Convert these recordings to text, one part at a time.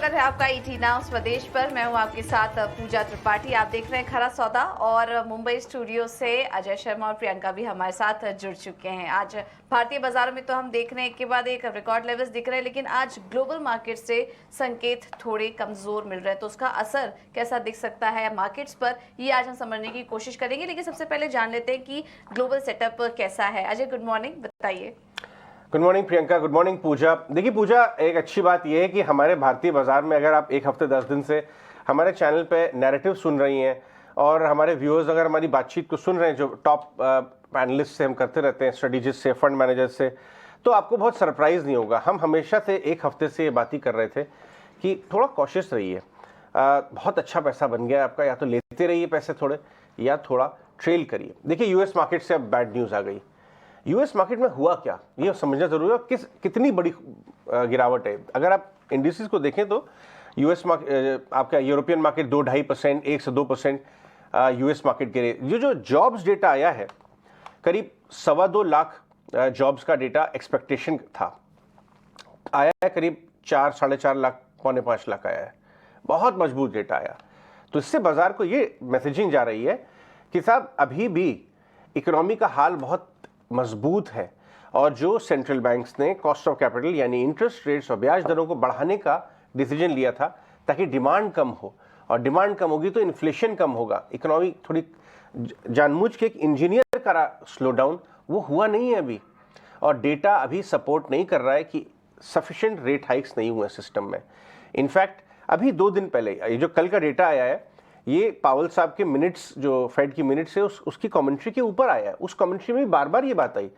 स्वागत है आपका ईटी नाउ स्वदेश पर। मैं हूं आपके साथ पूजा त्रिपाठी। आप देख रहे हैं खरा सौदा और मुंबई स्टूडियो से अजय शर्मा और प्रियंका भी हमारे साथ जुड़ चुके हैं। आज भारतीय बाजारों में तो हम देख रहे हैं एक के बाद एक रिकॉर्ड लेवल्स दिख रहे हैं, लेकिन आज ग्लोबल मार्केट से संकेत थोड़े कमजोर मिल रहे हैं, तो उसका असर कैसा दिख सकता है मार्केट्स पर, ये आज हम समझने की कोशिश करेंगे। लेकिन सबसे पहले जान लेते हैं कि ग्लोबल सेटअप कैसा है। अजय, गुड मॉर्निंग, बताइए। Good morning Priyanka, good morning Pooja. देखिए पूजा, एक अच्छी बात यह है कि हमारे भारतीय बाजार में अगर आप एक हफ्ते 10 दिन से हमारे चैनल पे नैरेटिव सुन रही हैं और हमारे व्यूअर्स अगर हमारी बातचीत को सुन रहे हैं, जो टॉप पैनलिस्ट से हम करते रहते हैं, स्ट्रेटेजिस्ट से, फंड मैनेजर से, तो आपको बहुत सरप्राइज नहीं होगा। हम हमेशा से एक हफ्ते से ये बात ही कर रहे थे कि थोड़ा कॉशियस रहिए। बहुत अच्छा पैसा बन गया आपका, या तो लेते रहिए पैसे थोड़े या थोड़ा ट्रेल करिए। देखिए यूएस मार्केट से अब बैड न्यूज़ आ गई। यूएस मार्केट में हुआ क्या, ये समझना जरूरी है। कितनी बड़ी गिरावट है। अगर आप इंडिसेस को देखें तो यूएस मार्केट, आपका यूरोपियन मार्केट 2-2.5%, 1 से 2% यूएस मार्केट गिरे। जो जॉब्स डेटा आया है, करीब 2.25 लाख जॉब्स का डेटा एक्सपेक्टेशन था, आया है करीब 4-4.5 लाख, 4.25 लाख आया है। बहुत मजबूत डेटा आया। तो इससे बाजार को ये मैसेजिंग जा रही है कि साहब अभी भी इकोनॉमी का हाल बहुत मजबूत है, और जो सेंट्रल बैंक्स ने कॉस्ट ऑफ कैपिटल यानी इंटरेस्ट रेट्स और ब्याज दरों को बढ़ाने का डिसीजन लिया था ताकि डिमांड कम हो, और डिमांड कम होगी तो इन्फ्लेशन कम होगा। इकोनॉमी थोड़ी जानबूझ के एक इंजीनियर करा स्लो डाउन, वो हुआ नहीं है अभी, और डेटा अभी सपोर्ट नहीं कर रहा है कि सफिशिएंट रेट हाइक्स नहीं हुए सिस्टम में। इनफैक्ट अभी 2 दिन पहले ये जो कल का डेटा आया है, ये पावल साहब के मिनट्स, जो फेड की मिनट्स है, उसकी कमेंट्री के ऊपर आया है। उस कमेंट्री में बार बार ये बात आई।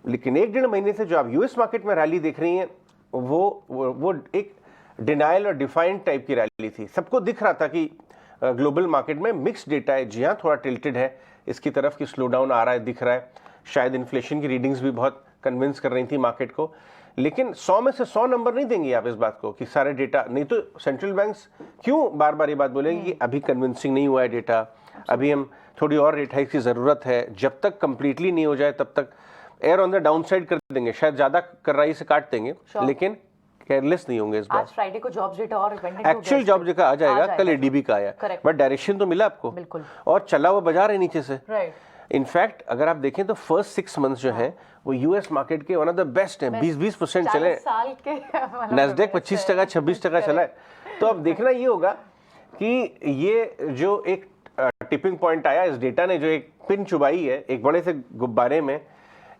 लेकिन 1-1.5 महीने से जो आप यूएस मार्केट में रैली देख रही हैं, वो एक डिनायल और डिफाइंड टाइप की रैली थी। सबको दिख रहा था कि ग्लोबल मार्केट में मिक्स डेटा है। जी हाँ, थोड़ा टिल्टेड है इसकी तरफ कि स्लो डाउन आ रहा है, दिख रहा है। शायद इन्फ्लेशन की रीडिंग्स भी बहुत कन्विंस कर रही थी मार्केट को। लेकिन 100 में से 100 नंबर नहीं देंगे आप इस बात को कि सारे डेटा, नहीं तो सेंट्रल बैंक्स क्यों बार बार ये बात बोलेंगे कि अभी कन्विंसिंग नहीं हुआ है डेटा, अभी हम थोड़ी और रेट हाइक की जरूरत है। जब तक कंप्लीटली नहीं हो जाए तब तक air on the down side कर देंगे, शायद ज्यादा कराई से काट देंगे, लेकिन केयरलेस नहीं होंगे इस बार। आज फ्राइडे को जॉब्स डेटा और एक्चुअल जॉब डेटा आ जाएगा, कल एडीबी का आया, बट डायरेक्शन तो मिला आपको, बिल्कुल, और चला हुआ बाजार है नीचे से। राइट। इनफैक्ट अगर आप देखें तो फर्स्ट 6 मंथ्स जो है वो यूएस मार्केट के वन ऑफ द बेस्ट हैं। 20% चले, नैस्डैक 25%, 26% चला है। तो अब देखना ये होगा कि ये जो एक टिपिंग पॉइंट आया इस डेटा ने, जो एक पिन चुबाई है एक बड़े से गुब्बारे में,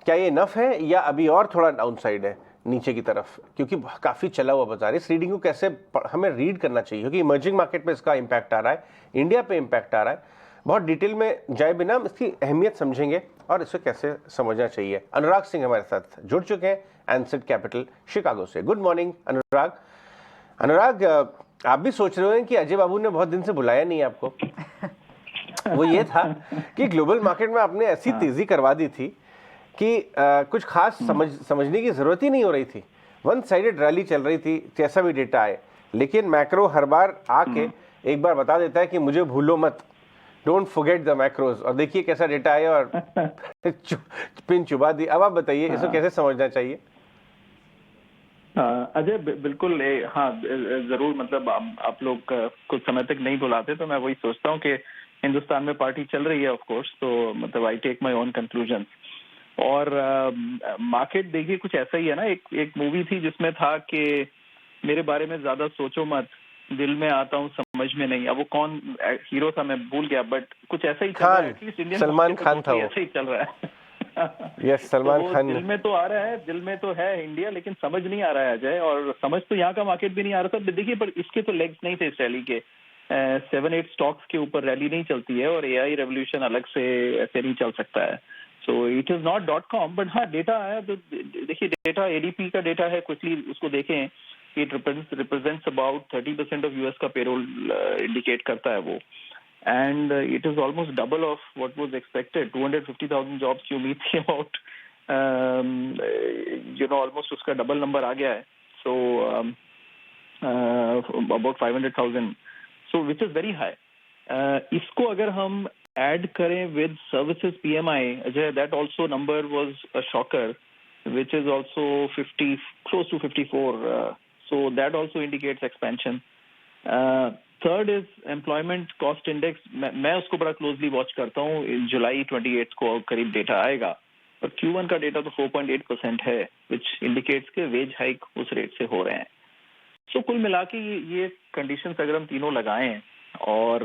क्या ये नफ है या अभी और थोड़ा डाउनसाइड है नीचे की तरफ, क्योंकि काफी चला हुआ बाजार है। इस रीडिंग को कैसे हमें रीड करना चाहिए, क्योंकि इमर्जिंग मार्केट पे इसका इंपैक्ट आ रहा है, इंडिया पे इंपैक्ट आ रहा है। बहुत डिटेल में जाए बिना इसकी अहमियत समझेंगे और इसे कैसे समझना चाहिए। अनुराग सिंह हमारे साथ जुड़ चुके हैं एनसेट कैपिटल शिकागो से। गुड मॉर्निंग अनुराग। अनुराग, आप भी सोच रहे हैं कि अजय बाबू ने बहुत दिन से बुलाया नहीं आपको। वो ये था कि ग्लोबल मार्केट में आपने ऐसी तेजी करवा दी थी कि कुछ खास समझने की जरूरत ही नहीं हो रही थी। वन साइडेड रैली चल रही थी, जैसा भी डेटा आए, लेकिन मैक्रो हर बार आके एक बार बता देता है कि मुझे भूलो मत, डोंट फॉरगेट द मैक्रोज। और देखिए कैसा डेटा आया और पिन चुबा दी। अब आप बताइए इसको कैसे समझना चाहिए। अजय बिल्कुल, हाँ जरूर, मतलब आप लोग कुछ समय तक नहीं बुलाते, तो मैं वही सोचता हूँ कि हिंदुस्तान में पार्टी चल रही है ऑफ कोर्स, तो मतलब I take my own conclusion. और मार्केट देखिए कुछ ऐसा ही है ना। एक मूवी थी जिसमें था कि मेरे बारे में ज्यादा सोचो मत, दिल में आता हूँ समझ में नहीं। अब वो कौन हीरो था मैं भूल गया, बट कुछ ऐसा ही चल रहा है। एटलीस्ट इंडियन सलमान खान था, ऐसा ही चल रहा है। यस, सलमान खान। दिल में तो आ रहा है, दिल में तो है इंडिया, लेकिन समझ नहीं आ रहा है अजय, और समझ तो यहाँ का मार्केट भी नहीं आ रहा था। देखिए पर इसके तो लेग्स नहीं थे इस रैली के। 7-8 स्टॉक्स के ऊपर रैली नहीं चलती है, और एआई रेवोल्यूशन अलग से ऐसे नहीं चल सकता है। So it is not .com, but हाँ डेटा आया तो देखिए, डेटा एडीपी का डेटा है, क्विकली उसको देखें। It represents about 30% of US का पेरोल इंडिकेट करता है वो, and it is almost double of what was expected. 250,000 jobs की उम्मीद थी, अबाउट ऑलमोस्ट उसका डबल नंबर आ गया है। So about 500,000, so which is very high. इसको अगर हम ऐड करें with services PMI, Ajay, that also number was a shocker, which is also 50, close to 54. So that also indicates expansion. Third is employment cost index. मैं उसको बड़ा closely watch करता हूँ. जुलाई 28 को करीब डेटा आएगा, और Q1 का डेटा तो 4.8% है, which indicates कि wage hike उस रेट से हो रहे हैं. So कुल मिला के ये conditions अगर हम तीनों लगाएं, और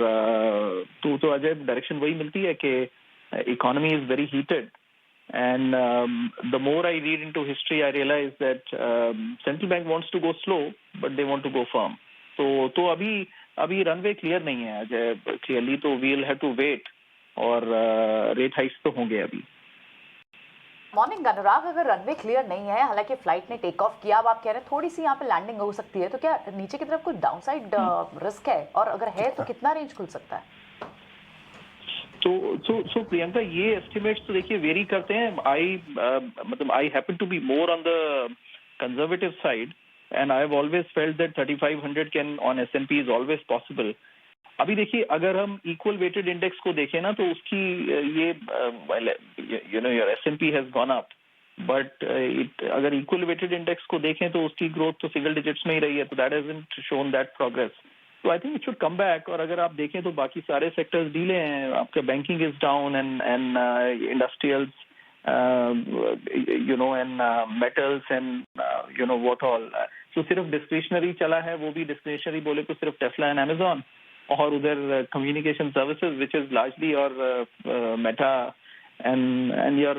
तो अजय डायरेक्शन वही मिलती है कि economy is very heated. And the more I read into history, I realize that central bank wants to go slow, but they want to go firm. तो अभी रनवे क्लियर नहीं है अजय, क्लियरली, तो we'll have to wait, और rate hikes तो होंगे अभी. Morning अनुराग, अगर रनवे क्लियर नहीं है, हालांकि फ्लाइट ने टेक ऑफ किया, अब आप कह रहे हैं थोड़ी सी यहाँ पे लैंडिंग हो सकती है, तो क्या नीचे की तरफ कोई डाउनसाइड रिस्क है, और अगर है तो कितना रेंज खुल सकता है? तो प्रियंका, ये एस्टिमेट्स तो देखिए वेरी करते हैं. I happen to be more on the conservative side, and I have always felt that 3500 can on S&P is always possible. अभी देखिए, अगर हम इक्वल वेटेड इंडेक्स को देखें ना, तो उसकी ये your S&P has gone up, but अगर इक्वल वेटेड इंडेक्स को देखें तो उसकी ग्रोथ तो सिंगल डिजिट्स में ही रही है, तो that hasn't shown that progress. तो I think it should come back. और अगर आप देखें तो बाकी सारे सेक्टर्स डीले हैं. आपका banking is down, and industrials, and metals, and what all. तो सिर्फ डिस्क्रिशनरी चला है, वो भी डिस्क्रिशनरी बोले तो सिर्फ टेस्ला एंड अमेजॉन, और उधर communication services which is largely और Meta and your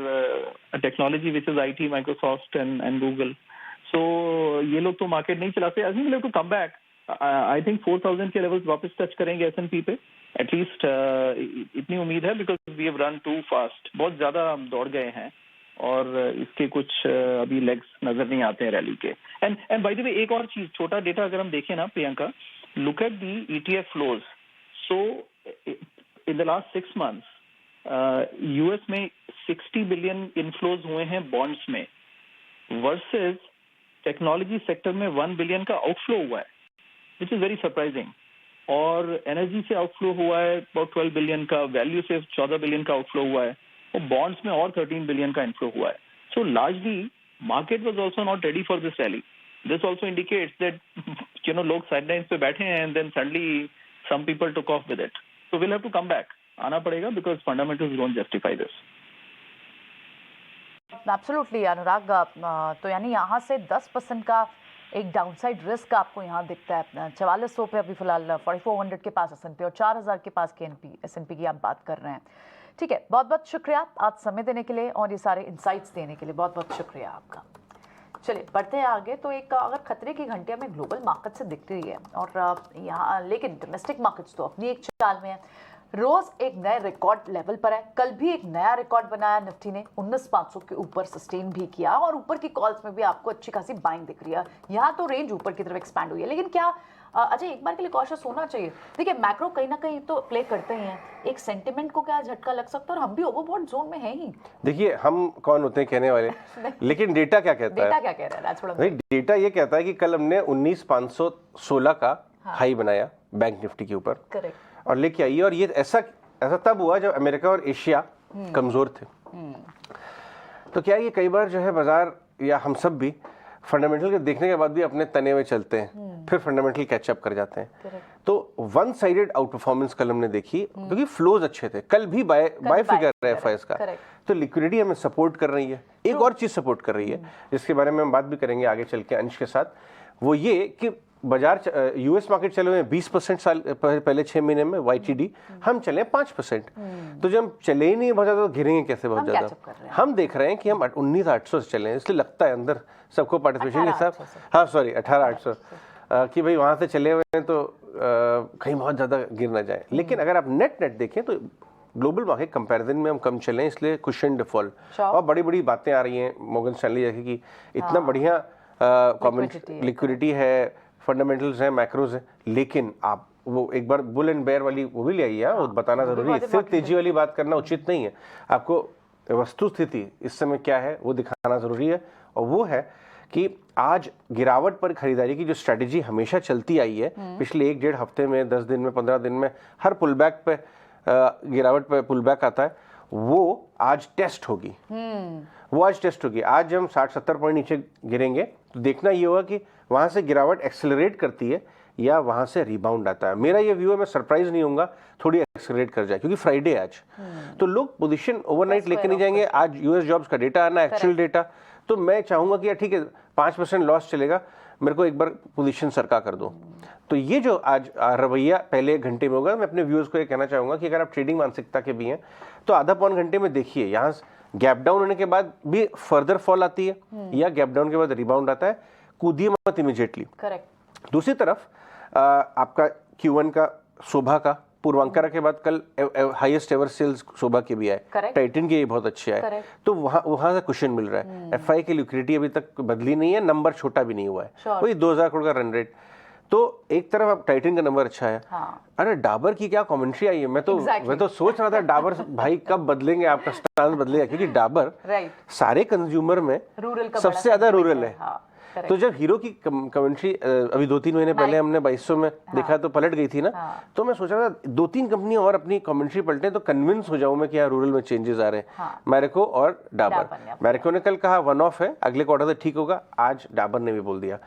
technology which is IT, Microsoft and Google. So ये लोग तो मार्केट नहीं चलाते. I think we'll have to come back. I think 4000 के लेवल्स वापस टच करेंगे S&P पे, एटलीस्ट इतनी उम्मीद है, because we have run too fast. बहुत ज्यादा हम दौड़ गए हैं, और इसके कुछ अभी लेग्स नजर नहीं आते हैं रैली के. एंड बाय द वे, एक और चीज, छोटा डेटा अगर हम देखें ना Priyanka, look at the ETF flows. So in the last 6 months US में 60 बिलियन इनफ्लोज हुए हैं बॉन्ड्स में, वर्सेस टेक्नोलॉजी सेक्टर में 1 बिलियन का आउटफ्लो हुआ है, विच इज वेरी सरप्राइजिंग. और एनर्जी से आउटफ्लो हुआ है अबाउट 12 बिलियन का, वैल्यू से 14 बिलियन का आउटफ्लो हुआ है, और बॉन्ड्स में और 13 बिलियन का इनफ्लो हुआ है. So largely market was also not ready for this rally. This also indicates that लोग साइडलाइंस पे बैठे हैं, and then suddenly some people took off with it. So will have to come back, आना पड़ेगा, because fundamentals don't justify this. Absolutely Anurag, तो यानी यहाँ से 10% का एक डाउनसाइड रिस्क आपको यहाँ दिखता है. 4400 पे अभी फिलहाल 4400 के पास S&P और 4000 के पास के S&P की आप बात कर रहे हैं. ठीक है, बहुत बहुत शुक्रिया आज समय देने के लिए और ये सारे इंसाइट्स देने के लिए, बहुत बहुत शुक्रिया आपका. चलिए बढ़ते हैं आगे. तो एक अगर खतरे की घंटियां में ग्लोबल मार्केट से दिखती हुई है, और यहाँ लेकिन डोमेस्टिक मार्केट्स तो अपनी एक चाल में है. रोज एक नए रिकॉर्ड लेवल पर है. कल भी एक नया रिकॉर्ड बनाया निफ्टी ने, 19,500 के ऊपर सस्टेन भी किया, और ऊपर की कॉल्स में भी आपको अच्छी खासी बाइंग दिख रही है. यहाँ तो रेंज ऊपर की तरफ एक्सपैंड हुई है, लेकिन क्या अजय एक बार के लिए कॉशियस होना चाहिए? देखिए, मैक्रो कहीं ना कहीं तो प्ले करते ही हैं, एक सेंटिमेंट को क्या झटका लग सकता है, और हम भी ओवरबॉट जोन में हैं ही. देखिए, हम कौन होते हैं कहने वाले, लेकिन डेटा क्या कहता है? डेटा क्या कह रहा है? नहीं, डेटा ये कहता है कि कल हमने 19,516 का हाई बनाया बैंक निफ्टी के ऊपर, करेक्ट, और लेके आई. और ये ऐसा तब हुआ जब अमेरिका और एशिया कमजोर थे. तो क्या ये कई बार जो है बाजार या हम सब भी फंडामेंटल के देखने के बाद भी अपने तने में चलते हैं, फिर फंडामेंटल कैचअप कर जाते हैं. तो वन साइडेड आउट परफॉर्मेंस कल हमने देखी, क्योंकि फ्लोज अच्छे थे. कल भी बाय फिगर है FIs का, तो लिक्विडिटी हमें सपोर्ट कर रही है. एक और चीज सपोर्ट कर रही है, जिसके बारे में हम बात भी करेंगे आगे चल के अंश के साथ, वो ये कि बाजार यूएस मार्केट चले हुए 20% साल पहले 6 महीने में YTD, हम चले 5%. तो जब हम चले ही नहीं बहुत ज्यादा, तो गिरेंगे कैसे बहुत ज्यादा? हम देख रहे हैं कि हम 19,800 से चले हैं, इसलिए लगता है अंदर सबको पार्टिसिपेशन के साथ, हाँ सॉरी 18,800, कि भाई वहां से चले हुए हैं तो कहीं बहुत ज्यादा गिर ना जाए. लेकिन अगर आप नेट देखें तो ग्लोबल मार्केट कंपैरिजन में हम कम चले हैं, इसलिए कुशन डिफॉल्ट और बड़ी बड़ी बातें आ रही हैं मॉर्गन स्टैनली जैसे कि इतना बढ़िया लिक्विडिटी है, फंडामेंटल्स हैं, मैक्रोज हैं. लेकिन आप वो एक बार बुल एंड बेयर वाली वो भी ले आइए, वो बताना जरूरी है. सिर्फ तेजी वाली बात करना उचित नहीं है, आपको वस्तु स्थिति इस समय क्या है वो दिखाना जरूरी है. और वो है कि आज गिरावट पर खरीदारी की जो स्ट्रेटेजी हमेशा चलती आई है पिछले 1-1.5 हफ्ते में, 10 दिन में, 15 दिन में, हर पुलबैक पे गिरावट पे पुलबैक आता है, वो आज टेस्ट होगी. वो आज टेस्ट होगी. आज हम 60-70 पॉइंट नीचे गिरेंगे तो देखना ये होगा कि वहां से गिरावट एक्सेलरेट करती है या वहां से रिबाउंड आता है। मेरा ये व्यू है, मैं सरप्राइज नहीं होऊंगा थोड़ी एक्सेलरेट कर जाए, क्योंकि फ्राइडे आज, तो लोग पोजीशन ओवरनाइट लेके नहीं जाएंगे। आज यूएस जॉब्स का डेटा आना, एक्चुअल डेटा, तो मैं चाहूंगा कि यार ठीक है 5% लॉस चलेगा, मेरे को एक बार पोजीशन सरका कर दो। तो ये जो आज रवैया पहले 1 घंटे में होगा, मैं अपने व्यूअर्स को ये कहना चाहूंगा कि अगर आप ट्रेडिंग मानसिकता के भी हैं तो आधा पौन घंटे में देखिए, यहाँ गैप डाउन होने के बाद भी फर्दर फॉल आती है या गैप डाउन के बाद रिबाउंड आता है, कूदिए मत इमीडिएटली। करेक्ट। दूसरी तरफ आपका Q1 का शोभा का पूर्वांकरा के बाद कल हाईएस्ट एवर सेल्स शोभा के भी आए, टाइटन के ये बहुत अच्छे आए, तो वहां से कुशन मिल रहा है। एफआई की लिक्विडिटी अभी तक बदली नहीं है, नंबर छोटा भी नहीं हुआ है, वही 2000 करोड़ का रन रेट। तो एक तरफ अब टाइटन का नंबर अच्छा है। अरे डाबर की क्या कमेंट्री आई है, मैं तो सोच रहा था डाबर भाई कब बदलेंगे, आपका स्टांस बदलेगा, क्योंकि डाबर सारे कंज्यूमर में सबसे ज्यादा रूरल है। तो जब हीरो की कमेंट्री अभी 2-3 महीने पहले हमने 2200 में देखा तो पलट गई थी ना, तो मैं सोच रहा था 2-3 कंपनियां और अपनी कमेंट्री पलटे तो कन्विंस हो जाऊं मैं कि यहाँ रूरल में चेंजेस आ रहे हैं। मैरिको और डाबर, मैरिको ने कल कहा वन ऑफ है, अगले क्वार्टर से ठीक होगा, आज डाबर ने भी बोल दिया।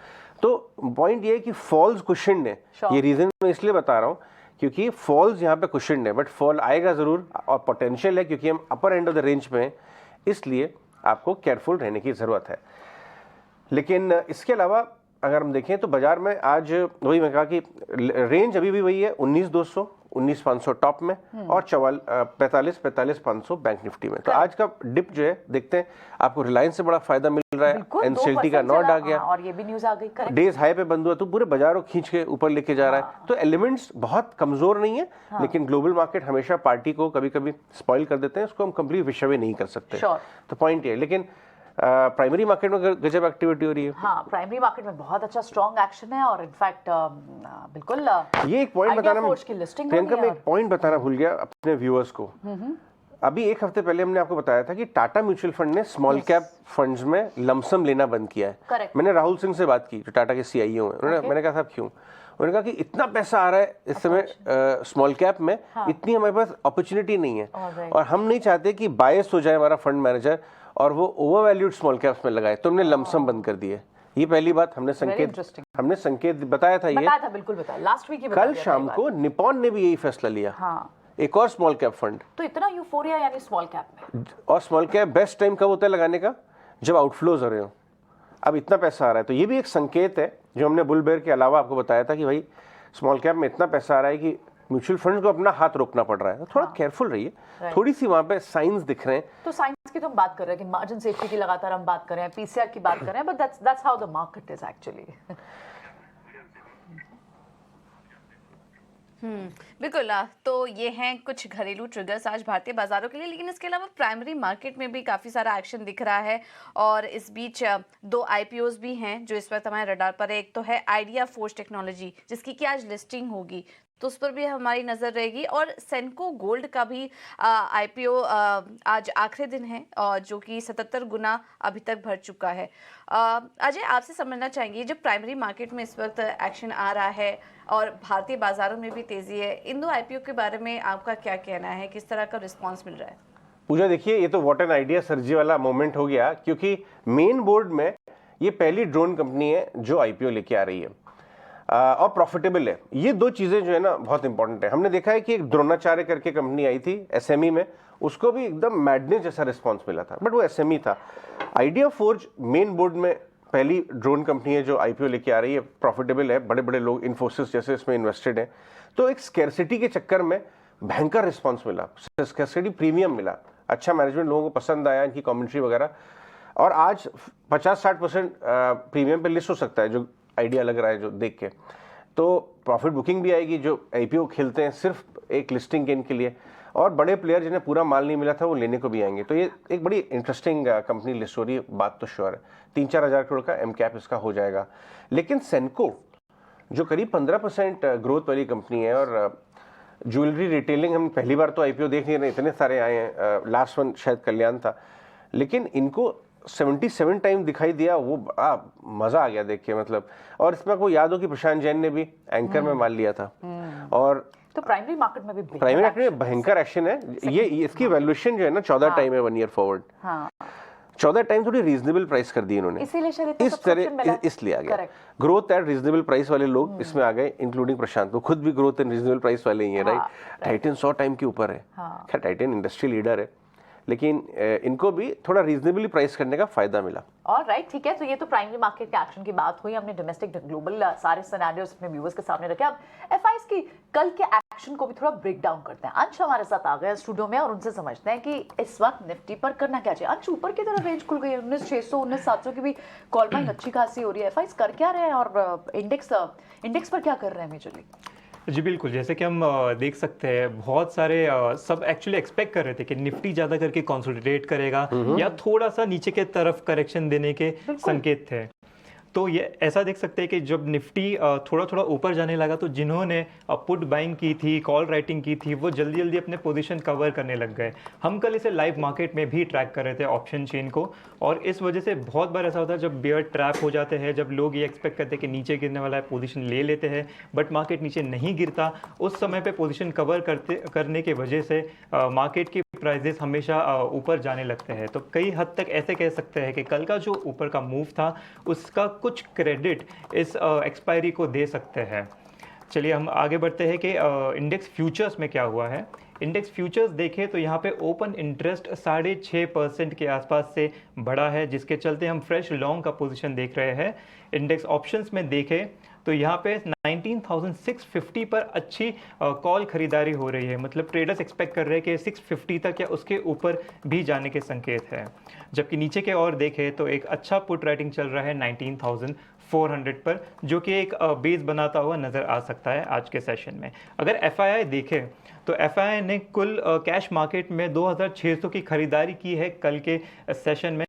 तो पॉइंट ये है कि फॉल्स कुशन्ड है, ये रीजन मैं इसलिए बता रहा हूँ क्योंकि फॉल्स यहाँ पे कुशन्ड है, बट फॉल आएगा जरूर और पोटेंशियल है, क्योंकि हम अपर एंड ऑफ द रेंज पे हैं, इसलिए आपको केयरफुल रहने की जरूरत है। लेकिन इसके अलावा अगर हम देखें तो बाजार में आज वही मैं कहा कि रेंज अभी भी वही है 19,200 19,500 टॉप में और 45,500 बैंक निफ्टी में। तो आज का डिप जो है देखते हैं, आपको रिलायंस से बड़ा फायदा मिल रहा है, एनसीएलटी का नॉट आ गया और ये भी न्यूज आ गई, डेज हाई पे बंद हुआ, तो पूरे बाजार को खींच के ऊपर लेके जा रहा है। तो एलिमेंट्स बहुत कमजोर नहीं है, लेकिन ग्लोबल मार्केट हमेशा पार्टी को कभी कभी स्पॉइल कर देते हैं, उसको हम कंप्लीट विषय नहीं कर सकते। तो पॉइंट ये, लेकिन प्राइमरी मार्केट में गजब एक्टिविटी हो रही है। हाँ, प्राइमरी मार्केट में बहुत अच्छा स्ट्रॉन्ग एक्शन है और इनफैक्ट बिल्कुल ये एक पॉइंट बताना, प्रियंका मैं एक पॉइंट बताना भूल गया अपने व्यूअर्स को। अभी 1 हफ्ते पहले हमने आपको बताया था कि टाटा म्यूचुअल फंड ने स्मॉल कैप फंड्स में लमसम लेना बंद किया है। मैंने राहुल सिंह से बात की जो टाटा के CIO हैं, मैंने कहा था क्यों, उन्होंने कहा कि इतना पैसा आ रहा है इस समय स्मॉल कैप में, इतनी हमारे पास अपॉर्चुनिटी नहीं है और हम नहीं चाहते कि बायस हो जाए हमारा फंड मैनेजर और वो ओवर वैल्यूड स्मॉल कैप्स में लगाए, तो हमने लमसम बंद कर दिए। ये पहली बात हमने संकेत बताया था, ये बिल्कुल बताया लास्ट वीक। कल शाम को निपॉन ने भी यही फैसला लिया, एक और स्मॉल कैप फंड। तो इतना यूफोरिया यानी स्मॉल कैप में, और स्मॉल कैप बेस्ट टाइम कब होता है लगाने का, जब आउटफ्लोज हो रहे हो। अब इतना पैसा आ रहा है, तो ये भी एक संकेत है जो हमने बुल बेयर के अलावा आपको बताया था कि भाई स्मॉल कैप में इतना पैसा आ रहा है कि म्यूचुअल फंड को अपना हाथ रोकना पड़ रहा है। तो थोड़ा केयरफुल रहिए, थोड़ी सी वहां पे साइंस दिख रहे हैं। तो साइंस की तो हम बात कर रहे हैं कि मार्जिन सेफ्टी की लगातार हम बात कर रहे हैं, PCR की बात कर रहे हैं, but that's how the market is actually. बिल्कुल। तो ये हैं कुछ घरेलू ट्रिगर्स आज भारतीय बाजारों के लिए, लेकिन इसके अलावा प्राइमरी मार्केट में भी काफ़ी सारा एक्शन दिख रहा है और इस बीच 2 IPOs भी हैं जो इस वक्त हमारे रडार पर है। एक तो है आइडिया फोर्ज टेक्नोलॉजी जिसकी कि आज लिस्टिंग होगी, तो उस पर भी हमारी नज़र रहेगी, और सेंको गोल्ड का भी IPO आज आखिरी दिन है और जो कि 77 गुना अभी तक भर चुका है। अजय, आपसे समझना चाहेंगे जो प्राइमरी मार्केट में इस वक्त एक्शन आ रहा है और भारतीय बाजारों में भी तेजी है, इन 2 IPO के बारे में आपका क्या कहना है, किस तरह का रिस्पॉन्स मिल रहा है? पूजा देखिए, ये तो व्हाट एन आइडिया सर्जी वाला मोमेंट हो गया, क्योंकि मेन बोर्ड में ये पहली ड्रोन कंपनी है जो IPO लेके आ रही है और प्रॉफिटेबल है। ये 2 चीजें जो है ना बहुत इंपॉर्टेंट है। हमने देखा है कि एक द्रोणाचार्य करके कंपनी आई थी SME में, उसको भी एकदम मैडनेस जैसा रिस्पॉन्स मिला था, बट वो SME था। आइडिया फोर्ज मेन बोर्ड में पहली ड्रोन कंपनी है जो IPO लेके आ रही है, प्रॉफिटेबल है, बड़े बड़े लोग इन्फोसिस जैसे इसमें इन्वेस्टेड हैं। तो एक स्कैर्सिटी के चक्कर में भयंकर रिस्पॉन्स मिला, स्कैर्सिटी प्रीमियम मिला, अच्छा मैनेजमेंट लोगों को पसंद आया, इनकी कमेंट्री वगैरह, और आज 50-60% प्रीमियम पे लिस्ट हो सकता है जो आइडिया लग रहा है जो देख के। तो प्रॉफिट बुकिंग भी आएगी, जो IPO खेलते हैं सिर्फ एक लिस्टिंग गेन के लिए, और बड़े प्लेयर जिन्हें पूरा माल नहीं मिला था वो लेने को भी आएंगे। तो ये एक बड़ी इंटरेस्टिंग कंपनी लिस्ट हो रही है, बात तो श्योर है। 3-4 हज़ार करोड़ का MCAP इसका हो जाएगा। लेकिन सेंको जो करीब 15% ग्रोथ वाली कंपनी है, और ज्वेलरी रिटेलिंग हम पहली बार तो IPO देख नहीं रहे, इतने सारे आए हैं, लास्ट वन शायद कल्याण था, लेकिन इनको 77 टाइम दिखाई दिया, वो मजा आ गया देख के, मतलब। और इसमें आपको याद हो कि प्रशांत जैन ने भी एंकर में माल लिया था। और तो प्राइमरी मार्केट में भी भयंकर एक्शन है। ये इसकी वैल्यूएशन जो है ना 14 टाइम है 1 ईयर फॉरवर्ड। 14 टाइम थोड़ी रीजनेबल प्राइस कर दी इन्होंने, इसीलिए शायद इतना इस subscription मिला। तरह इसलिए आ गया Correct. Growth at reasonable price वाले लोग इसमें आ गए, इंक्लूडिंग प्रशांत। वो खुद भी ग्रोथ एंड रीजनेबल प्राइस वाले ही है, हाँ, राइट। टाइटन 100 टाइम के ऊपर है। हाँ। खैर टाइटन इंडस्ट्री लीडर है, लेकिन इनको भी थोड़ा रीजनेबली प्राइस करने का फायदा मिला। और राइट, ठीक है, तो ये तो प्राइमरी मार्केट के एक्शन की बात हुई, हमने डोमेस्टिक ग्लोबल सारे सिनेरियोस अपने व्यूअर्स के सामने रखे। अब एफआईएस की कल के एक्शन को भी थोड़ा ब्रेक डाउन करते हैं। अंश हमारे साथ आ गए स्टूडियो में और उनसे समझते हैं कि इस वक्त निफ्टी पर करना क्या चाहिए। अंश, ऊपर की तरफ रेंज खुल गई है, 19,600 19,700 की भी कॉल बाइंग अच्छी खासी हो रही है। एफआईएस कर क्या रहे हैं और इंडेक्स पर क्या कर रहे हैं मेजरली? जी बिल्कुल, जैसे कि हम देख सकते हैं बहुत सारे सब एक्चुअली एक्सपेक्ट कर रहे थे कि निफ्टी ज़्यादा करके कंसोलिडेट करेगा या थोड़ा सा नीचे के तरफ करेक्शन देने के संकेत थे। तो ये ऐसा देख सकते हैं कि जब निफ्टी थोड़ा थोड़ा ऊपर जाने लगा तो जिन्होंने पुट बाइंग की थी, कॉल राइटिंग की थी, वो जल्दी जल्दी अपने पोजीशन कवर करने लग गए। हम कल इसे लाइव मार्केट में भी ट्रैक कर रहे थे ऑप्शन चेन को, और इस वजह से बहुत बार ऐसा होता है जब बियर ट्रैप हो जाते हैं, जब लोग ये एक्सपेक्ट करते हैं कि नीचे गिरने वाला है, पोजीशन ले लेते हैं, बट मार्केट नीचे नहीं गिरता। उस समय पे पोजीशन कवर करने के वजह से मार्केट की प्राइजेस हमेशा ऊपर जाने लगते हैं। तो कई हद तक ऐसे कह सकते हैं कि कल का जो ऊपर का मूव था उसका कुछ क्रेडिट इस एक्सपायरी को दे सकते हैं। चलिए हम आगे बढ़ते हैं कि इंडेक्स फ्यूचर्स में क्या हुआ है। इंडेक्स फ्यूचर्स देखें तो यहाँ पे ओपन इंटरेस्ट 6.5% के आसपास से बढ़ा है, जिसके चलते हम फ्रेश लॉन्ग का पोजीशन देख रहे हैं। इंडेक्स ऑप्शंस में देखें तो यहाँ पे 19,650 पर अच्छी कॉल खरीदारी हो रही है, मतलब ट्रेडर्स एक्सपेक्ट कर रहे हैं कि 650 तक या उसके ऊपर भी जाने के संकेत है। जबकि नीचे के और देखें तो एक अच्छा पुट राइटिंग चल रहा है 19,400 पर, जो कि एक बेस बनाता हुआ नज़र आ सकता है आज के सेशन में। अगर एफआईआई देखें तो एफआईआई ने कुल कैश मार्केट में 2,600 की खरीदारी की है कल के सेशन में।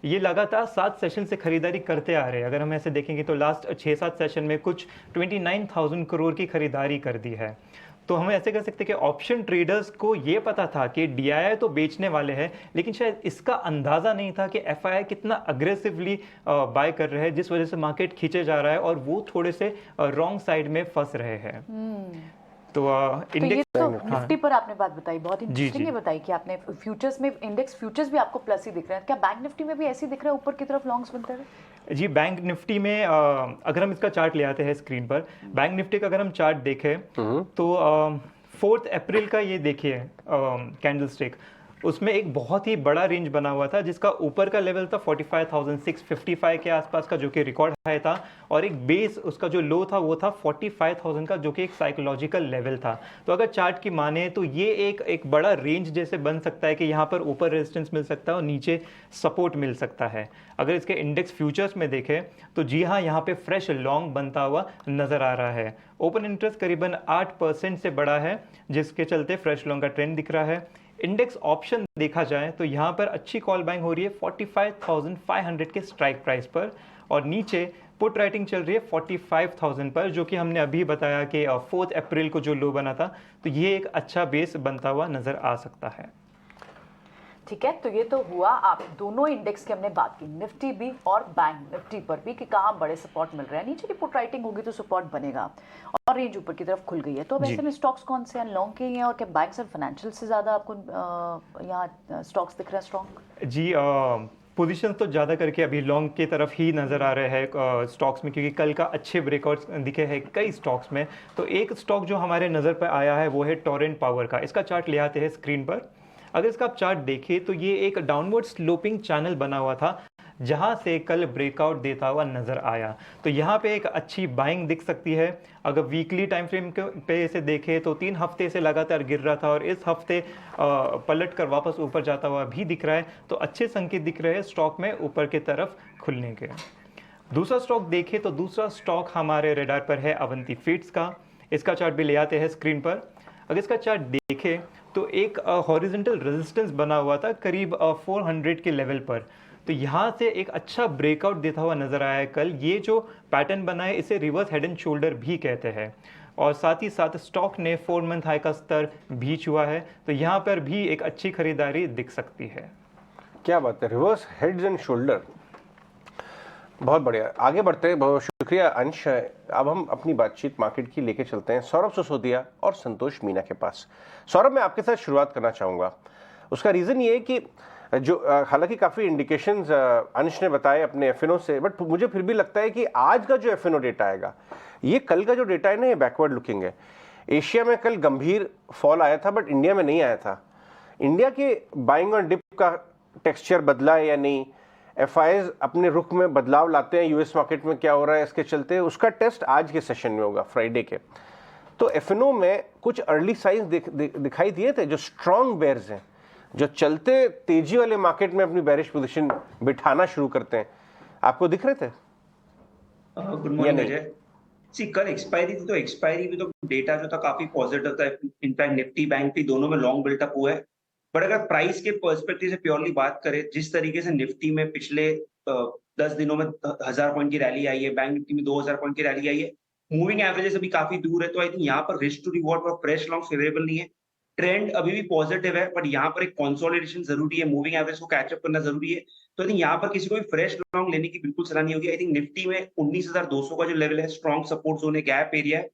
ये लगातार 7 सेशन से खरीदारी करते आ रहे हैं। अगर हम ऐसे देखेंगे तो लास्ट 6-7 सेशन में कुछ 29,000 करोड़ की खरीदारी कर दी है। तो हम ऐसे कह सकते हैं कि ऑप्शन ट्रेडर्स को ये पता था कि डीआईआई तो बेचने वाले हैं, लेकिन शायद इसका अंदाज़ा नहीं था कि एफआईआई कितना अग्रेसिवली बाय कर रहे हैं, जिस वजह से मार्केट खींचे जा रहा है और वो थोड़े से रॉन्ग साइड में फंस रहे हैं। तो ये इंडेक्स तो निफ्टी पर आपने बात बताई, बहुत इंटरेस्टिंग जी। बताई कि आपने फ्यूचर्स में इंडेक्स फ्यूचर्स भी आपको प्लस ही दिख रहे हैं। क्या बैंक निफ्टी में भी ऐसे ही दिख रहा है, ऊपर की तरफ लॉन्ग्स बनते हैं? जी, बैंक निफ्टी में अगर हम इसका चार्ट ले आते हैं स्क्रीन पर, बैंक निफ्टी का अगर हम चार्ट देखें तो 4 अप्रैल का ये देखिए कैंडल स्टिक, उसमें एक बहुत ही बड़ा रेंज बना हुआ था, जिसका ऊपर का लेवल था 45,655 के आसपास का, जो कि रिकॉर्ड हाई था, और एक बेस उसका जो लो था वो था 45,000 का, जो कि एक साइकोलॉजिकल लेवल था। तो अगर चार्ट की माने तो ये एक बड़ा रेंज जैसे बन सकता है कि यहाँ पर ऊपर रेजिस्टेंस मिल सकता है और नीचे सपोर्ट मिल सकता है। अगर इसके इंडेक्स फ्यूचर्स में देखें तो जी हाँ, यहाँ पे फ्रेश लॉन्ग बनता हुआ नजर आ रहा है। ओपन इंटरेस्ट करीबन 8% से बढ़ा है, जिसके चलते फ्रेश लॉन्ग का ट्रेंड दिख रहा है। इंडेक्स ऑप्शन देखा जाए तो यहाँ पर अच्छी कॉल बाइंग हो रही है 45,500 के स्ट्राइक प्राइस पर, और नीचे पुट राइटिंग चल रही है 45,000 पर, जो कि हमने अभी बताया कि 4 अप्रैल को जो लो बना था, तो ये एक अच्छा बेस बनता हुआ नजर आ सकता है। ठीक है, तो ये तो हुआ आप दोनों इंडेक्स की हमने बात की, निफ्टी भी और बैंक निफ्टी पर भी, कि कहाँ बड़े सपोर्ट मिल रहे हैं। नीचे की पुट राइटिंग होगी तो सपोर्ट बनेगा और रेंज ऊपर की तरफ खुल गई है। तो अब ऐसे में स्टॉक्स कौन से हैं, लॉन्ग के हैं, और क्या बैंक्स और फाइनेंशियल से ज़्यादा आपको यहाँ स्टॉक्स दिख रहे हैं स्ट्रॉन्ग? जी, पोजीशंस तो ज़्यादा करके अभी लॉन्ग की तरफ ही नज़र आ रहे हैं स्टॉक्स में, क्योंकि कल का अच्छे ब्रेकआउट्स दिखे हैं कई स्टॉक्स में। तो एक स्टॉक जो हमारे नज़र पर आया है वो है टोरेंट पावर का। इसका चार्ट ले आते हैं स्क्रीन पर। अगर इसका आप चार्ट देखें तो ये एक डाउनवर्ड स्लोपिंग चैनल बना हुआ था, जहां से कल ब्रेकआउट देता हुआ नजर आया। तो यहाँ पे एक अच्छी बाइंग दिख सकती है। अगर वीकली टाइम फ्रेम पे इसे देखें तो 3 हफ्ते से लगातार गिर रहा था और इस हफ्ते पलट कर वापस ऊपर जाता हुआ भी दिख रहा है। तो अच्छे संकेत दिख रहे हैं स्टॉक में ऊपर की तरफ खुलने के। दूसरा स्टॉक देखें तो दूसरा स्टॉक हमारे रेडार पर है अवंती फीड्स का। इसका चार्ट भी ले आते हैं स्क्रीन पर। अगर इसका चार्ट देखें तो एक हॉरिजॉन्टल रेजिस्टेंस बना हुआ था करीब 400 के लेवल पर। तो यहाँ से एक अच्छा ब्रेकआउट देता हुआ नजर आया है कल। ये जो पैटर्न बना है इसे रिवर्स हेड एंड शोल्डर भी कहते हैं, और साथ ही साथ स्टॉक ने 4 मंथ हाई का स्तर भी छुआ है। तो यहाँ पर भी एक अच्छी खरीदारी दिख सकती है। क्या बात है, रिवर्स हेड्स एंड शोल्डर, बहुत बढ़िया। आगे बढ़ते हैं, बहुत शुक्रिया अंश। अब हम अपनी बातचीत मार्केट की लेके चलते हैं सौरभ सिसोदिया और संतोष मीना के पास। सौरभ, मैं आपके साथ शुरुआत करना चाहूँगा। उसका रीज़न ये है कि जो हालांकि काफ़ी इंडिकेशंस अंश ने बताए अपने एफएनओ से, बट मुझे फिर भी लगता है कि आज का जो एफएनओ डेटा आएगा, ये कल का जो डेटा है ना, ये बैकवर्ड लुकिंग है। एशिया में कल गंभीर फॉल आया था, बट इंडिया में नहीं आया था। इंडिया के बाइंग और डिप का टेक्सचर बदला है या नहीं, एफआईज अपने रुख में बदलाव लाते हैं, यूएस मार्केट में क्या हो रहा है इसके चलते, उसका टेस्ट आज के सेशन में होगा, फ्राइडे के। तो एफएनओ में कुछ अर्ली साइंस दिखाई दिए थे, जो स्ट्रॉन्ग बेयर्स हैं, जो चलते तेजी वाले मार्केट में अपनी बेरिश पोजीशन बिठाना शुरू करते हैं, आपको दिख रहे थे? Good morning Ajay. सी कल एक्सपायरी थी, तो एक्सपायरी भी तो डेटा जो था काफी पॉजिटिव था। इनफैक्ट निफ्टी बैंक भी दोनों में लॉन्ग बिल्टअप हुआ है। बट अगर प्राइस के पर्सपेक्टिव से प्योरली बात करें, जिस तरीके से निफ्टी में पिछले 10 दिनों में 1000 पॉइंट की रैली आई है, बैंक निफ्टी में 2000 पॉइंट की रैली आई है, मूविंग एवरेजेस अभी काफी दूर है, तो आई थिंक यहाँ पर रिस्क टू रिवॉर्ड और फ्रेश लॉन्ग फेवरेबल नहीं है। ट्रेंड अभी भी पॉजिटिव है, बट यहाँ पर एक कंसोलिडेशन जरूरी है, मूविंग एवरेज को कैचअप करना जरूरी है। तो आई थिंक यहाँ पर किसी को भी फ्रेश लॉन्ग लेने की बिल्कुल सलाह नहीं होगी। आई थिंक निफ्टी में 19,200 का जो लेवल है, स्ट्रॉन्ग सपोर्ट जोन है, गैप एरिया है,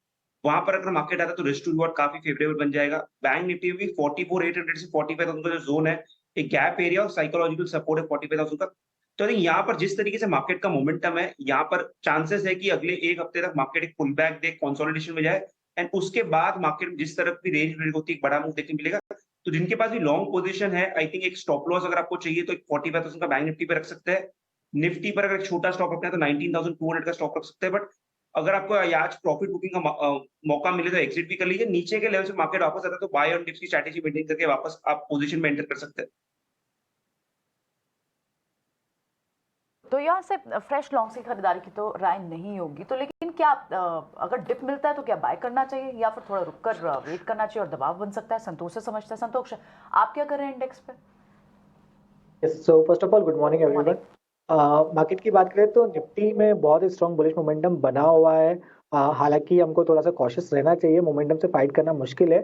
वहां पर अगर मार्केट आता है तो रिस्क टू रिवॉर्ड काफी फेवरेबल बन जाएगा। बैंक निफ्टी में भी 44,800 से 45,000 का जो जोन है, एक गैप एरिया और साइकोलॉजिकल सपोर्ट है 45,000 का। तो आई थिंक यहाँ पर जिस तरीके से मार्केट का मोमेंटम है, यहाँ पर चांसेस है कि अगले एक हफ्ते तक मार्केट एक पुल बैक दे, कंसोलिडेशन में जाए, एंड उसके बाद मार्केट में जिस तरफ भी रेंज होती है, एक बड़ा मूव देखने मिलेगा। तो जिनके पास भी लॉन्ग पोजीशन है, आई थिंक एक स्टॉप लॉस अगर आपको चाहिए तो एक 45,000 का बैंक निफ्टी पे रख सकते हैं। निफ्टी पर अगर छोटा स्टॉप रखना है तो 19,200 का स्टॉप रख सकते हैं। बट अगर आपको आज प्रॉफिट बुकिंग का मौका मिले तो एग्जिट भी कर लीजिए। नीचे के लेवल से मार्केट वापस आता है तो बाय ऑन डिप्स की स्ट्रैटेजी मेंटेन करके वापस आप पोजीशन में एंटर कर सकते हैं। तो यहाँ से फ्रेश लॉन्ग की खरीदारी की तो राय नहीं होगी, तो लेकिन क्या अगर डिप मिलता है तो क्या बाय करना चाहिए या फिर थोड़ा रुककर वेट करना चाहिए और दबाव बन सकता है? संतोष से समझते हैं। संतोष, आप क्या कर रहे हैं इंडेक्स पे? So first of all good morning everyone. Market की बात करें तो निफ्टी में बहुत ही स्ट्रॉन्ग बुलिश मोमेंटम बना हुआ है। हालांकि हमको थोड़ा सा कॉशियस रहना चाहिए, मोमेंटम से फाइट करना मुश्किल है।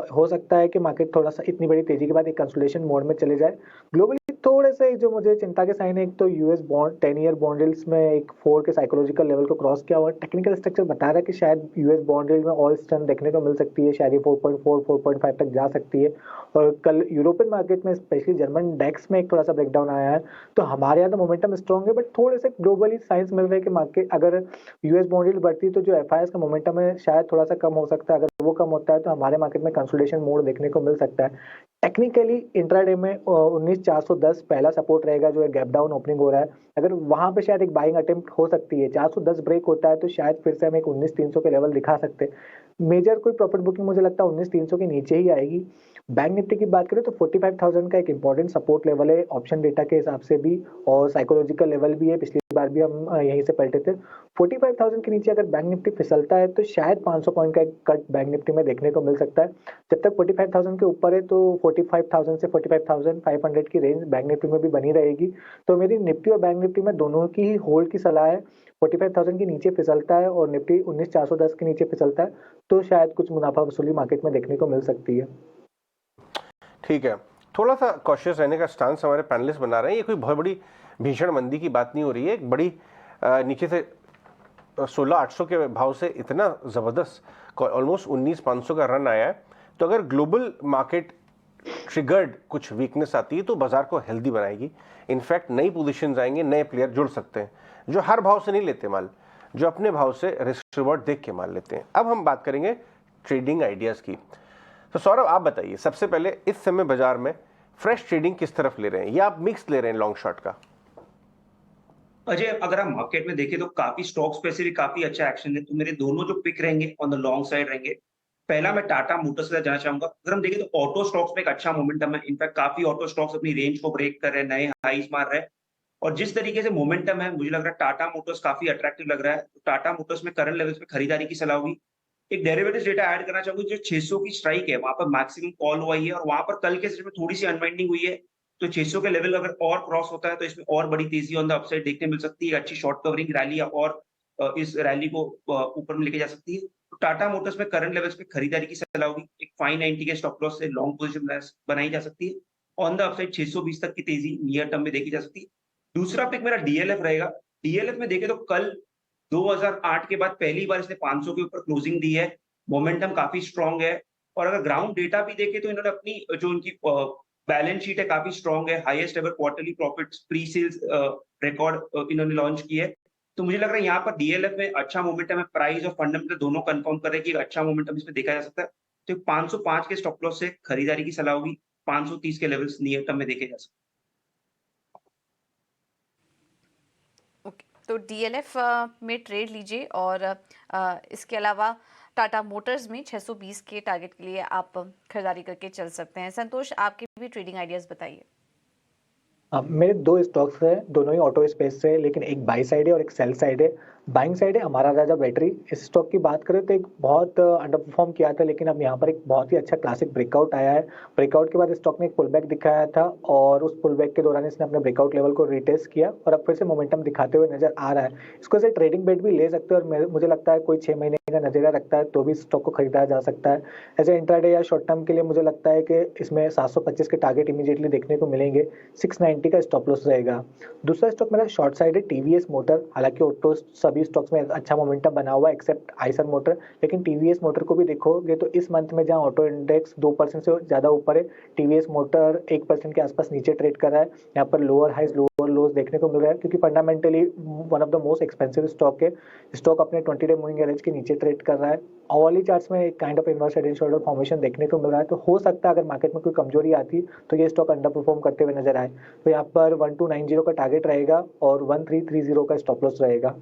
हो सकता है कि मार्केट थोड़ा सा इतनी बड़ी तेजी के बाद एक कंसोलिडेशन मोड में चले जाए। ग्लोबली थोड़े से जो मुझे चिंता के साइन है, एक तो US bond 10 year bond yields में एक 4 के साइकोलॉजिकल लेवल को क्रॉस किया हुआ। टेक्निकल स्ट्रक्चर बता रहा है कि शायद यूएस बॉन्ड यील्ड में और स्ट्रेंथ देखने को मिल सकती है, शायद ये 4.4 4.5 तक जा सकती है। और कल यूरोपियन मार्केट में स्पेशली जर्मन डेक्स में एक थोड़ा सा ब्रेकडाउन आया है। तो हमारे यहाँ तो मोमेंटम स्ट्रॉन्ग है, बट थोड़े से ग्लोबली साइंस मिल रहे हैं कि मार्केट अगर यूएस बॉन्ड यील्ड बढ़ती है तो जो एफआईएस का मोमेंटम है शायद थोड़ा सा कम हो सकता है। अगर वो कम होता है तो हमारे मार्केट में कंसोलिडेशन मोड देखने को मिल सकता है। टेक्निकली इंट्राडे में 19,410 पहला सपोर्ट रहेगा, जो है गैप डाउन ओपनिंग हो रहा है। अगर वहां पे शायद एक बाइंग अटेम्प्ट हो सकती है, 410 ब्रेक होता है तो शायद फिर से हम एक 19,300 के लेवल दिखा सकते हैं। मेजर कोई प्रॉफिट बुकिंग मुझे लगता है 19,300 के नीचे ही आएगी। बैंक निफ्टी की बात करें तो 45,000 का एक इंपॉर्टेंट सपोर्ट लेवल है ऑप्शन डेटा के हिसाब से भी, और साइकोलॉजिकल लेवल भी है। पिछली बार भी हम यहीं से पलटे थे। 45,000 के नीचे अगर बैंक निफ्टी फिसलता है तो शायद 500 पॉइंट का एक कट बैंक निफ्टी में देखने को मिल सकता है। जब तक 45,000 के ऊपर है तो 45,000 से 45,500 की रेंज बैंक निफ्टी में भी बनी रहेगी। तो मेरी निफ्टी और बैंक निफ्टी में दोनों की ही होल्ड की सलाह है। 45,000 के नीचे फिसलता है और निफ्टी 19,410 के नीचे फिसलता है तो शायद कुछ मुनाफा वसूली मार्केट में देखने को मिल सकती है। ठीक है, थोड़ा सा कॉशियस रहने का स्टांस हमारे पैनलिस्ट बना रहे हैं। ये कोई बहुत बड़ी भीषण मंदी की बात नहीं हो रही है। एक बड़ी नीचे से 16,800 के भाव से इतना ज़बरदस्त ऑलमोस्ट 19,500 का रन आया है। तो अगर ग्लोबल मार्केट ट्रिगर्ड कुछ वीकनेस आती है तो बाजार को हेल्दी बनाएगी। इनफैक्ट नई पोजीशंस आएंगे, नए प्लेयर जुड़ सकते हैं जो हर भाव से नहीं लेते माल, जो अपने भाव से रिस्क रिवॉर्ड देख के माल लेते हैं। अब हम बात करेंगे ट्रेडिंग आइडियाज़ की। तो सौरभ, आप बताइए सबसे पहले, इस समय बाजार में फ्रेश ट्रेडिंग किस तरफ ले रहे हैं, या आप मिक्स ले रहे हैं लॉन्ग शॉर्ट का? अजय, अगर हम मार्केट में देखें तो काफी स्टॉक्स पे से भी काफी अच्छा एक्शन है। तो मेरे दोनों जो पिक रहेंगे ऑन द लॉन्ग साइड रहेंगे। पहला मैं टाटा मोटर्स के साथ जाना चाहूंगा। अगर हम देखें तो ऑटो स्टॉक्स में एक अच्छा मोमेंटम है। इनफैक्ट काफी ऑटो स्टॉक्स अपनी रेंज को ब्रेक कर रहे हैं, नए हाईज मार रहे हैं, और जिस तरीके से मोमेंटम है मुझे लग रहा है टाटा मोटर्स काफी अट्रैक्टिव लग रहा है। तो टाटा मोटर्स में करंट लेवल्स पे खरीदारी की सलाह होगी। एक डेरिवेटिव डेटा ऐड करना चाहूंगा, जो 600 की स्ट्राइक है वहां पर मैक्सिमम कॉल हुआ है और वहां पर कल के सेशन में थोड़ी सी अनवाइंडिंग हुई है। तो 600 के लेवल अगर और क्रॉस होता है तो इसमें और बड़ी तेजी ऑन द अपसाइड देखने मिल सकती है। अच्छी शॉर्ट कवरिंग रैली और इस रैली को ऊपर में लेके जा सकती है। तो टाटा मोटर्स में करंट लेवल्स पे खरीदारी की सलाह होगी। एक 590 के स्टॉप लॉस से लॉन्ग पोजीशन बनाई जा सकती है। ऑन द अपसाइड 620 तक की तेजी नियर टर्म में देखी जा सकती है। दूसरा पिक मेरा डीएलएफ रहेगा। डीएलएफ में देखें तो कल 2008 के बाद पहली बार इसने 500 के ऊपर क्लोजिंग दी है। मोमेंटम काफी स्ट्रांग है, और अगर ग्राउंड डेटा भी देखें तो इन्होंने अपनी जो उनकी बैलेंस शीट है काफी स्ट्रांग है, highest ever quarterly profits pre sales record इन्होंने लॉन्च की है। तो मुझे लग रहा है यहाँ पर डीएलएफ में अच्छा मोमेंटम है, प्राइस और फंडामेंटल दोनों कंफर्म कर रहे हैं कि अच्छा मोमेंटम इसमें देखा जा सकता है। तो 505 के स्टॉप लॉस से खरीदारी की सलाह होगी, 530 के लेवल्स नियर टर्म में देखे जा सकते हैं। ओके, तो डीएलएफ में ट्रेड लीजिए और इसके अलावा टाटा मोटर्स में 620 के टारगेट के लिए आप खरीदारी करके चल सकते हैं। संतोष, आपके भी ट्रेडिंग आइडियाज बताइए। मेरे दो स्टॉक्स हैं, दोनों ही ऑटो स्पेस से, लेकिन एक बाई साइड है और एक सेल साइड है। बाइंग साइड है हमारा राजा बैटरी। इस स्टॉक की बात करें तो एक बहुत अंडर परफॉर्म किया था, लेकिन अब यहाँ पर एक बहुत ही अच्छा क्लासिक ब्रेकआउट आया है। ब्रेकआउट के बाद स्टॉक ने एक पुलबैक दिखाया था और उस पुलबैक के दौरान इसने अपने ब्रेकआउट लेवल को रिटेस्ट किया और अब फिर से मोमेंटम दिखाते हुए नजर आ रहा है। इसको से ट्रेडिंग बेट भी ले सकते हैं और मुझे लगता है कोई 6 महीने का नजरिया रखता है तो भी स्टॉक को खरीदा जा सकता है। ऐसे इंट्राडे या शॉर्ट टर्म के लिए मुझे लगता है कि इसमें 725 के टारगेट इमीडिएटली देखने को मिलेंगे। 690 का स्टॉप लॉस रहेगा। दूसरा स्टॉक मेरा शॉर्ट साइड है टीवीएस मोटर। हालांकि ऑटो सभी स्टॉक्स में अच्छा मोमेंटम बना हुआ है एक्सेप्ट आइसर मोटर, लेकिन टीवीएस मोटर को भी देखोगे तो इस मंथ में जहां ऑटो इंडेक्स 2% से ज्यादा ऊपर है, टीवीएस मोटर 1% के आसपास नीचे ट्रेड कर रहा है। यहाँ पर लोअर हाइज लोअर लोज देखने को मिल रहा है क्योंकि fundamentally one of the most expensive stock है। स्टॉक अपने 20 डे मूविंग एवरेज के नीचे ट्रेड कर रहा है। ओवरऑल चार्ट्स में एक kind of inverse head and shoulder formation देखने को मिल रहा है। तो हो सकता है अगर मार्केट में कोई कमजोरी आती तो ये स्टॉक अंडर परफॉर्म करते हुए नजर आए। तो यहाँ पर 1290 का टारगेट रहेगा और 1330 का स्टॉप लॉस रहेगा।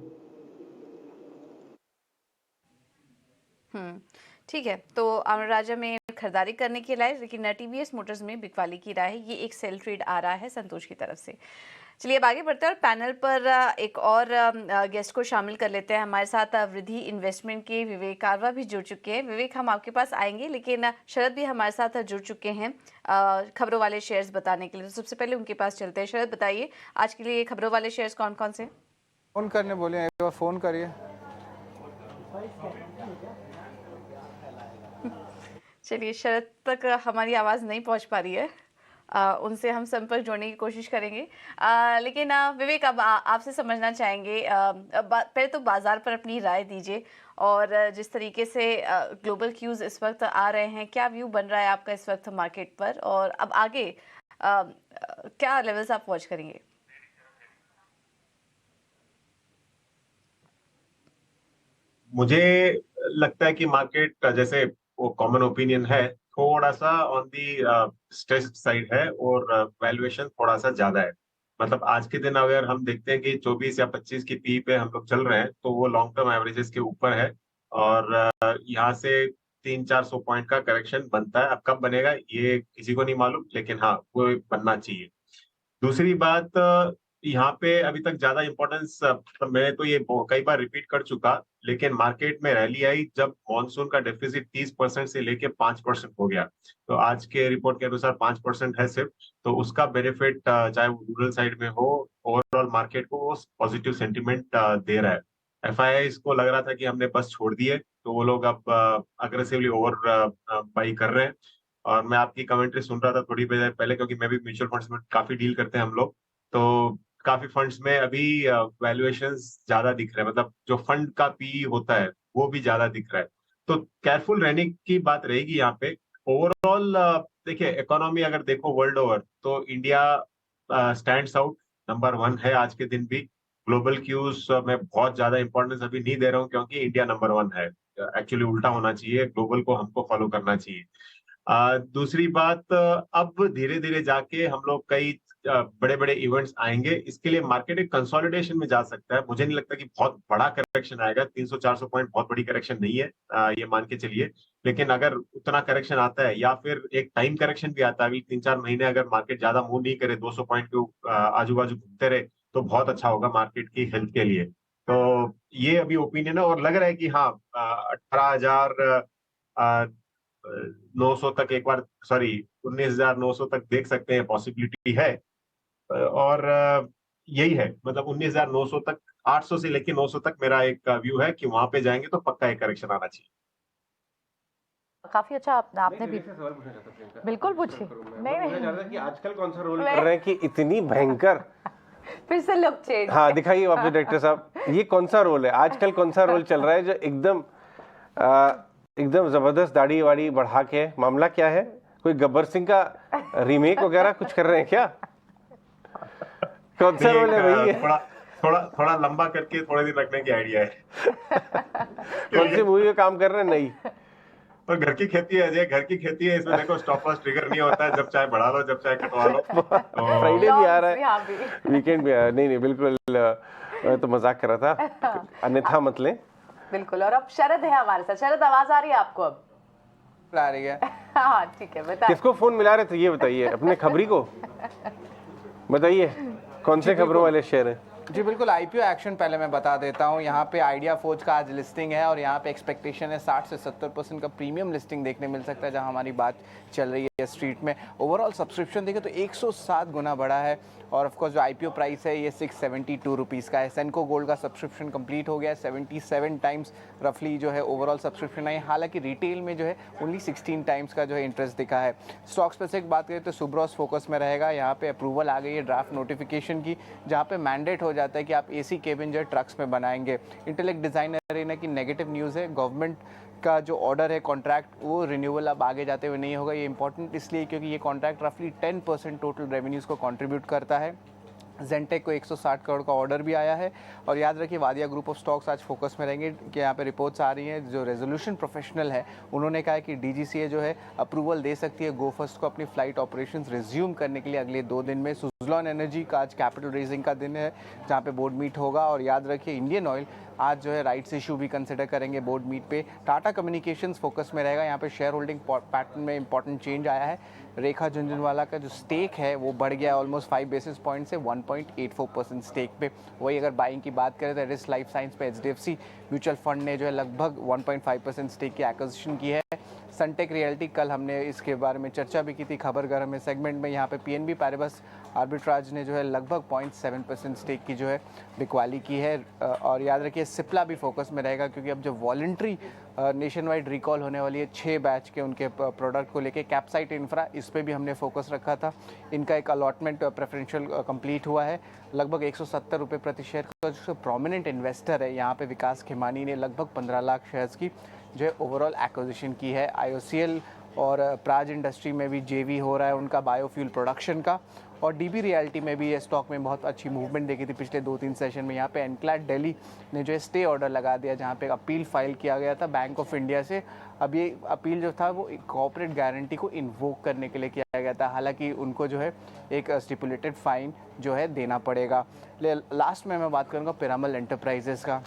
ठीक है, तो राजा में खरीदारी करने की राय, लेकिन टीवीएस मोटर्स में बिकवाली की राय है। ये एक सेल ट्रेड आ रहा है संतोष की तरफ से। चलिए अब आगे बढ़ते हैं और पैनल पर एक और गेस्ट को शामिल कर लेते हैं। हमारे साथ वृद्धि इन्वेस्टमेंट के विवेक कारवा भी जुड़ चुके हैं। विवेक, हम आपके पास आएंगे, लेकिन शरद भी हमारे साथ जुड़ चुके हैं खबरों वाले शेयर्स बताने के लिए। तो सबसे पहले उनके पास चलते हैं। शरद, बताइए आज के लिए खबरों वाले शेयर्स कौन कौन से? फोन करने बोले, एक बार फोन करिए। चलिए, शरद तक हमारी आवाज़ नहीं पहुंच पा रही है। उनसे हम संपर्क जोड़ने की कोशिश करेंगे। लेकिन विवेक, अब आपसे समझना चाहेंगे, पहले तो बाज़ार पर अपनी राय दीजिए और जिस तरीके से ग्लोबल क्यूज़ इस वक्त आ रहे हैं, क्या व्यू बन रहा है आपका इस वक्त मार्केट पर और अब आगे क्या लेवल्स आप वॉच करेंगे? मुझे लगता है कि मार्केट, जैसे वो कॉमन ओपिनियन है, थोड़ा सा ऑन दी स्ट्रेस साइड है और वैल्यूएशन थोड़ा सा ज्यादा है। मतलब आज के दिन अगर हम देखते हैं कि 24 या 25 की पी पे हम लोग चल रहे हैं तो वो लॉन्ग टर्म एवरेजेस के ऊपर है और यहाँ से 300-400 पॉइंट का करेक्शन बनता है। अब कब बनेगा ये किसी को नहीं मालूम, लेकिन हाँ वो बनना चाहिए। दूसरी बात, यहाँ पे अभी तक ज्यादा इम्पोर्टेंस, मैं तो ये कई बार रिपीट कर चुका, लेकिन मार्केट में रैली आई जब मॉनसून का डेफिसिट 30% से लेके 5% हो गया। तो आज के रिपोर्ट के अनुसार 5% है सिर्फ, तो उसका बेनिफिट चाहे वो रूरल साइड में हो, ओवरऑल मार्केट को वो पॉजिटिव सेंटिमेंट दे रहा है। एफआईआई इसको लग रहा था कि हमने बस छोड़ दिए, तो वो लोग अब अग्रेसिवली ओवर बाई कर रहे हैं। और मैं आपकी कमेंट्री सुन रहा था थोड़ी देर पहले, क्योंकि मैं भी म्यूचुअल फंड्स में काफी डील करते हैं हम लोग, तो काफी फंड्स में अभी वैल्यूएशंस ज्यादा दिख रहे हैं। मतलब जो फंड का पी होता है वो भी ज्यादा दिख रहा है, तो केयरफुल रहने की बात रहेगी यहाँ पे। ओवरऑल देखिए, इकोनॉमी अगर देखो वर्ल्ड ओवर तो इंडिया स्टैंड्स आउट, नंबर 1 है आज के दिन भी। ग्लोबल क्यूज में बहुत ज्यादा इंपॉर्टेंस अभी नहीं दे रहा हूँ क्योंकि इंडिया नंबर 1 है। एक्चुअली उल्टा होना चाहिए, ग्लोबल को हमको फॉलो करना चाहिए। दूसरी बात, अब धीरे धीरे जाके हम लोग कई बड़े बड़े इवेंट्स आएंगे, इसके लिए मार्केट एक कंसोलिडेशन में जा सकता है। मुझे नहीं लगता कि बहुत बड़ा करेक्शन आएगा, 300-400 पॉइंट बहुत बड़ी करेक्शन नहीं है, ये मान के चलिए। लेकिन अगर उतना करेक्शन आता है या फिर एक टाइम करेक्शन भी आता है, अभी 3-4 महीने अगर मार्केट ज्यादा मूव नहीं करे, 200 पॉइंट के आजू बाजू घूमते रहे, तो बहुत अच्छा होगा मार्केट की हेल्थ के लिए। तो ये अभी ओपिनियन है और लग रहा है कि हाँ 18,900 तक एक बार, सॉरी 19,900 तक देख सकते हैं, पॉसिबिलिटी है। और यही है, मतलब 19,900 तक, 800 से लेके 900 तक मेरा एक व्यू है कि वहां पे जाएंगे तो पक्का एक करेक्शन आना चाहिए। काफी अच्छा आपने भी सवाल पूछना चाहता प्रियंका। बिल्कुल पूछिए। नहीं, कि आजकल कौन सा रोल कर रहे हैं कि इतनी भयंकर फिर से लुक चेंज। हाँ, दिखाइए आप डायरेक्टर साहब, ये कौन सा रोल है आजकल, कौन सा रोल चल रहा है जो एकदम जबरदस्त दाढ़ी वाड़ी बढ़ा के? मामला क्या है? कोई गब्बर सिंह का रीमेक वगैरह कुछ कर रहे हैं क्या? कौन सा रोल है भाई? थोड़ा थोड़ा थोड़ा लंबा करके थोड़े दिन रखने की आइडिया है। कौन सी मूवी में काम कर रहे हैं? नहीं, और घर की खेती है अजय, घर की खेती है, इसमें देखो स्टॉप लॉस ट्रिगर नहीं होता है, जब चाहे बढ़ा लो जब चाहे कटवा लो। फ्राइडे भी आ रहा यहाँ है, भी। वीकेंड भी आ रहा है। नहीं नहीं बिल्कुल, मैं तो मजाक कर रहा था, अन्यथा मत लें। बिल्कुल। और अब शरद है हमारे साथ। शरद, आवाज आ रही है आपको अब? आ रही है। हाँ ठीक है, बताइए। किसको फोन मिला रहे थे ये बताइए, अपने खबरी को बताइए, कौन से खबरों वाले शेयर हैं? जी बिल्कुल, आईपीओ एक्शन पहले मैं बता देता हूँ। यहाँ पे आइडिया फोर्ज का आज लिस्टिंग है और यहाँ पे एक्सपेक्टेशन है 60 से 70% का प्रीमियम लिस्टिंग देखने मिल सकता है, जहाँ हमारी बात चल रही है स्ट्रीट में। ओवरऑल सब्सक्रिप्शन देखें तो 107 गुना बढ़ा है और ऑफ कोर्स जो आईपीओ प्राइस है ये 672 रुपीज़ का है। सेंको गोल्ड का सब्सक्रिप्शन कंप्लीट हो गया है, 77 टाइम्स रफली जो है ओवरऑल सब्सक्रिप्शन आई। हालांकि रिटेल में जो है ओनली 16 टाइम्स का जो है इंटरेस्ट दिखा है। स्टॉक स्पेसिफिक बात करें तो सुब्रॉस फोकस में रहेगा। यहाँ पे अप्रूवल आ गई है ड्राफ्ट नोटिफिकेशन की, जहाँ पे मैंडेट हो जाता है कि आप एसी केबिन जो है ट्रक्स में बनाएंगे। इंटेलेक्ट डिजाइन अरेना की नेगेटिव न्यूज़ है, गवर्नमेंट का जो ऑर्डर है कॉन्ट्रैक्ट वो रिन्यूअल अब आगे जाते हुए नहीं होगा। ये इंपॉर्टेंट इसलिए क्योंकि ये कॉन्ट्रैक्ट रफली 10% टोटल रेवेन्यूज़ को कंट्रीब्यूट करता है। जेंटेक को 160 करोड़ का ऑर्डर भी आया है। और याद रखिए वादिया ग्रुप ऑफ स्टॉक्स आज फोकस में रहेंगे कि यहाँ पे रिपोर्ट्स आ रही हैं, जो रेजोल्यूशन प्रोफेशनल है उन्होंने कहा है कि डीजीसीए जो है अप्रूवल दे सकती है गो फर्स्ट को अपनी फ्लाइट ऑपरेशंस रिज्यूम करने के लिए अगले 2 दिन में। सुजलॉन एनर्जी का आज कैपिटल रेजिंग का दिन है, जहाँ पे बोर्ड मीट होगा। और याद रखिए इंडियन ऑयल आज जो है राइट्स इशू भी कंसिडर करेंगे बोर्ड मीट पे। टाटा कम्युनिकेशंस फोकस में रहेगा। यहाँ पे शेयर होल्डिंग पैटर्न में इंपॉर्टेंट चेंज आया है। रेखा झुनझुनवाला का जो स्टेक है वो बढ़ गया ऑलमोस्ट 5 बेसिस पॉइंट से 1.84% स्टेक पे। वही अगर बाइंग की बात करें तो रिस्क लाइफ साइंस पे एचडीएफसी म्यूचुअल फंड ने जो है लगभग 1.5% स्टेक की एक्विजिशन की है। सनटेक रियल्टी, कल हमने इसके बारे में चर्चा भी की थी खबर गर्म में सेगमेंट में। यहाँ पे पीएनबी पैरिबस आर्बिट्राज ने जो है लगभग 0.7% स्टेक की जो है बिकवाली की है। और याद रखिए सिप्ला भी फोकस में रहेगा, क्योंकि अब जो वॉलंटरी नेशन वाइड रिकॉल होने वाली है 6 बैच के उनके प्रोडक्ट को लेके, कैप्साइट इंफ्रा इस पे भी हमने फोकस रखा था। इनका एक अलॉटमेंट प्रेफरेंशियल कंप्लीट हुआ है लगभग 170 रुपये प्रति शेयर का। जो प्रोमिनेंट इन्वेस्टर है यहाँ पे विकास खेमानी ने लगभग 15 लाख शेयर्स की जो है ओवरऑल एक्विजिशन की है। आईओसीएल और प्राज इंडस्ट्री में भी जेवी हो रहा है उनका बायोफ्यूल प्रोडक्शन का। और डीबी रियल्टी में भी ये स्टॉक में बहुत अच्छी मूवमेंट देखी थी पिछले 2-3 सेशन में। यहाँ पे एनक्लैड दिल्ली ने जो है स्टे ऑर्डर लगा दिया, जहाँ पे अपील फाइल किया गया था बैंक ऑफ इंडिया से। अब ये अपील जो था वो एक कॉर्पोरेट गारंटी को इन्वोक करने के लिए किया गया था। हालांकि उनको जो है एक स्टिपुलेटेड फाइन जो है देना पड़ेगा। लास्ट में मैं बात करूँगा पिरामल एंटरप्राइजेस का।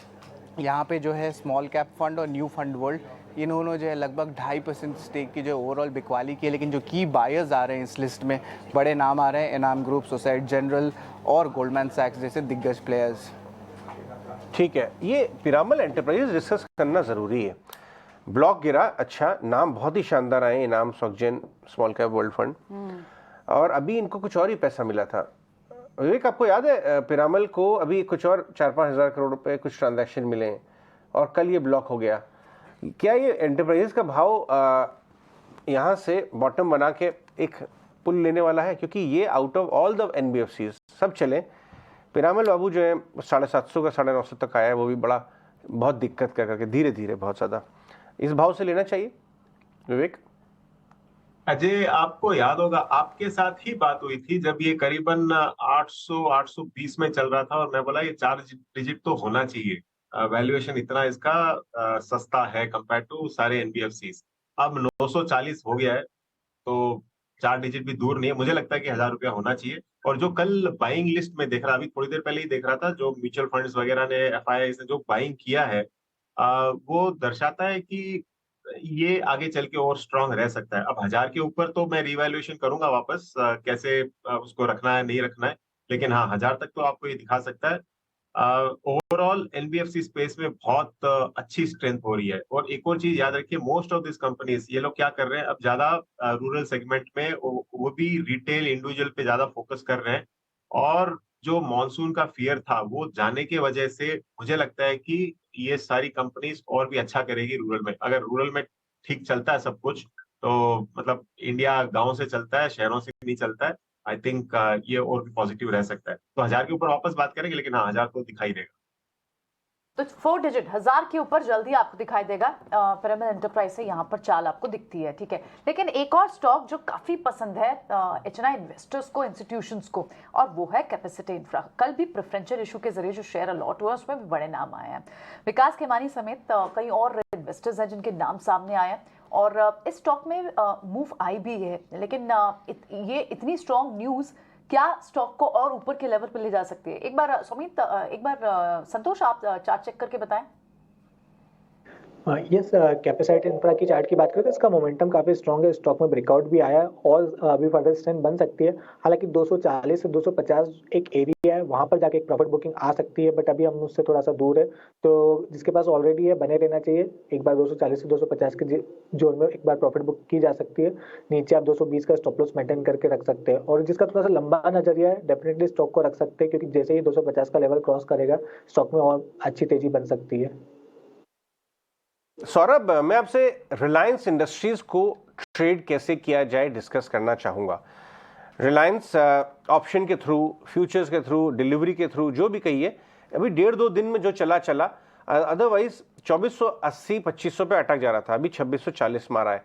यहाँ पे जो है स्मॉल कैप फंड और न्यू फंड वर्ल्ड इन्होंने जो है लगभग 2.5% स्टेक की जो ओवरऑल बिकवाली की है। लेकिन जो की बायर्स आ रहे हैं इस लिस्ट में बड़े नाम आ रहे हैं, इनाम ग्रुप, सोसाइटी जनरल और गोल्डमैन सैक्स जैसे दिग्गज प्लेयर्स। ठीक है, ये पिरामल एंटरप्राइजेस डिस्कस करना ज़रूरी है। ब्लॉक गिरा, अच्छा नाम बहुत ही शानदार आए, इनाम, सॉकजेन, स्मॉल कैप वर्ल्ड फंड, और अभी इनको कुछ और ही पैसा मिला था। विवेक आपको याद है पिरामल को अभी कुछ और 4-5 हज़ार करोड़ रुपए कुछ ट्रांजैक्शन मिले हैं और कल ये ब्लॉक हो गया। क्या ये एंटरप्राइजेस का भाव यहाँ से बॉटम बना के एक पुल लेने वाला है? क्योंकि ये out of all the NBFCs सब चले, पिरामल बाबू जो है 750 का 950 तक आया है, वो भी बड़ा बहुत दिक्कत कर करके धीरे धीरे बहुत ज़्यादा। इस भाव से लेना चाहिए विवेक? अजय, आपको याद होगा आपके साथ ही बात हुई थी जब ये करीबन 800-820 में चल रहा था और मैं बोला ये 4 डिजिट तो होना चाहिए, वैल्यूएशन इतना इसका सस्ता है कंपेयर टू सारे एनबीएफसीज। अब 940 हो गया है, तो 4 डिजिट भी दूर नहीं है। मुझे लगता है कि 1000 रुपया होना चाहिए। और जो कल बाइंग लिस्ट में देख रहा, अभी थोड़ी देर पहले ही देख रहा था, जो म्यूचुअल फंड्स वगैरह ने, एफआईआई ने जो बाइंग किया है वो दर्शाता है कि ये आगे चल के और स्ट्रांग रह सकता है। अब 1000 के ऊपर तो मैं रिवैल्यूएशन करूंगा वापस, कैसे उसको रखना है नहीं रखना है, लेकिन हाँ 1000 तक तो आपको ये दिखा सकता है। ओवरऑल एनबीएफसी स्पेस में बहुत अच्छी स्ट्रेंथ हो रही है। और एक और चीज याद रखिए, मोस्ट ऑफ दिस कंपनीज ये लोग क्या कर रहे हैं, अब ज्यादा रूरल सेगमेंट में वो भी रिटेल इंडिविजुअल पे ज्यादा फोकस कर रहे हैं। और जो मॉनसून का फियर था वो जाने की वजह से मुझे लगता है कि ये सारी कंपनीज और भी अच्छा करेगी रूरल में। अगर रूरल में ठीक चलता है सब कुछ, तो मतलब इंडिया गांव से चलता है, शहरों से नहीं चलता है। आई थिंक ये और भी पॉजिटिव रह सकता है। तो 1000 के ऊपर वापस बात करेंगे, लेकिन हाँ 1000 तो दिखाई देगा। तो 4 डिजिट 1000 के ऊपर जल्दी आपको दिखाई देगा। पिरामिड एंटरप्राइज से यहाँ पर चाल आपको दिखती है, ठीक है। लेकिन एक और स्टॉक जो काफी पसंद है एचएनआई इन्वेस्टर्स को, इंस्टीट्यूशंस को, और वो है कैपेसिटी इंफ्रा। कल भी प्रेफरेंशियल इशू के जरिए जो शेयर अलॉट हुआ उसमें भी बड़े नाम आए हैं। विकास खेमानी समेत कई और इन्वेस्टर्स हैं जिनके नाम सामने आए हैं और इस स्टॉक में मूव आई भी है। लेकिन ये इतनी स्ट्रॉन्ग न्यूज क्या स्टॉक को और ऊपर के लेवल पर ले जा सकती है? एक बार सुमित, एक बार संतोष, आप चार्ट चेक करके बताएं। यस, कैपेसिटी इंफ्रा की चार्ट की बात करें तो इसका मोमेंटम काफी स्ट्रॉन्ग है। स्टॉक में ब्रेकआउट भी आया और अभी फर्दर स्ट्रेंथ बन सकती है। हालांकि 240 से 250 एक एरिया है, वहां पर जाके एक प्रॉफिट बुकिंग आ सकती है, बट अभी हम उससे थोड़ा सा दूर है। तो जिसके पास ऑलरेडी है बने रहना चाहिए। एक बार 240 से 250 के जोन में एक बार प्रॉफिट बुक की जा सकती है। नीचे आप 220 का स्टॉप लॉस मेंटेन करके रख सकते हैं और जिसका थोड़ा सा लंबा नजरिया है डेफिनेटली स्टॉक को रख सकते हैं, क्योंकि जैसे ही 250 का लेवल क्रॉस करेगा स्टॉक में और अच्छी तेजी बन सकती है। सौरभ, मैं आपसे रिलायंस इंडस्ट्रीज को ट्रेड कैसे किया जाए डिस्कस करना चाहूँगा। रिलायंस ऑप्शन के थ्रू, फ्यूचर्स के थ्रू, डिलीवरी के थ्रू, जो भी कहिए, अभी 1.5-2 दिन में जो चला अदरवाइज 2480-2500 पे अटक जा रहा था, अभी 2640 मारा है।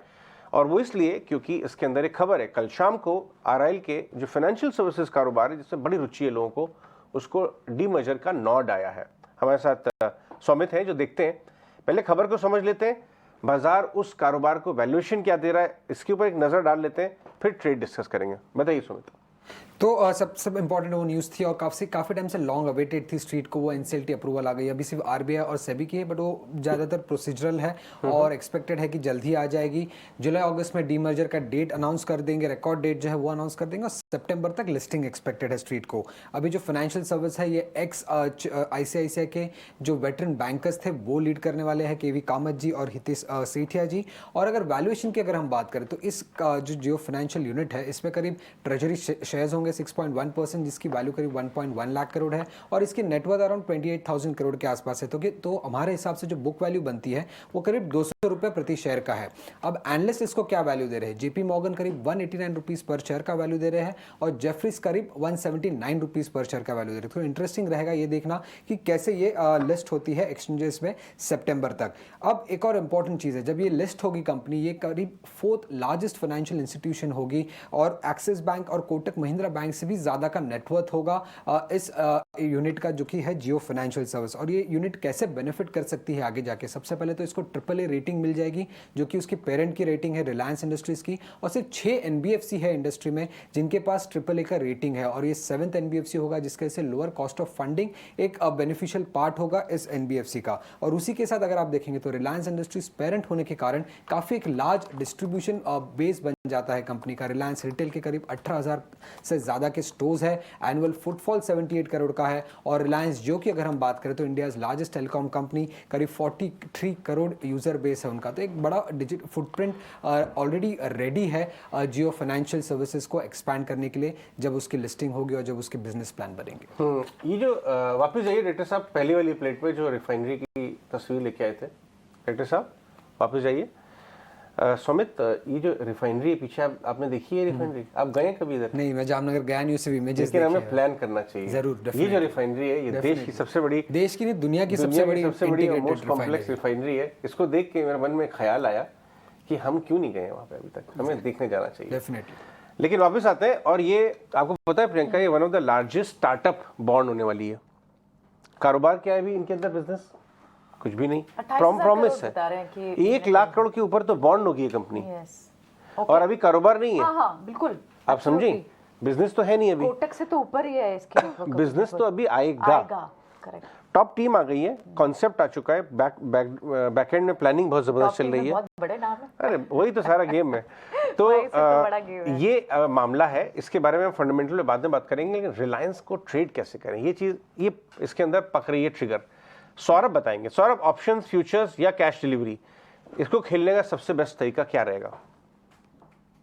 और वो इसलिए क्योंकि इसके अंदर एक खबर है, कल शाम को आरआईएल के जो फाइनेंशियल सर्विसेज कारोबार है जिसमें बड़ी रुचि है लोगों को, उसको डीमर्जर का नॉड आया है। हमारे साथ सौमित हैं जो देखते हैं। पहले खबर को समझ लेते हैं, बाजार उस कारोबार को वैल्यूएशन क्या दे रहा है इसके ऊपर एक नजर डाल लेते हैं, फिर ट्रेड डिस्कस करेंगे। बताइए सुमित। तो सब इम्पॉर्टेंट वो न्यूज़ थी और काफ़ी टाइम से लॉन्ग अवेटेड थी स्ट्रीट को, वो एनसीएलटी अप्रूवल आ गई। अभी सिर्फ आरबीआई और सेबी की है, बट वो ज़्यादातर प्रोसीजरल है और एक्सपेक्टेड है कि जल्द ही आ जाएगी। जुलाई अगस्त में डीमर्जर का डेट अनाउंस कर देंगे, रिकॉर्ड डेट जो है वो अनाउंस कर देंगे और सितंबर तक लिस्टिंग एक्सपेक्टेड है स्ट्रीट को। अभी जो फाइनेंशियल सर्विस है ये एक्स आईसीआईसीआई के जो वेटरन बैंकर्स थे वो लीड करने वाले हैं, केवी कामत जी और हितेश सेठिया जी। और अगर वैल्यूएशन की अगर हम बात करें तो इस जो जियो फाइनेंशियल यूनिट है इसमें करीब ट्रेजरी शेयर्स होंगे 6.1%, जिसकी वैल्यू करीब 1.1 लाख करोड़ है और इसकी नेटवर्थ अराउंड 28,000 करोड़ के आसपास है। तो हमारे हिसाब से जो बुक वैल्यू बनती है वो करीब 200 रुपये प्रति शेयर का है। अब एनालिस्ट इसको क्या वैल्यू दे रहे हैं? जेपी मॉर्गन करीब 189 रुपीज़ पर शेयर का वैल्यू दे रहे हैं और जेफरीज करीब 179 रुपीज़ पर शेयर का वैल्यू दे रहे हैं। तो इंटरेस्टिंग रहेगा ये देखना कि कैसे ये लिस्ट होती है एक्सचेंजेस में सितंबर तक। अब एक और इंपॉर्टेंट चीज़ है, जब ये लिस्ट होगी कंपनी, ये करीब 4th लार्जेस्ट फाइनेंशियल इंस्टीट्यूशन होगी और एक्सिस बैंक और कोटक महिंद्रा बैंक से भी ज़्यादा का नेटवर्थ होगा इस यूनिट का जो कि है जियो फाइनेंशियल सर्विस। और ये यूनिट कैसे बेनिफिट कर सकती है आगे जाके? सबसे पहले तो इसको AAA रेटिंग मिल जाएगी जो कि उसकी पेरेंट की रेटिंग है रिलायंस इंडस्ट्रीज की, और सिर्फ 6 NBFC है इंडस्ट्री में जिनके पास AAA का रेटिंग है और ये 7th NBFC होगा, जिसके वजह से लोअर कॉस्ट ऑफ फंडिंग एक बेनिफिशियल पार्ट होगा इस NBFC का। और उसी के साथ अगर आप देखेंगे तो रिलायंस इंडस्ट्रीज पेरेंट होने के कारण काफ़ी एक लार्ज डिस्ट्रीब्यूशन बेस बन जाता है कंपनी का। रिलायंस रिटेल के करीब 18,000 से ज़्यादा के स्टोर्स है, एनुअल फुटफॉल 78 करोड़ का है। और रिलायंस जो कि अगर हम बात करें तो इंडियाज लार्जेस्ट टेलीकॉम कंपनी, करीब 43 करोड़ यूजर बेस है उनका। तो एक बड़ा डिजिटल फुटप्रिंट ऑलरेडी रेडी है जियो फाइनेंशियल सर्विसेज को एक्सपैंड करने के लिए जब उसकी लिस्टिंग होगी और जब उसके बिजनेस प्लान बनेंगे। ये जो वापस जाइए डायरेक्टर साहब, पहली वाली प्लेट पे जो रिफाइनरी की तस्वीर लेके आए थे, डायरेक्टर साहब वापस जाइए। सुमित, ये जो रिफाइनरी है पीछे आपने देखी है रिफाइनरी? आप गए कभी इधर? नहीं, मैं जामनगर गया नहीं, उससे भी इमेजेस लेकिन हमें प्लान करना चाहिए जरूर। ये जो रिफाइनरी है ये देश की सबसे बड़ी, देश की नहीं दुनिया की सबसे बड़ी और मोस्ट कॉम्प्लेक्स रिफाइनरी है। इसको देख के मेरे मन में ख्याल आया कि हम क्यों नहीं गए वहाँ पे अभी तक, हमें देखने जाना चाहिए डेफिनेटली। लेकिन वापस आते हैं, और ये आपको पता है प्रियंका, ये one of the largest startup bond होने वाली है। कारोबार क्या है अभी इनके अंदर? बिजनेस कुछ भी नहीं, प्रॉमिस है। 1 लाख करोड़ के ऊपर तो बॉन्ड होगी ये कंपनी, और अभी कारोबार नहीं है। हाँ, बिल्कुल, आप समझे, बिजनेस तो है नहीं अभी, कोटक से तो ऊपर ही है इसके। बिजनेस तो अभी आएगा। टॉप टीम आ गई है, कॉन्सेप्ट आ चुका है, बैकएंड में प्लानिंग बहुत जबरदस्त चल रही है। बहुत बड़े नाम है। अरे वही तो सारा गेम है। तो ये मामला है, इसके बारे में हम फंडामेंटल बाद में बात करेंगे। लेकिन रिलायंस को ट्रेड कैसे करें, ये चीज ये इसके अंदर पक रही है ट्रिगर। सौरभ बताएंगे। सौरभ, ऑप्शंस, फ्यूचर्स या कैश डिलीवरी, इसको खेलने का सबसे बेस्ट तरीका क्या रहेगा?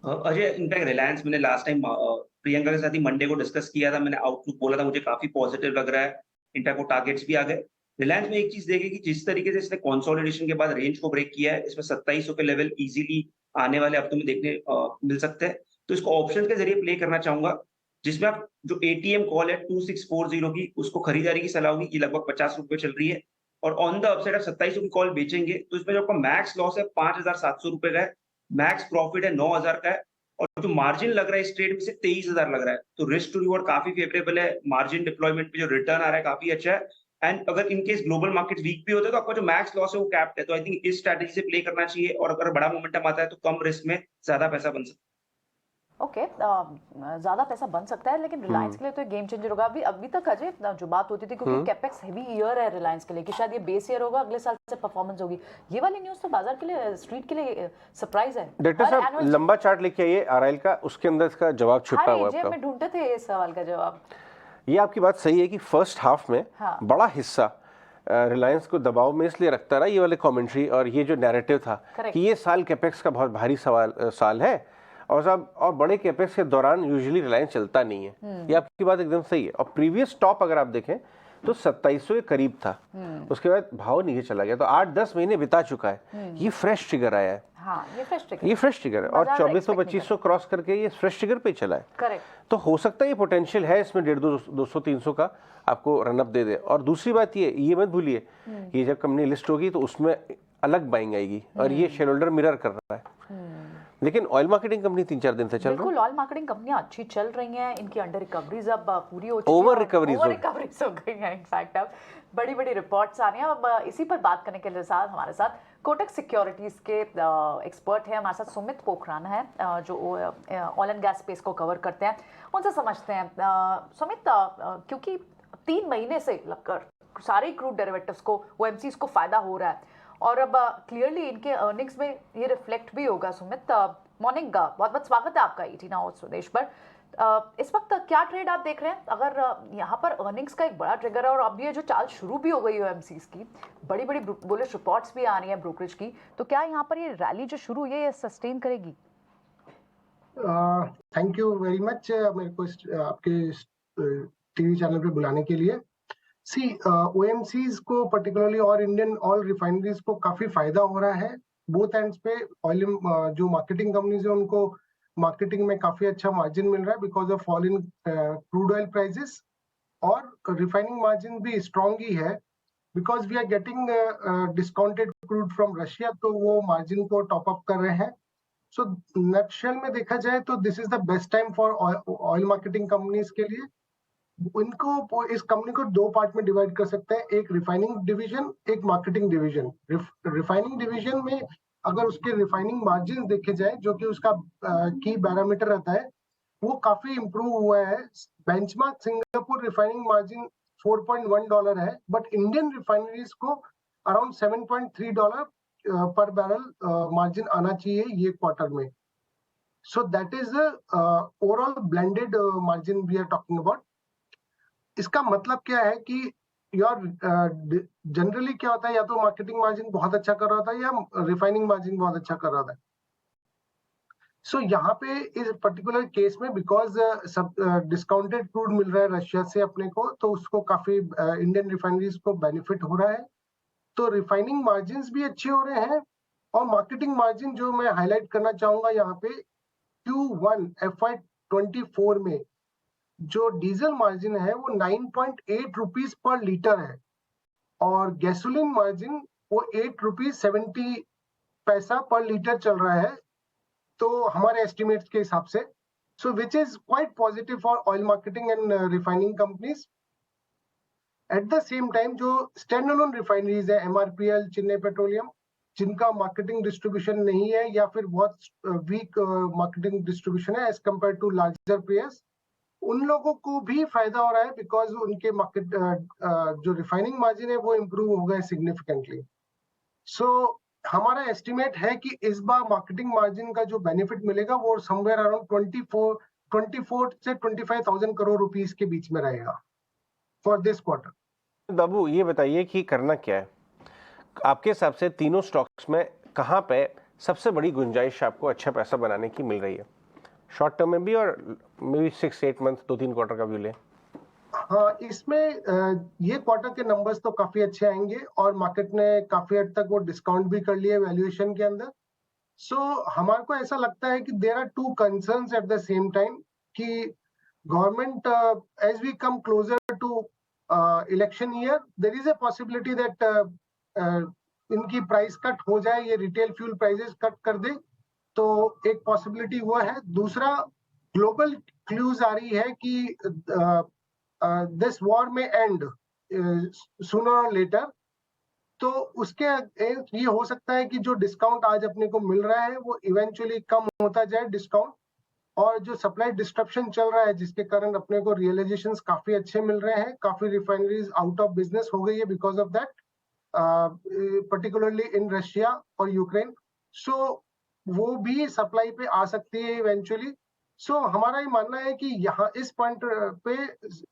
अजय, इनफैक्ट रिलायंस मैंने लास्ट टाइम प्रियंका के साथ ही मंडे को डिस्कस किया था, मैंने आउटलुक बोला था, मुझे काफी पॉजिटिव लग रहा है। इनफैक्ट वो टारगेट्स भी आ गए। रिलायंस में एक चीज देखेगी कि जिस तरीके से इसने कंसोलिडेशन के बाद रेंज को ब्रेक किया है, इसमें 2700 के लेवल इजीली आने वाले हफ्तों में देखने मिल सकते हैं। तो इसको ऑप्शन के जरिए प्ले करना चाहूंगा, जिसमें आप जो ATM कॉल है 2640 की, उसको खरीदारी की सलाह होगी, ये लगभग 50 रुपए चल रही है। और ऑन द अपसाइड आप 2700 की कॉल बेचेंगे तो इसमें जो आपका मैक्स लॉस है 5,700 रुपए का है, मैक्स प्रॉफिट है 9,000 का है और जो मार्जिन लग रहा है इस ट्रेड में से 23,000 लग रहा है। तो रिस्क टू रिवॉर्ड काफी फेवरेबल है, मार्जिन डिप्लॉयमेंट पे जो रिटर्न आ रहा है काफी अच्छा है। एंड अगर in case global market weak भी होते हैं तो आपका जो मैक्स लॉस है वो कैप्ड है। तो आई थिंक इस स्ट्रैटेजी से प्ले करना चाहिए और अगर बड़ा मोमेंटम आता है तो कम रिस्क में ज्यादा पैसा बन सकता है। ओके ज्यादा पैसा बन सकता है, लेकिन रिलायंस के लिए तो एक गेम चेंजर होगा। अभी तक अजय जो बात होती थी, क्योंकि कैपेक्स हेवी ईयर है रिलायंस के लिए, कि शायद ये बेस ईयर होगा, अगले साल से परफॉर्मेंस होगी। ये वाली न्यूज़ तो बाजार के लिए, स्ट्रीट के लिए सरप्राइज है। डायरेक्टर साहब लंबा चार्ट लेके आइए आरआईएल का, उसके अंदर इसका जवाब छिपा हुआ है। मैं ढूंढते थे इस सवाल का जवाब। ये आपकी बात सही है कि फर्स्ट हाफ में बड़ा हिस्सा रिलायंस को दबाव में इसलिए रखता रहा ये वाले कमेंट्री और ये जो नैरेटिव था कि ये साल कैपेक्स का बहुत भारी साल है और बड़े कैपेक्स के दौरान यूजुअली रिलायंस चलता नहीं है। ये आपकी बात एकदम सही है। और प्रीवियस टॉप अगर आप देखें तो 2700 के करीब था, उसके बाद भाव नीचे चला गया। तो 8-10 महीने बिता चुका है, ये फ्रेश ट्रिगर आया है। हाँ, ये फ्रेश ट्रिगर है और 2400-2500 क्रॉस करके ये फ्रेश ट्रिगर पे चला है। करेक्ट। तो हो सकता है ये पोटेंशियल है इसमें 150-200-300 का आपको रनअप दे दे। और दूसरी बात ये मत भूलिए, ये जब कंपनी लिस्ट होगी तो उसमें अलग बाइंग आएगी और ये शेयर होल्डर मिरर कर रहा है। लेकिन ऑयल मार्केटिंग कंपनी 3-4 दिन से चल रही है। बिल्कुल, ऑयल मार्केटिंग कंपनियां अच्छी चल रही हैं, इनकी अंडर रिकवरीज अब पूरी हो चुकी हैं, ओवर रिकवरीज हो गई हैं। इनफैक्ट अब बड़ी बड़ी रिपोर्ट्स आ रही हैं। अब इसी पर बात करने के लिए हमारे साथ कोटक सिक्योरिटीज के एक्सपर्ट हैं, हमारे साथ सुमित पोखरान है, जो ऑयल एंड गैस स्पेस को कवर करते हैं। उनसे समझते हैं सुमित, क्योंकि 3 महीने से लगकर सारे क्रूड डेरिवेटिव्स को, ओएमसीज को फायदा हो रहा है और अब क्लियरली इनके अर्निंग्स में ये रिफ्लेक्ट भी होगा। सुमित, मॉर्निंग, बहुत बहुत स्वागत है आपका 18 आवर्स स्वदेश पर। इस वक्त क्या ट्रेड आप देख रहे हैं? अगर यहाँ पर अर्निंग्स का एक बड़ा ट्रिगर है और अब ये जो चाल शुरू भी हो गई है ओएमसीज की, बड़ी बड़ी बुलिश रिपोर्ट्स भी आ रही हैं ब्रोकरेज की, तो क्या यहाँ पर ये रैली जो शुरू हुई है ये सस्टेन करेगी? थैंक यू वेरी मच मेरे को आपके टीवी चैनल पे बुलाने के लिए। ओएमसीज को पर्टिकुलरली और इंडियन ऑयल रिफाइनरीज को काफी फायदा हो रहा है बोथ एंड्स पे। ऑयल जो मार्केटिंग कंपनीज है उनको मार्केटिंग में काफी अच्छा मार्जिन मिल रहा है because of fall in crude oil prices, और रिफाइनिंग मार्जिन भी स्ट्रॉन्ग ही है because we are getting discounted crude from Russia, तो वो मार्जिन को टॉप अप कर रहे हैं। सो नटशेल में देखा जाए तो this is the best time for oil marketing companies के लिए। इनको, इस कंपनी को 2 पार्ट में डिवाइड कर सकते हैं, एक रिफाइनिंग डिवीजन, एक मार्केटिंग डिवीजन। रिफाइनिंग डिवीजन में अगर उसके रिफाइनिंग मार्जिन देखे जाए, जो कि उसका की पैरामीटर रहता है, वो काफी इंप्रूव हुआ है। बेंचमार्क सिंगापुर रिफाइनिंग मार्जिन $4.1 है, बट इंडियन रिफाइनरीज को अराउंड $7.3 पर बैरल मार्जिन आना चाहिए ये क्वार्टर में। So that is overall blended margin we are talking about. इसका मतलब क्या है कि यार जनरली क्या होता है, या तो मार्केटिंग मार्जिन बहुत अच्छा कर रहा था या रिफाइनिंग मार्जिन बहुत अच्छा कर रहा था। सो यहाँ पे इस पर्टिकुलर केस में बिकॉज सब डिस्काउंटेड क्रूड मिल रहा है रशिया से अपने को, तो उसको काफी इंडियन रिफाइनरीज को बेनिफिट हो रहा है। तो रिफाइनिंग मार्जिन भी अच्छे हो रहे हैं। और मार्केटिंग मार्जिन जो मैं हाईलाइट करना चाहूंगा यहाँ पे, Q1 FY24 में जो डीजल मार्जिन है वो 9.8 रुपीज पर लीटर है और गैसोलीन मार्जिन वो 8 रुपीज 70 पैसा पर लीटर चल रहा है, तो हमारे एस्टिमेट्स के हिसाब से। So which is quite positive for oil marketing and refining companies. At the same time जो स्टैंड अलोन रिफाइनरीज है, MRPL, चेन्नई पेट्रोलियम, जिनका मार्केटिंग डिस्ट्रीब्यूशन नहीं है या फिर बहुत वीक मार्केटिंग डिस्ट्रीब्यूशन है as compare to larger players, उन लोगों को भी फायदा हो रहा है बिकॉज उनके मार्केट जो रिफाइनिंग मार्जिन है वो इम्प्रूव हो गए सिग्निफिकेंटली। सो हमारा एस्टिमेट है कि इस बार मार्केटिंग मार्जिन का जो बेनिफिट मिलेगा वो समवेयर अराउंड 24 से 25,000 करोड़ रुपीस के बीच में रहेगा फॉर दिस क्वार्टर। बाबू ये बताइए कि करना क्या है आपके हिसाब से, तीनों स्टॉक्स में कहाँ पे सबसे बड़ी गुंजाइश आपको अच्छा पैसा बनाने की मिल रही है, शॉर्ट टर्म में भी और मे बी 6-8 मंथ, 2-3 क्वार्टर का व्यू लें? हाँ, इसमें ये क्वार्टर के नंबर्स तो काफी अच्छे आएंगे और मार्केट ने काफी हद तक वो डिस्काउंट भी कर लिया वैल्यूएशन के अंदर। सो हमारे को ऐसा लगता है कि there are 2 concerns at the same time कि government as we come closer to election year there is a possibility that इनकी प्राइस कट हो जाए, ये रिटेल फ्यूल प्राइसेस कट कर दे, तो एक पॉसिबिलिटी वो है। दूसरा, ग्लोबल क्लूज आ रही है कि दिस वॉर में एंड सूनर और लेटर, तो उसके ये हो सकता है कि जो डिस्काउंट आज अपने को मिल रहा है वो इवेंचुअली कम होता जाए डिस्काउंट, और जो सप्लाई डिस्ट्रप्शन चल रहा है जिसके कारण अपने को रियलाइजेशंस काफी अच्छे मिल रहे हैं, काफी रिफाइनरीज आउट ऑफ बिजनेस हो गई है because of that, particularly in Russia और यूक्रेन, सो वो भी सप्लाई पे आ सकती है इवेंचुअली। सो हमारा ये मानना है कि यहाँ इस पॉइंट पे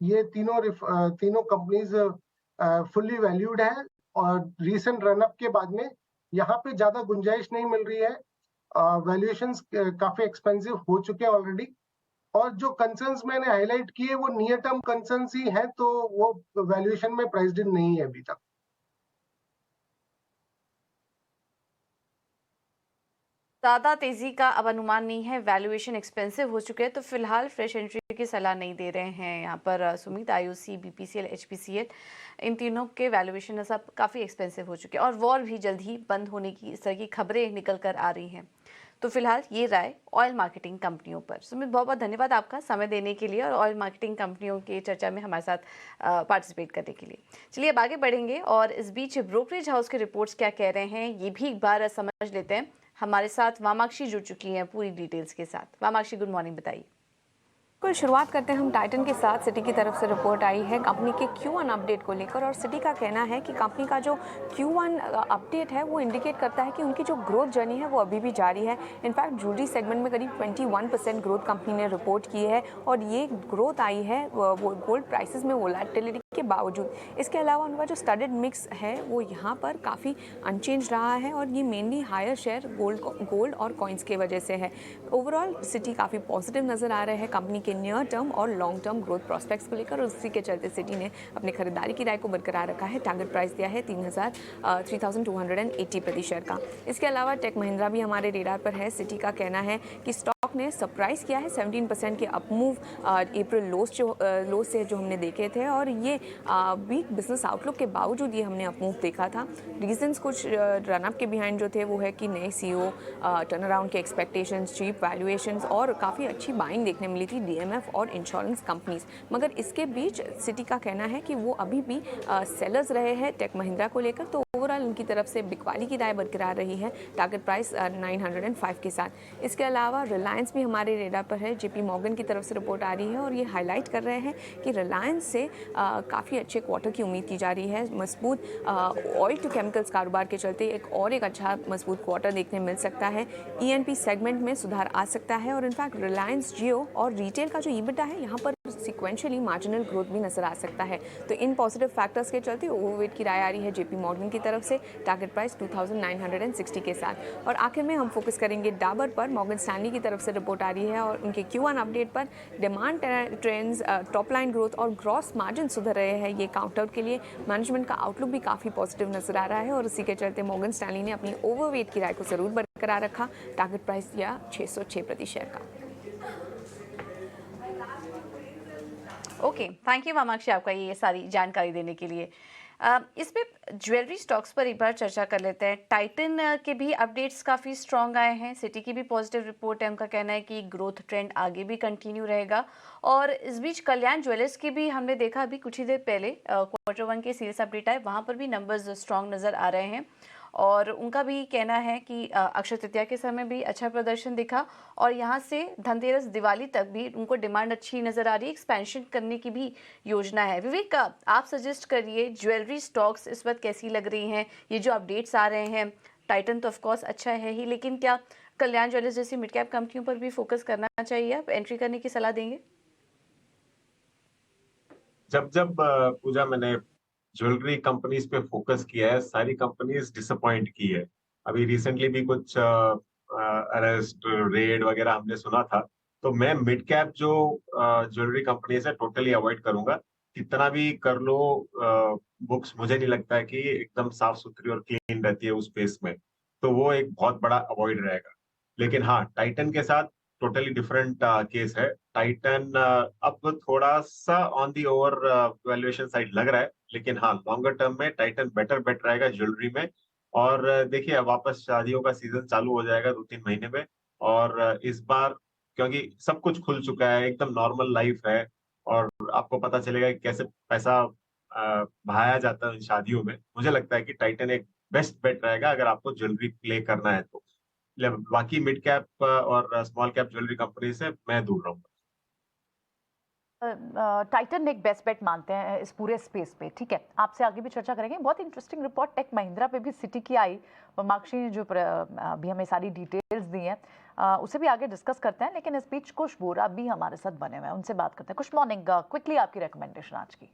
ये तीनों कंपनीज फुल्ली वैल्यूड है, और रीसेंट रनअप के बाद में यहाँ पे ज्यादा गुंजाइश नहीं मिल रही है, वैल्यूएशंस काफी एक्सपेंसिव हो चुके हैं ऑलरेडी, और जो कंसर्न्स मैंने हाईलाइट किए वो नियर टर्म कंसर्न्स ही हैं, तो वो वैल्यूएशन में प्राइस्ड इन नहीं है अभी तक। ज़्यादा तेज़ी का अब अनुमान नहीं है, वैल्यूएशन एक्सपेंसिव हो चुके हैं, तो फिलहाल फ्रेश एंट्री की सलाह नहीं दे रहे हैं यहाँ पर सुमित, आईओसी, बीपीसीएल, एचपीसीएल, इन तीनों के वैल्यूएशन सब काफ़ी एक्सपेंसिव हो चुके हैं, और वॉर भी जल्द ही बंद होने की इस तरह की खबरें निकल कर आ रही हैं। तो फिलहाल ये राय ऑयल मार्केटिंग कंपनियों पर। सुमित, बहुत बहुत धन्यवाद आपका समय देने के लिए और ऑयल मार्केटिंग कंपनियों की चर्चा में हमारे साथ पार्टिसिपेट करने के लिए। चलिए अब आगे बढ़ेंगे और इस बीच ब्रोकरेज हाउस के रिपोर्ट्स क्या कह रहे हैं ये भी एक बार समझ लेते हैं। हमारे साथ वामाक्षी जुड़ चुकी हैं पूरी डिटेल्स के साथ। वामाक्षी, गुड मॉर्निंग, बताइए। शुरुआत करते हैं हम टाइटन के साथ। सिटी की तरफ से रिपोर्ट आई है कंपनी के Q1 अपडेट को लेकर, और सिटी का कहना है कि कंपनी का जो Q1 अपडेट है वो इंडिकेट करता है कि उनकी जो ग्रोथ जर्नी है वो अभी भी जारी है। इनफैक्ट ज्वेलरी सेगमेंट में करीब 21% ग्रोथ कंपनी ने रिपोर्ट की है, और ये ग्रोथ आई है वो गोल्ड प्राइसेस में वोलेटिलिटी के बावजूद। इसके अलावा उनका जो स्टडेड मिक्स है वो यहाँ पर काफ़ी अनचेंज रहा है, और ये मेनली हायर शेयर गोल्ड और कॉइन्स की वजह से है। ओवरऑल सिटी काफ़ी पॉजिटिव नज़र आ रहे हैं कंपनी के नियर टर्म और लॉन्ग टर्म ग्रोथ प्रोस्पेक्ट्स को लेकर, और उसी के चलते सिटी ने अपनी खरीदारी की राय को बरकरार रखा है। टारगेट प्राइस दिया है 3,280 प्रति शेयर का। इसके अलावा टेक महिंद्रा भी हमारे रेडार पर है। सिटी का कहना है कि स्टॉक ने सरप्राइज किया है 17% के अपमूव अप्रैल लोस से जो हमने देखे थे, और ये वीक बिजनेस आउटलुक के बावजूद ये हमने अपमूव देखा था। रीजंस कुछ रनअप के बिहाइंड जो थे वो है कि नए सीईओ, टर्न अराउंड के एक्सपेक्टेशंस, चीप वैल्यूएशंस और काफ़ी अच्छी बाइंग देखने मिली थी डीएमएफ और इंश्योरेंस कंपनीज। मगर इसके बीच सिटी का कहना है कि वो अभी भी सेलर्स रहे हैं टेक महिंद्रा को लेकर, तो ओवरऑल उनकी तरफ से बिकवाली की राय बरकरार रही है टारगेट प्राइस 905 के साथ। इसके अलावा रिलायंस भी हमारे रेडार पर है। जेपी मॉर्गन की तरफ से रिपोर्ट आ रही है, और ये हाईलाइट कर रहे हैं कि रिलायंस से काफ़ी अच्छे क्वार्टर की उम्मीद की जा रही है। मजबूत ऑयल टू केमिकल्स कारोबार के चलते एक अच्छा मजबूत क्वार्टर देखने मिल सकता है। ईएनपी सेगमेंट में सुधार आ सकता है, और इनफैक्ट रिलायंस जियो और रिटेल का जो ईबिटा है यहाँ पर सिक्वेंशियली मार्जिनल ग्रोथ भी नजर आ सकता है। तो इन पॉजिटिव फैक्टर्स के चलते ओवरवेट की राय आ रही है जेपी मॉर्गन की तरफ से टारगेट प्राइस 2,960 के साथ। और आखिर में हम फोकस करेंगे डाबर पर। मॉर्गन स्टैनली की तरफ से रिपोर्ट आ रही है, और उनके Q1 अपडेट पर demand trends, top line growth और ग्रॉस मार्जिन सुधर रहे हैं। ये काउंट आउट के लिए मैनेजमेंट का आउटलुक भी काफ़ी पॉजिटिव नजर आ रहा है, और इसी के चलते मॉर्गन स्टैनली ने अपनी ओवरवेट की राय को जरूर बरकरार रखा। टारगेट प्राइस दिया 606 प्रति शेयर का। ओके, थैंक यू वामाक्षी आपका ये सारी जानकारी देने के लिए। इसमें ज्वेलरी स्टॉक्स पर एक बार चर्चा कर लेते हैं। टाइटन के भी अपडेट्स काफ़ी स्ट्रॉन्ग आए हैं। सिटी की भी पॉजिटिव रिपोर्ट है, उनका कहना है कि ग्रोथ ट्रेंड आगे भी कंटिन्यू रहेगा। और इस बीच कल्याण ज्वेलर्स की भी हमने देखा अभी कुछ ही देर पहले Q1 के सेल्स अपडेट आए, वहाँ पर भी नंबर्स स्ट्रॉन्ग नज़र आ रहे हैं, और उनका भी कहना है कि अक्षय तृतीया के समय भी अच्छा प्रदर्शन दिखा, और यहाँ से धनतेरस दिवाली तक भी उनको डिमांड अच्छी नज़र आ रही है। एक्सपेंशन करने की भी योजना है। विवेक, आप सजेस्ट करिए ज्वेलरी स्टॉक्स इस वक्त कैसी लग रही हैं? ये जो अपडेट्स आ रहे हैं, टाइटन तो ऑफकोर्स अच्छा है ही, लेकिन क्या कल्याण ज्वेलर्स जैसी मिड कैप कंपनियों पर भी फोकस करना चाहिए? आप एंट्री करने की सलाह देंगे? जब पूजा मैंने ज्वेलरी कंपनीज पे फोकस किया है, सारी कंपनीज डिसअपॉइंट की है। अभी रिसेंटली भी कुछ अरेस्ट, रेड वगैरह हमने सुना था। तो मैं मिड कैप जो ज्वेलरी कंपनीज है टोटली अवॉइड करूंगा। कितना भी कर लो, बुक्स मुझे नहीं लगता है कि एकदम साफ सुथरी और क्लीन रहती है उस स्पेस में, तो वो एक बहुत बड़ा अवॉइड रहेगा। लेकिन हाँ, टाइटन के साथ टोटली डिफरेंट केस है। टाइटन अब थोड़ा सा on the over valuation side लग रहा है, लेकिन हाँ लॉन्गर टर्म में टाइटन बेटर बेट रहेगा ज्वेलरी में। और देखिए वापस शादियों का सीजन चालू हो जाएगा 2-3 महीने में, और इस बार क्योंकि सब कुछ खुल चुका है, एकदम नॉर्मल लाइफ है, और आपको पता चलेगा कि कैसे पैसा बहाया जाता है इन शादियों में। मुझे लगता है कि टाइटन एक बेस्ट बेट रहेगा अगर आपको ज्वेलरी प्ले करना है तो। बाकी मिड कैप और स्मॉल कैप ज्वेलरी कंपनी से मैं दूर रहूंगा। टाइटन एक बेस्ट बेट मानते हैं इस पूरे स्पेस पे, ठीक है। आपसे आगे भी चर्चा करेंगे। बहुत इंटरेस्टिंग रिपोर्ट टेक महिंद्रा पे भी सिटी की आई, और मार्कशी ने जो अभी हमें सारी डिटेल्स दी हैं उसे भी आगे डिस्कस करते हैं। लेकिन इस बीच कुश बोरा भी हमारे साथ बने हुए हैं, उनसे बात करते हैं। कुश, मॉर्निंग, क्विकली आपकी रिकमेंडेशन आज की।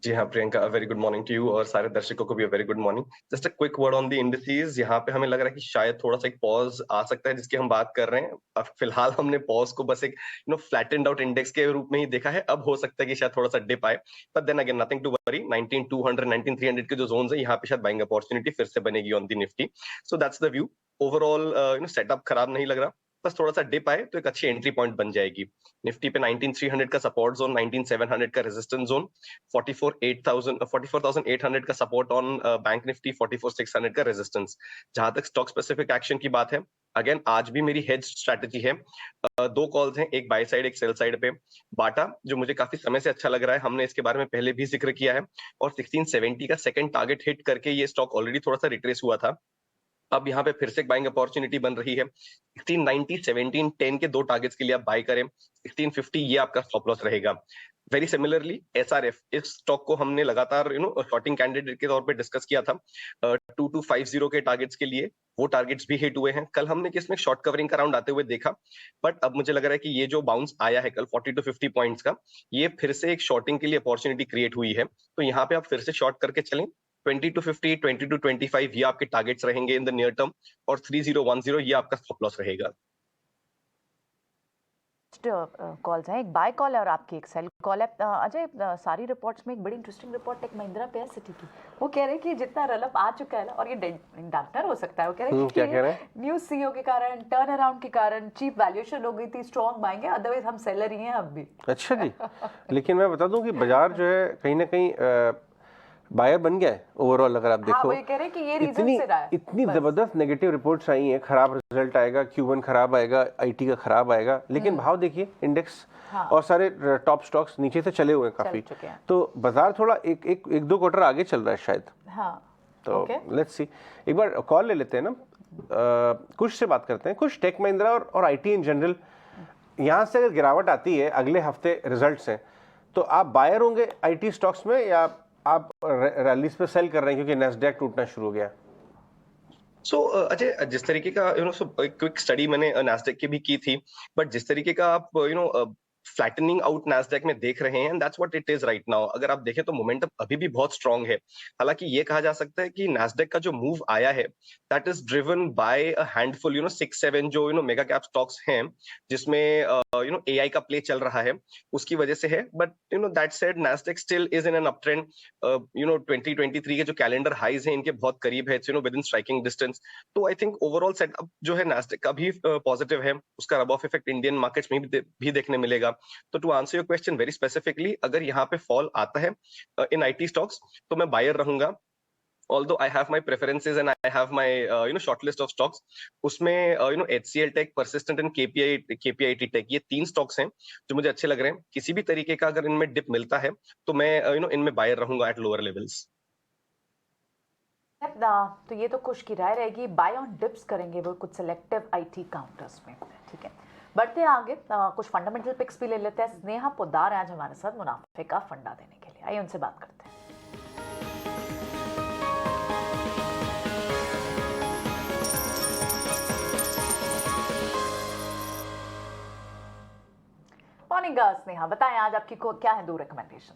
जी हाँ Priyanka, very good morning to you, और सारे दर्शकों को भी very good morning. Just a quick word on the indices. यहाँ पे हमें लग रहा है कि शायद थोड़ा सा एक पॉज आ सकता है जिसकी हम बात कर रहे हैं। अब फिलहाल हमने पॉज को बस एक फ्लैटेंड आउट इंडेक्स के रूप में ही देखा है। अब हो सकता है कि शायद थोड़ा सा डिप आए, but then again nothing to worry. 19,200 19,300 के जो जोन्स है यहाँ पे शायद बाइंग अपॉर्चुनिटी फिर से बनेगी on the Nifty. So that's the view. Overall setup खराब नहीं लग रहा, बस थोड़ा सा डिप आए तो एक अच्छी एंट्री पॉइंट बन जाएगी। निफ्टी पे 19,300 का सपोर्ट जोन, 19,700 का रेजिस्टेंस जोन, 44,800 का सपोर्ट ऑन बैंक निफ्टी, 44,600 का रेजिस्टेंस। जहां तक स्टॉक स्पेसिफिक एक्शन की बात है, अगेन आज भी मेरी हेज स्ट्रेटेजी है। दो कॉल्स हैं, एक बाय साइड एक सेल साइड पे। बाटा जो मुझे काफी समय से अच्छा लग रहा है, हमने इसके बारे में पहले भी जिक्र किया है, और 1670 का सेकंड टारगेट हिट करके ये स्टॉक ऑलरेडी थोड़ा सा रिट्रेस हुआ था। अब यहाँ पे फिर से एक बाइंग अपॉर्चुनिटी बन रही है। 1690 1710 के दो टारगेट्स के लिए आप बाय करें। 1650 ये आपका स्टॉप लॉस रहेगा। वेरी सिमिलरली एसआरएफ, इस स्टॉक को हमने लगातार शॉर्टिंग कैंडिडेट के तौर पे डिस्कस किया था 2250 के टारगेट्स के लिए। वो टारगेट्स भी हिट हुए हैं। कल हमने किसमें शॉर्ट कवरिंग का राउंड आते हुए देखा, बट अब मुझे लग रहा है कि ये जो बाउंस आया है कल 40 to 50 पॉइंट्स का, ये फिर से एक शॉर्टिंग के लिए अपॉर्चुनिटी क्रिएट हुई है। तो यहाँ पे आप फिर से शॉर्ट करके चलें। 20 to 50, 20 to 25 ये आपके टारगेट्स रहेंगे इन द नियर टर्म, और 3010 ये आपका स्टॉप लॉस रहेगा। कॉल्स हैं, एक बाय कॉल है और आपकी एक सेल कॉल है। अजय, सारी रिपोर्ट्स में एक बड़ी इंटरेस्टिंग रिपोर्ट टेक महिंद्रा पे है सिटी की। वो कह रहे हैं कि जितना रनअप आ चुका है ना, और ये डॉक्टर हो सकता है, वो कह रहे हैं कि न्यू सीईओ के कारण, टर्न अराउंड के कारण चीप वैल्यूएशन हो गई थी, स्ट्रॉन्ग बाइंग है, अदरवाइज हम सेलर ही हैं अब भी। अच्छा जी। लेकिन मैं बता दूं कि बाजार जो है कहीं ना कहीं बायर बन गया है ओवरऑल। अगर आप देखो, वो कह रहे हैं कि ये रीजन से रहा है। इतनी जबरदस्त नेगेटिव रिपोर्ट्स आई हैं, खराब रिजल्ट आएगा, Q1 खराब आएगा, आईटी का खराब आएगा, लेकिन भाव देखिए इंडेक्स और सारे टॉप स्टॉक्स नीचे से चले हुए हैं काफी। तो बाजार थोड़ा एक दो क्वार्टर आगे चल रहा है शायद। तो लेट्स सी। एक बार कॉल ले लेते हैं ना, कुछ से बात करते हैं। कुछ टेक महिंद्रा और आईटी इन जनरल, यहाँ से अगर गिरावट आती है, अगले हफ्ते रिजल्ट्स हैं, तो आप बायर होंगे आईटी स्टॉक्स में, या आप रैलीज पे सेल कर रहे हैं क्योंकि नैस्डैक टूटना शुरू हो गया? सो अजय, जिस तरीके का क्विक स्टडी मैंने नैस्डैक की भी की थी, बट जिस तरीके का आप फ्लैटनिंग आउट नैस्डैक में देख रहे हैं, that's what it is right now. अगर आप देखें तो मोमेंटम अभी भी बहुत स्ट्रांग है। हालांकि ये कहा जा सकता है कि नैस्डैक का जो मूव आया है, that is driven by a handful 6-7 जो मेगा कैप स्टॉक्स हैं, जिसमें एआई का प्ले चल रहा है, उसकी वजह से है। But that said, Nasdaq still is in an up trend. 2023 के जो कैलेंडर हाइज हैं इनके बहुत करीब है, it's with in striking distance. तो आई थिंक ओवरऑल सेटअप जो है नैस्डैक का भी पॉजिटिव है। उसका rub off effect Indian markets में भी देखने मिलेगा। तो to answer your question very specifically, अगर यहाँ पे फॉल आता है इन आईटी स्टॉक्स, तो मैं बायर रहूंगा। Although I have my preferences and I have my short list of stocks, उसमें HCL Tech, Persistent and KPIT Tech, ये 3 स्टॉक्स हैं जो मुझे अच्छे लग रहे हैं। किसी भी तरीके का अगर इनमें डिप मिलता है तो मैं इनमें बायर रहूंगा एट लोअर लेवल्स। तो ये तो कुछ की राय रहेगी, बाय ऑन डिप्स करेंगे वो कुछ सिलेक्टिव आईटी काउंटर्स में, ठीक है। बढ़ते हैं आगे, कुछ फंडामेंटल पिक्स भी ले लेते हैं। स्नेहा पोद्दार आज हमारे साथ मुनाफे का फंडा देने के लिए, आइए उनसे बात करते हैं। मॉर्निंग स्नेहा, बताएं आज आपकी क्या है 2 रिकमेंडेशंस?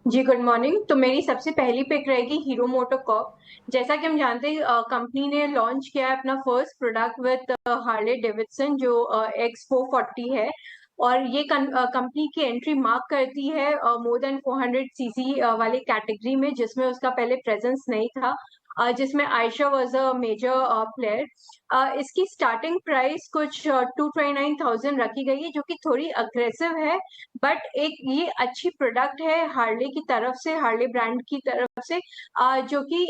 जी गुड मॉर्निंग। तो मेरी सबसे पहली पिक रहेगी हीरो मोटोकॉर्प। जैसा कि हम जानते हैं, कंपनी ने लॉन्च किया है अपना first product with Harley Davidson जो X440 है, और ये कंपनी की एंट्री मार्क करती है मोर देन 400 सीसी वाली कैटेगरी में, जिसमें उसका पहले प्रेजेंस नहीं था। जिसमें Eicher was a major player. इसकी स्टार्टिंग प्राइस कुछ 229,000 रखी गई है, जो कि थोड़ी अग्रेसिव है, बट एक ये अच्छी प्रोडक्ट है हार्ले की तरफ से, हार्ले ब्रांड की तरफ से, जो कि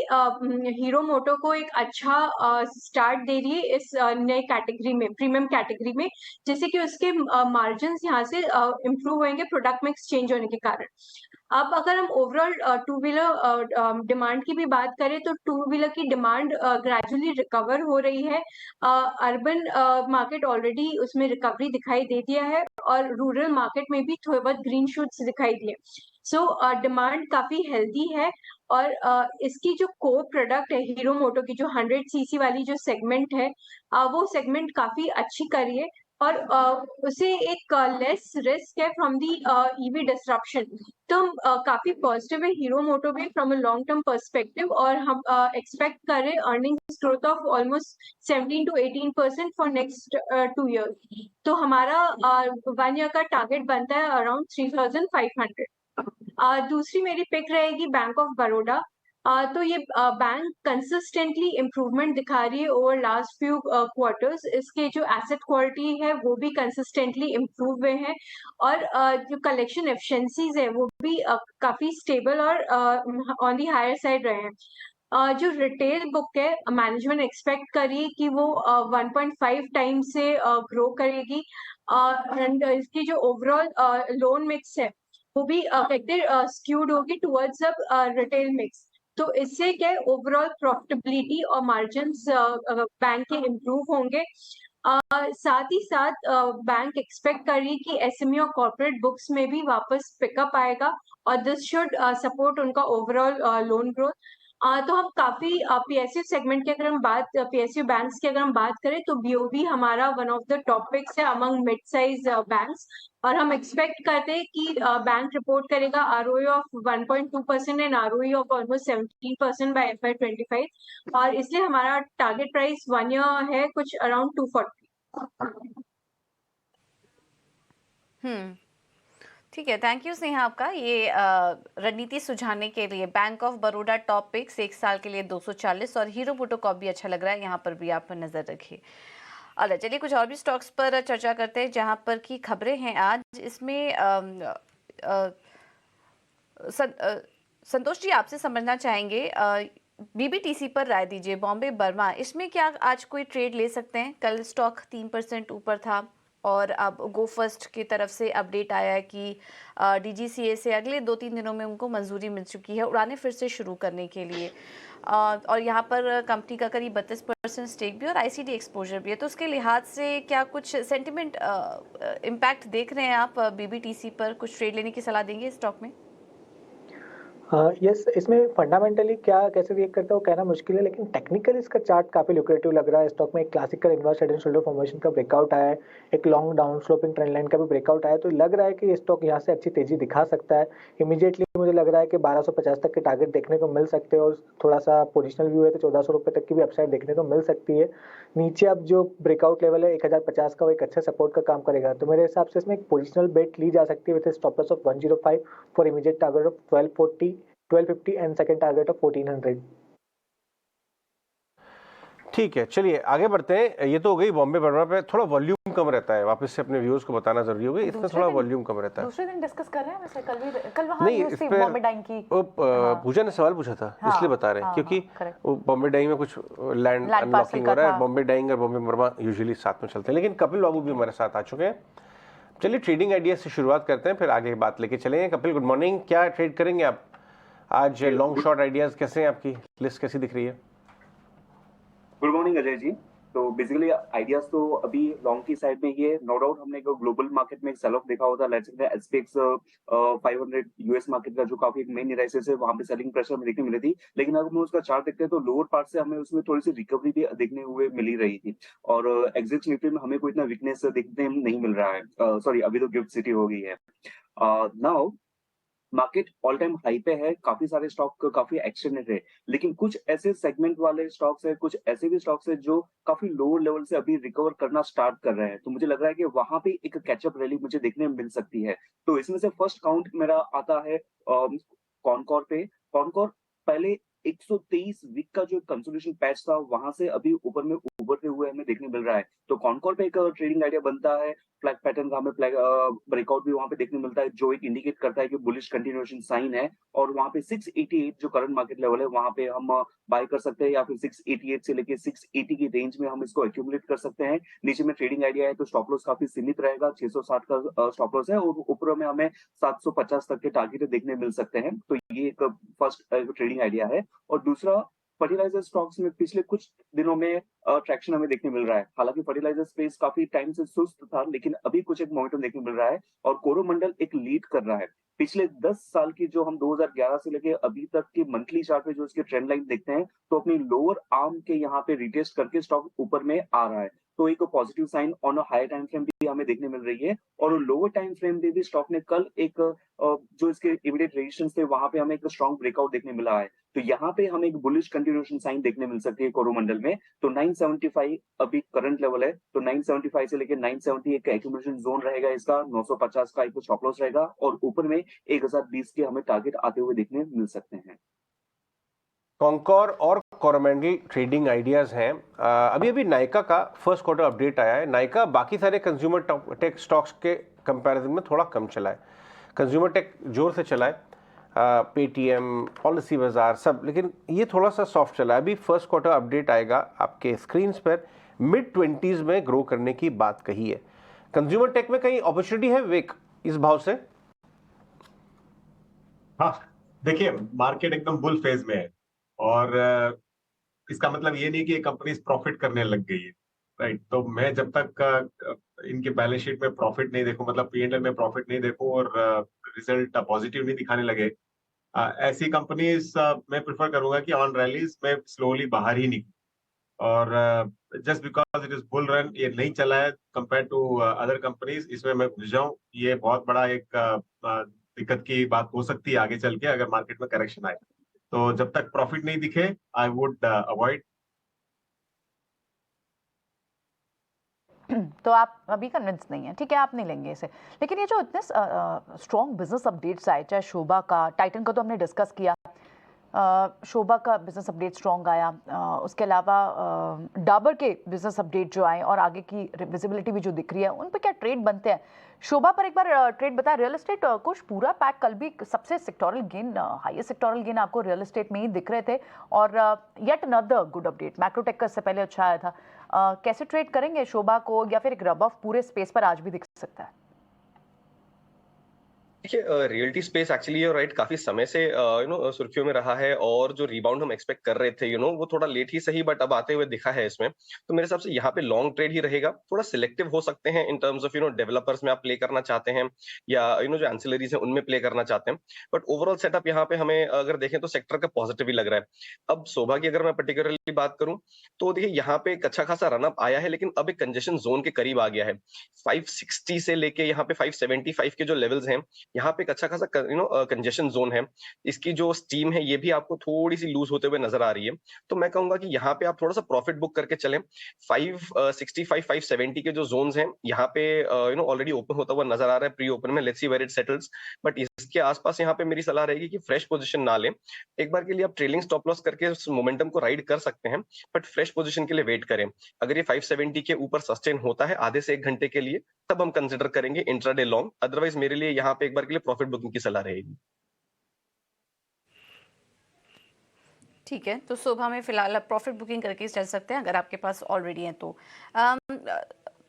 हीरो मोटो को एक अच्छा स्टार्ट दे रही है इस नए कैटेगरी में, प्रीमियम कैटेगरी में, जिससे कि उसके मार्जिन यहाँ से इम्प्रूव होंगे प्रोडक्ट मिक्स चेंज होने के कारण। अब अगर हम ओवरऑल टू व्हीलर डिमांड की भी बात करें, तो टू व्हीलर की डिमांड ग्रेजुअली रिकवर हो रही है। अर्बन मार्केट ऑलरेडी उसमें रिकवरी दिखाई दे दिया है, और रूरल मार्केट में भी थोड़े बहुत ग्रीन शूट्स दिखाई दिए। सो डिमांड काफी हेल्दी है, और इसकी जो कोर प्रोडक्ट है हीरो मोटो की, जो 100 सीसी वाली जो सेगमेंट है, वो सेगमेंट काफी अच्छी करी है, और उसे एक लेस रिस्क है फ्रॉम दी ईवी डिसरप्शन। तो काफी पॉजिटिव है हीरो मोटो भी from a long term perspective, और हम एक्सपेक्ट कर रहे हैं earnings growth of almost 17 to 18% for next 2 years। तो हमारा 1 year का टारगेट बनता है अराउंड 3,500। दूसरी मेरी पिक रहेगी बैंक ऑफ बड़ौदा। तो ये बैंक कंसिस्टेंटली इम्प्रूवमेंट दिखा रही है ओवर लास्ट फ्यू क्वार्टर्स। इसके जो एसेट क्वालिटी है वो भी कंसिस्टेंटली इम्प्रूव हुए हैं, और जो कलेक्शन एफिशिएंसीज है वो भी काफी स्टेबल और ऑन दी हायर साइड रहे हैं। जो रिटेल बुक है, मैनेजमेंट एक्सपेक्ट करिए कि वो 1.5 टाइम्स से ग्रो करेगी, एंड इसकी जो ओवरऑल लोन मिक्स है वो भी स्क्यूड होगी टुवर्ड्स रिटेल मिक्स। तो इससे क्या ओवरऑल प्रॉफिटेबिलिटी और मार्जिन्स बैंक के इम्प्रूव होंगे। साथ ही साथ बैंक एक्सपेक्ट कर रही है कि एसएमई और कॉर्पोरेट बुक्स में भी वापस पिकअप आएगा, और दिस शुड सपोर्ट उनका ओवरऑल लोन ग्रोथ। तो हम काफी पीएसयू सेगमेंट की अगर हम बात, पीएसयू बैंक्स की अगर हम बात करें, तो बीओबी हमारा वन ऑफ द टॉपिक्स है अमंग मिड साइज बैंक्स, और हम एक्सपेक्ट करते हैं कि बैंक रिपोर्ट करेगा ROE of 1.2% and ROE of almost 17% by FY25, और इसलिए हमारा टारगेट प्राइस 1 year है कुछ अराउंड 240। ठीक है, थैंक यू स्नेहा आपका ये रणनीति सुझाने के लिए। Bank of Baroda top picks 1 साल के लिए 240, और हीरो मोटोकॉर्प भी अच्छा लग रहा है, यहाँ पर भी आप नज़र रखिए। अच्छा, चलिए कुछ और भी स्टॉक्स पर चर्चा करते हैं जहाँ पर की खबरें हैं आज। इसमें संतोष जी, आपसे समझना चाहेंगे, बीबीटीसी पर राय दीजिए। बॉम्बे बर्मा, इसमें क्या आज कोई ट्रेड ले सकते हैं? कल स्टॉक 3% ऊपर था, और अब गो फर्स्ट की तरफ से अपडेट आया है कि डीजीसीए से अगले 2-3 दिनों में उनको मंजूरी मिल चुकी है उड़ानें फिर से शुरू करने के लिए, और यहाँ पर कंपनी का करीब 32% स्टेक भी और आईसीडी एक्सपोजर भी है। तो उसके लिहाज से क्या कुछ सेंटिमेंट इम्पैक्ट देख रहे हैं आप बीबीटीसी पर? कुछ ट्रेड लेने की सलाह देंगे स्टॉक में? यस, इसमें फंडामेंटली क्या कैसे रिएक्ट करता है वो कहना मुश्किल है, लेकिन टेक्निकली इसका चार्ट काफी लुक्रेटिव लग रहा है। स्टॉक में एक classical inverse head and shoulder formation का ब्रेकआउट आया है, एक long down sloping trend line का भी ब्रेकआउट आया है, तो लग रहा है कि ये स्टॉक यहाँ से अच्छी तेजी दिखा सकता है। इमीडिएटली मुझे लग रहा है कि 1250 तक के टारगेट देखने को मिल सकते हैं, और थोड़ा सा पोजिशनल व्यू है तो 1400 रुपये तक की भी अपसाइड देखने को मिल सकती है। नीचे अब जो ब्रेकआउट लेवल है 1050 का, वो एक अच्छा सपोर्ट का काम करेगा, तो मेरे हिसाब से इसमें एक पोजिशनल बेट ली जा सकती है with stop loss of 105 for immediate target of 1250 and second target of 1400। ठीक है, चलिए आगे बढ़ते हैं। ये तो हो गई बॉम्बे बर्मा पे, थोड़ा वॉल्यूम कम रहता है, वापस से अपने व्यूअर्स को बताना जरूरी होगा, इसमें थोड़ा वॉल्यूम कम रहता है। दूसरे दिन डिस्कस कर रहे हैं वैसे, कल वहाँ नहीं, न्यूज़ इस थी पे बॉम्बे डाइंग की। पूजा ने सवाल पूछा था, इसलिए बता रहे हैं, क्योंकि वो बॉम्बे डाइंग में कुछ लैंड अनलॉकिंग हो रहा है। बॉम्बे डाइंग और बॉम्बे बर्मा यूजुअली साथ में चलते हैं, लेकिन कपिल बाबू भी हमारे साथ आ चुके हैं। चलिए ट्रेडिंग आइडिया से शुरुआत करते हैं, फिर आगे बात लेके चलेंगे। कपिल, गुड मॉर्निंग, क्या ट्रेड करेंगे आप आज? लॉन्ग शॉर्ट आइडियाज कैसे हैं, आपकी लिस्ट कैसी दिख रही है? Good morning Ajay ji. तो बेसिकली आइडियाज तो अभी लॉन्ग की साइड में ही है। नो डाउट हमने ग्लोबल मार्केट में एक सेल ऑफ देखा होता है, let's say SPX 500 US market का जो काफी एक मेन एनालिसिस है, वहां पे सेलिंग प्रेशर में देखने मिली थी। लेकिन अगर हम उसका चार्ट देखते हैं तो लोअर पार्ट से हमें उसमें थोड़ी सी रिकवरी भी देखने हुए मिली रही थी, और एग्जिट निफ्टी में हमें कोई इतना वीकनेस देखने नहीं मिल रहा है। सॉरी, अभी तो गिफ्ट सिटी हो गई है। Now market all time high पे है, काफी सारे स्टॉक काफी एक्सटेंडेड है, लेकिन कुछ ऐसे सेगमेंट वाले स्टॉक्स है, कुछ ऐसे भी स्टॉक्स है जो काफी लोअर लेवल से अभी रिकवर करना स्टार्ट कर रहे हैं। तो मुझे लग रहा है कि वहां पे एक कैचअप रैली मुझे देखने में मिल सकती है। तो इसमें से फर्स्ट काउंट मेरा आता है कॉनकॉर पे। कॉनकॉर पहले 123 वीक का जो कंसोलिडेशन पैच था वहां से अभी ऊपर में उभरते हुए हमें देखने मिल रहा है। तो कॉनकॉर पे एक ट्रेडिंग आइडिया बनता है, फ्लैग पैटर्न का हमें ब्रेकआउट भी वहां पे देखने मिलता है, जो एक इंडिकेट करता है कि बुलिश कंटिन्यूएशन साइन है। और वहां पे 688 जो करंट मार्केट लेवल है वहां पे हम बाय कर सकते हैं, या फिर 688 से लेके 680 की रेंज में हम इसको एक्यूमुलेट कर सकते हैं। नीचे में ट्रेडिंग आइडिया है तो स्टॉप लॉस काफी सीमित रहेगा, 660 का स्टॉप लॉस है, और ऊपर में हमें 750 तक के टारगेट देखने मिल सकते हैं। तो ये एक फर्स्ट ट्रेडिंग आइडिया है। और दूसरा, फर्टिलाइजर स्टॉक्स में पिछले कुछ दिनों में ट्रैक्शन हमें देखने मिल रहा है। हालांकि फर्टिलाइजर स्पेस काफी टाइम से सुस्त था, लेकिन अभी कुछ एक मोमेंटम देखने मिल रहा है और कोरोमंडल एक लीड कर रहा है। पिछले 10 साल की जो हम 2011 से लेके अभी तक की मंथली चार्ट पे जो इसके ट्रेंड लाइन देखते हैं, तो अपनी लोअर आर्म के यहाँ पे रिटेस्ट करके स्टॉक ऊपर में आ रहा है। तो एक positive sign on a higher time frame भी हमें देखने मिल रही है। और लोअर टाइम फ्रेम पे भी स्टॉक ने कल एक जो इसके इमीडिएट रेजिस्टेंस थे वहां पे हमें एक स्ट्रॉन्ग ब्रेकआउट देखने मिला है। तो यहाँ पे हमें एक बुलिश कंटिन्यूएशन साइन देखने मिल सकती है कोरोमंडल में। तो 975 अभी करंट लेवल है, तो 975 से लेकर 970 एक एक्यूमुलेशन जोन रहेगा इसका, 950 का एक स्टॉप लॉस रहेगा, और ऊपर में 1020 के हमें टारगेट आते हुए देखने मिल सकते हैं। कॉनकॉर और कोरोमंडल ट्रेडिंग आइडियाज हैं। अभी नाइका का फर्स्ट क्वार्टर अपडेट आया है। नाइका बाकी सारे कंज्यूमर टेक स्टॉक्स के कंपैरिजन में थोड़ा कम चला है। कंज्यूमर टेक जोर से चला है, पेटीएम, पॉलिसी बाजार सब, लेकिन ये थोड़ा सा सॉफ्ट चला है। अभी फर्स्ट क्वार्टर अपडेट आएगा, आपके स्क्रीन पर मिड-20s में ग्रो करने की बात कही है। कंज्यूमर टेक में कहीं अपॉर्चुनिटी है विवेक इस भाव से? हाँ, देखिए मार्केट एकदम बुल फेज में है और इसका मतलब ये नहीं कि ये कंपनीज प्रॉफिट करने लग गई है, राइट। तो मैं जब तक इनके बैलेंस शीट में प्रॉफिट नहीं देखूं, मतलब P&L में प्रॉफिट नहीं देखूं और रिजल्ट पॉजिटिव नहीं दिखाने लगे, ऐसी कंपनीज मैं प्रेफर करूंगा कि ऑन रैलीज में स्लोली बाहर ही निकलूं। और just because it is bull run, ये नहीं चला है कंपेयर टू अदर कंपनीज, इसमें मैं घुस जाऊं, ये बहुत बड़ा एक दिक्कत की बात हो सकती है आगे चल के अगर मार्केट में करेक्शन आए। तो जब तक प्रॉफिट नहीं दिखे आई वुड अवॉइड। तो आप अभी कन्विंस नहीं है, ठीक है, आप नहीं लेंगे इसे। लेकिन ये जो इतने स्ट्रॉन्ग बिजनेस अपडेट्स आए, चाहे शोभा का, टाइटन का तो हमने डिस्कस किया, शोभा का बिजनेस अपडेट स्ट्रॉन्ग आया, उसके अलावा डाबर के बिजनेस अपडेट जो आए और आगे की विजिबिलिटी भी जो दिख रही है, उन पे क्या ट्रेड बनते हैं? शोभा पर एक बार ट्रेड बताया। रियल एस्टेट कुछ पूरा पैक कल भी सबसे sectoral gain, highest sectoral gain आपको रियल एस्टेट में ही दिख रहे थे। और yet another good update Macrotech का इससे पहले अच्छा आया था। कैसे ट्रेड करेंगे शोभा को, या फिर एक रब ऑफ पूरे स्पेस पर आज भी दिख सकता है? देखिए रियल्टी स्पेस एक्चुअली राइट काफी समय से सुर्खियों में रहा है, और जो रिबाउंड हम एक्सपेक्ट कर रहे थे वो थोड़ा लेट ही सही बट अब आते हुए दिखा है इसमें। तो मेरे हिसाब से यहाँ पे लॉन्ग ट्रेड ही रहेगा। थोड़ा सिलेक्टिव हो सकते हैं इन टर्म्स ऑफ डेवलपर्स में आप प्ले करना चाहते हैं, या जो एंसिलरीज है उनमें प्ले करना चाहते हैं। बट ओवरऑल सेटअप यहाँ पे हमें अगर देखें तो सेक्टर का पॉजिटिव ही लग रहा है। अब शोभा की अगर मैं पर्टिकुलरली बात करूं तो देखिए यहाँ पे एक अच्छा खासा रनअप आया है, लेकिन अब एक कंजेशन जोन के करीब आ गया है। 560 से लेके यहाँ पे 575 के जो लेवल्स हैं, यहाँ पे एक अच्छा खासा कंजेशन जोन है। इसकी जो स्टीम है ये भी आपको थोड़ी सी लूज होते हुए नजर आ रही है। तो मैं कहूंगा कि यहाँ पे आप थोड़ा सा प्रॉफिट बुक करके चलें। 565 570 के जो जोन्स हैं यहाँ पे ऑलरेडी ओपन होता हुआ नजर आ रहा है प्री ओपन में। Let's see where it settles. But इसके आसपास यहाँ पे मेरी सलाह रहेगी कि फ्रेश पोजीशन ना लें। एक बार के लिए आप ट्रेलिंग स्टॉप लॉस करके उस मोमेंटम को राइड कर सकते हैं, बट फ्रेश पोजीशन के लिए वेट करें। अगर ये 570 के ऊपर सस्टेन होता है आधे से 1 घंटे के लिए, तब हम कंसिडर करेंगे इंट्राडे लॉन्ग। अदरवाइज मेरे लिए यहाँ पे एक बार के लिए प्रॉफिट बुकिंग की सलाह रहेगी। ठीक है, तो सुबह में फिलहाल आप प्रॉफिट बुकिंग करके चल सकते हैं अगर आपके पास ऑलरेडी है तो।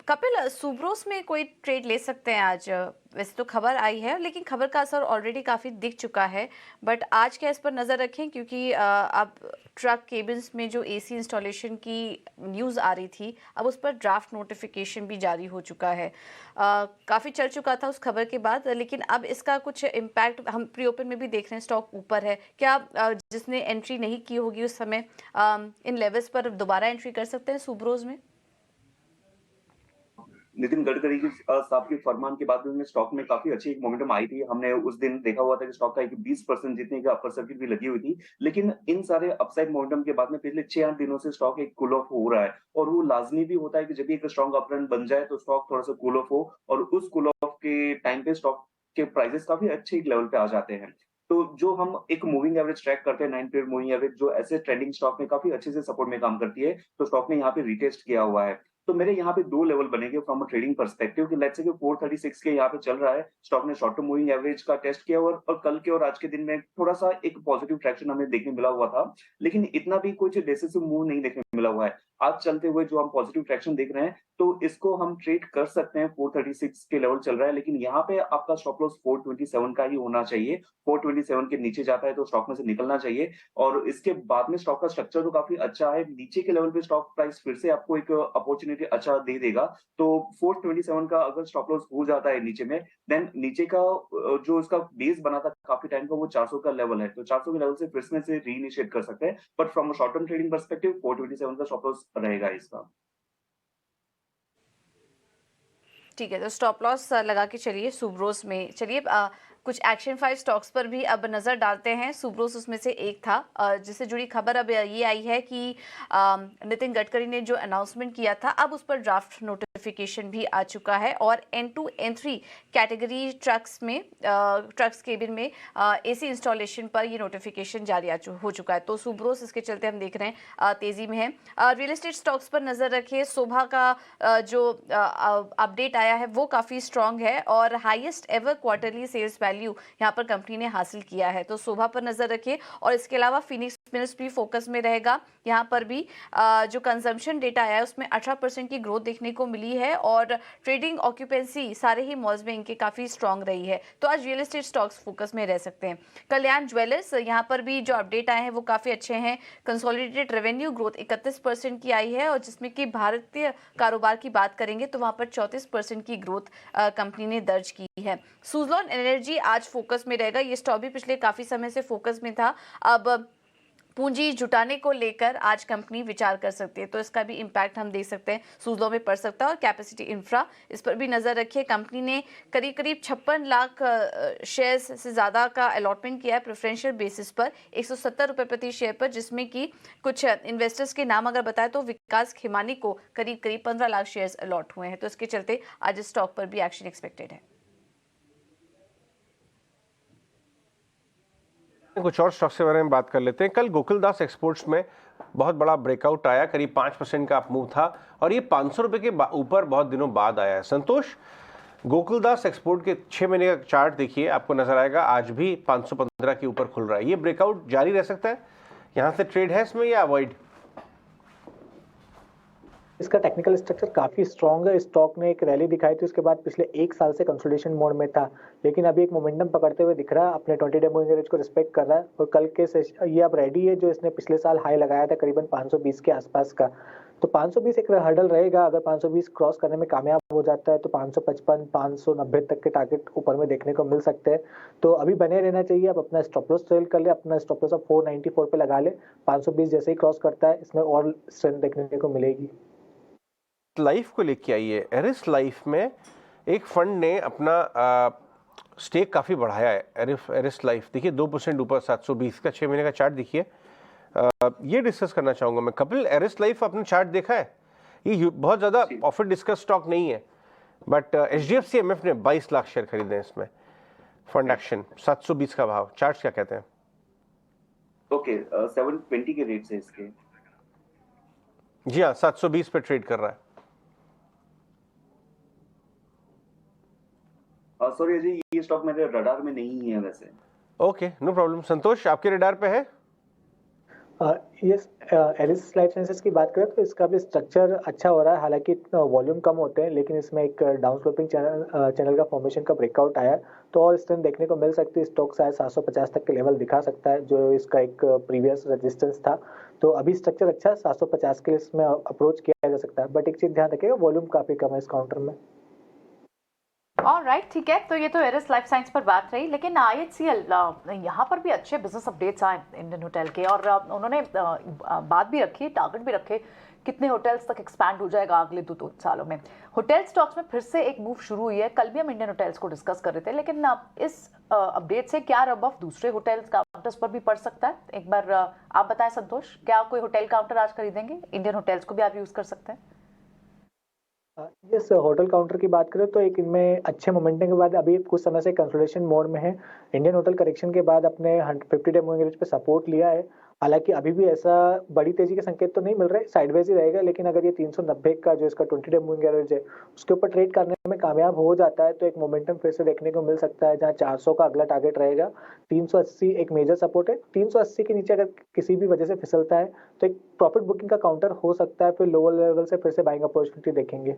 कपिल, सुब्रोस में कोई ट्रेड ले सकते हैं आज? वैसे तो खबर आई है, लेकिन खबर का असर ऑलरेडी काफ़ी दिख चुका है, बट आज क्या इस पर नज़र रखें? क्योंकि अब ट्रक केबिन्स में जो एसी इंस्टॉलेशन की न्यूज़ आ रही थी, अब उस पर ड्राफ्ट नोटिफिकेशन भी जारी हो चुका है। काफ़ी चल चुका था उस खबर के बाद, लेकिन अब इसका कुछ इम्पैक्ट हम प्री ओपन में भी देख रहे हैं, स्टॉक ऊपर है। क्या जिसने एंट्री नहीं की होगी उस समय इन लेवल्स पर दोबारा एंट्री कर सकते हैं सुब्रोज में? नितिन गडकरी की साहब के फरमान के बाद में स्टॉक में काफी अच्छी एक मोमेंटम आई थी। हमने उस दिन देखा हुआ था कि स्टॉक का एक 20% जितने का अपर सर्किट भी लगी हुई थी, लेकिन इन सारे अपसाइड मोमेंटम के बाद में पिछले 6-8 दिनों से स्टॉक एक कूल ऑफ हो रहा है। और वो लाजमी भी होता है कि जब भी एक स्ट्रॉन्ग अपट्रेंड बन जाए तो स्टॉक थोड़ा सा कूल ऑफ हो, और उस कूल ऑफ के टाइम पे स्टॉक के प्राइसेस काफी अच्छे एक लेवल पे आ जाते हैं। तो जो हम एक मूविंग एवरेज ट्रैक करते हैं 9 पीरियड मूविंग एवरेज, जो ऐसे ट्रेंडिंग स्टॉक में काफी अच्छे से सपोर्ट में काम करती है, तो स्टॉक ने यहाँ पे रिटेस्ट किया हुआ है। तो मेरे यहाँ पे 2 लेवल बनेंगे फ्रॉम अ ट्रेडिंग पर्सपेक्टिव कि लेट्स से कि 436 के यहाँ पे चल रहा है, स्टॉक ने शॉर्ट टर्म मूविंग एवरेज का टेस्ट किया और कल के और आज के दिन में थोड़ा-सा एक पॉजिटिव ट्रैक्शन हमें देखने मिला हुआ था, लेकिन इतना भी कुछ डिसिसिव मूव नहीं देखने मिला हुआ है। आज चलते हुए जो हम पॉजिटिव ट्रैक्शन देख रहे हैं, तो इसको हम ट्रेड कर सकते हैं। 436 के लेवल चल रहा है, लेकिन यहाँ पे आपका स्टॉप लॉस 427 का ही होना चाहिए। 427 के नीचे जाता है तो स्टॉक में से निकलना चाहिए और इसके बाद में स्टॉक का स्ट्रक्चर तो काफी अच्छा है। नीचे के लेवल पे स्टॉक प्राइस फिर से आपको एक अपॉर्चुनिटी अच्छा दे देगा। तो 427 का अगर स्टॉप लॉस हो जाता है नीचे में, देन नीचे का जो इसका बेस बना था काफी टाइम का, वो 400 का लेवल है। तो 400 के लेवल से फिर से रीइनिशिएट कर सकते हैं, but from a short term trading perspective 427 का स्टॉप लॉस रहेगा इसका। ठीक है, तो स्टॉप लॉस लगा के चलिए सुब्रोस में। चलिए कुछ एक्शन 5 स्टॉक्स पर भी अब नज़र डालते हैं। सुब्रोस उसमें से एक था। जिससे जुड़ी खबर अब ये आई है कि नितिन गडकरी ने जो अनाउंसमेंट किया था, अब उस पर ड्राफ्ट नोटिफिकेशन भी आ चुका है और N2 N3 category trucks cabin में AC इंस्टॉलेशन पर ये नोटिफिकेशन जारी हो चुका है। तो सुब्रोस इसके चलते हम देख रहे हैं तेज़ी में है। रियल एस्टेट स्टॉक्स पर नज़र रखिए। शोभा का जो अपडेट आया है वो काफ़ी स्ट्रॉन्ग है और highest ever quarterly sales value यहाँ पर कंपनी ने हासिल किया है। तो शोभा पर नजर रखिए और इसके अलावा फिनिक्स मिल्स भी फोकस में रहेगा। यहाँ पर भी जो कंजम्पशन डेटा आया है उसमें 18% की ग्रोथ देखने को मिली है और ट्रेडिंग ऑक्यूपेंसी सारे ही मॉल्स में इनके काफी स्ट्रांग रही है। तो आज रियल एस्टेट स्टॉक्स फोकस में रह सकते हैं। कल्याण ज्वेलर्स, यहाँ पर भी जो अपडेट आए हैं वो काफी अच्छे हैं। कंसोलिडेटेड रेवेन्यू ग्रोथ 31% की आई है और जिसमें कि भारतीय कारोबार की बात करेंगे तो वहां पर 34% की ग्रोथ कंपनी ने दर्ज की है। सुजलॉन एनर्जी आज फोकस में रहेगा। ये स्टॉक भी पिछले काफी समय से फोकस में था। अब पूंजी जुटाने को लेकर आज कंपनी विचार कर सकती है, तो इसका भी इम्पैक्ट हम देख सकते हैं, सूजलॉन में पड़ सकता है। और कैपेसिटी इंफ्रा, इस पर भी नजर रखिए। कंपनी ने करीब 56 लाख शेयर्स से ज़्यादा का अलॉटमेंट किया है प्रेफरेंशियल बेसिस पर 170 रुपये प्रति शेयर पर, जिसमें कि कुछ इन्वेस्टर्स के नाम अगर बताए तो विकास खिमानी को करीब 15 लाख शेयर्स अलॉट हुए हैं। तो इसके चलते आज स्टॉक पर भी एक्शन एक्सपेक्टेड है। कुछ और स्टॉक्स के बारे में बात कर लेते हैं। कल गोकुलदास एक्सपोर्ट्स में बहुत बड़ा ब्रेकआउट आया, करीब 5% का अपमूव था और ये 500 रुपये के ऊपर बहुत दिनों बाद आया है। संतोष, गोकुलदास एक्सपोर्ट के 6 महीने का चार्ट देखिए, आपको नजर आएगा आज भी 515 के ऊपर खुल रहा है। ये ब्रेकआउट जारी रह सकता है, यहाँ से ट्रेड है इसमें या अवॉइड? इसका टेक्निकल स्ट्रक्चर काफी स्ट्रॉन्ग है। स्टॉक ने एक रैली दिखाई थी, उसके बाद पिछले 1 साल से कंसोलिडेशन मोड में था, लेकिन अभी एक मोमेंटम पकड़ते हुए दिख रहा है, अपने 20 डे मूविंग एवरेज को रिस्पेक्ट कर रहा है और कल के ये अब रेडी है जो इसने पिछले साल हाई लगाया था करीबन 520 के आसपास का। तो 520 एक हर्डल रहेगा। अगर 520 क्रॉस करने में कामयाब हो जाता है तो 555 590 तक के टारगेट ऊपर में देखने को मिल सकते हैं। तो अभी बने रहना चाहिए। अब अपना स्टॉप लॉस सेल कर ले, अपना स्टॉप लॉस 494 पे लगा ले। 520 जैसे ही क्रॉस करता है इसमें और स्ट्रेंथ देखने को मिलेगी। लाइफ को लेके आइए। एरिस लाइफ में एक फंड ने अपना स्टेक काफ़ी बढ़ाया है। एरिस लाइफ देखिए 2% ऊपर 720 का 6 महीने का चार्ट देखिए। ये डिस्कस करना चाहूँगा मैं। कपिल, एरिस लाइफ आपने चार्ट देखा है? ये बहुत ज़्यादा ऑफर डिस्कस स्टॉक नहीं है, बट HDFC MF ने 22 लाख शेयर खरीदे हैं इसमें। फंड एक्शन 720 का भाव, चार्ट क्या कहते हैं? ओके, 720 के रेट से इसके। जी हाँ, 720 पे ट्रेड कर रहा है। सॉरी अजय, ये स्टॉक मेरे रडार में नहीं है वैसे। Okay, no problem. संतोष, आपके रडार पे है? यस, एरिस लाइफ साइंसेज की बात करें तो इसका भी स्ट्रक्चर अच्छा हो रहा है। हालांकि वॉल्यूम कम होते हैं, लेकिन इसमें एक डाउन स्लोपिंग चैनल का फॉर्मेशन का ब्रेकआउट आया है, तो और स्ट्रेंथ देखने को मिल सकती है। स्टॉक शायद 750 तक के लेवल दिखा सकता है, जो इसका एक प्रीवियस रेजिस्टेंस था। तो अभी स्ट्रक्चर अच्छा 750 के इसमें अप्रोच किया जा सकता है, बट एक चीज ध्यान रखिएगा, वॉल्यूम काफी कम है इस काउंटर में। ऑलराइट, ठीक है। तो ये तो एरिस लाइफ साइंस पर बात रही, लेकिन IHCL यहाँ पर भी अच्छे बिजनेस अपडेट्स आए इंडियन होटल के और उन्होंने बात भी रखी, टारगेट भी रखे कितने होटल्स तक एक्सपैंड हो जाएगा अगले 2 सालों में। होटल स्टॉक्स में फिर से एक मूव शुरू हुई है। कल भी हम इंडियन होटल्स को डिस्कस कर रहे थे, लेकिन इस अपडेट से क्या रब ऑफ दूसरे होटल्स काउंटर्स पर भी पड़ सकता है? एक बार आप बताएं संतोष, क्या कोई होटल काउंटर आज खरीदेंगे? इंडियन होटल्स को भी आप यूज कर सकते हैं? यस, होटल काउंटर की बात करें तो एक इनमें अच्छे मोमेंटम के बाद अभी कुछ समय से कंसोलिडेशन मोड में है। इंडियन होटल करेक्शन के बाद अपने 50 डे मूविंग एवरेज पे सपोर्ट लिया है। हालांकि अभी भी ऐसा बड़ी तेजी के संकेत तो नहीं मिल रहे, साइडवेज ही रहेगा, लेकिन अगर ये 390 का जो इसका 20 डे मूविंग एवरेज है उसके ऊपर ट्रेड करने में कामयाब हो जाता है तो एक मोमेंटम फिर से देखने को मिल सकता है, जहां 400 का अगला टारगेट रहेगा। 380 एक मेजर सपोर्ट है। 380 के नीचे अगर किसी भी वजह से फिसलता है तो एक प्रॉफिट बुकिंग का काउंटर हो सकता है, फिर लोअर लेवल से फिर से बाइंग अपॉर्चुनिटी देखेंगे।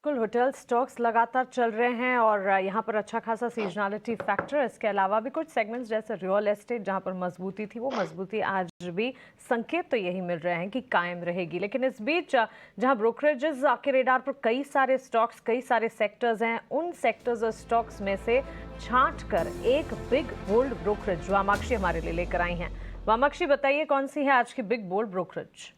कुल होटल स्टॉक्स लगातार चल रहे हैं और यहाँ पर अच्छा खासा सीजनलिटी फैक्टर है। इसके अलावा भी कुछ सेगमेंट्स जैसे रियल एस्टेट जहाँ पर मजबूती थी, वो मजबूती आज भी संकेत तो यही मिल रहे हैं कि कायम रहेगी। लेकिन इस बीच जहाँ ब्रोकरेजेस के रेडार पर कई सारे स्टॉक्स, कई सारे सेक्टर्स हैं, उन सेक्टर्स और स्टॉक्स में से छांट कर एक बिग बोल्ड ब्रोकरेज वामाक्षी हमारे लिए लेकर आई हैं। वामाक्षी, बताइए कौन सी है आज की बिग बोल्ड ब्रोकरेज?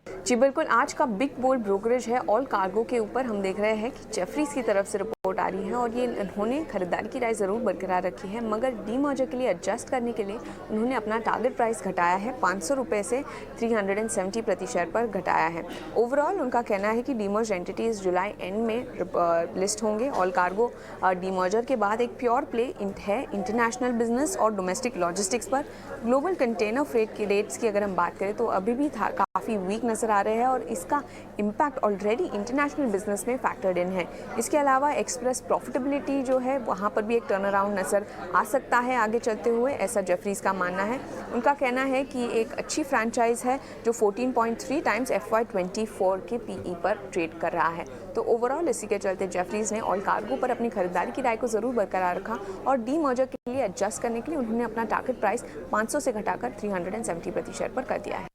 जी बिल्कुल, आज का बिग बोल्ड ब्रोकरेज है ऑल कार्गो के ऊपर। हम देख रहे हैं कि जेफरीज की तरफ से रिपोर्ट आ रही है और ये उन्होंने खरीदारी की राय ज़रूर बरकरार रखी है, मगर डीमर्जर के लिए एडजस्ट करने के लिए उन्होंने अपना टारगेट प्राइस घटाया है, 500 रुपये से 370 प्रति शेयर पर घटाया है। ओवरऑल उनका कहना है कि डीमर्ज एंटिटीज़ जुलाई एंड में लिस्ट होंगे। ऑल कार्गो डीमर्जर के बाद एक प्योर प्ले है इंटरनेशनल बिजनेस और डोमेस्टिक लॉजिस्टिक्स पर। ग्लोबल कंटेनर फ्रेट की रेट्स की अगर हम बात करें तो अभी भी काफ़ी वीक नज़र आ रहे हैं और इसका इम्पैक्ट ऑलरेडी इंटरनेशनल बिजनेस में फैक्टर्ड इन है। इसके अलावा एक्सप्रेस प्रॉफिटेबिलिटी जो है वहाँ पर भी एक टर्न अराउंड नज़र आ सकता है आगे चलते हुए, ऐसा जेफरीज का मानना है। उनका कहना है कि एक अच्छी फ्रेंचाइज है जो 14.3 टाइम्स FY24 के PE पर ट्रेड कर रहा है। तो ओवरऑल इसी के चलते जेफरीज ने ऑल कार्गो पर अपनी खरीदारी की राय को ज़रूर बरकरार रखा और डी मर्जर के लिए एडजस्ट करने के लिए उन्होंने अपना टारगेट प्राइस 500 से घटाकर 370 प्रति शेयर पर कर दिया है।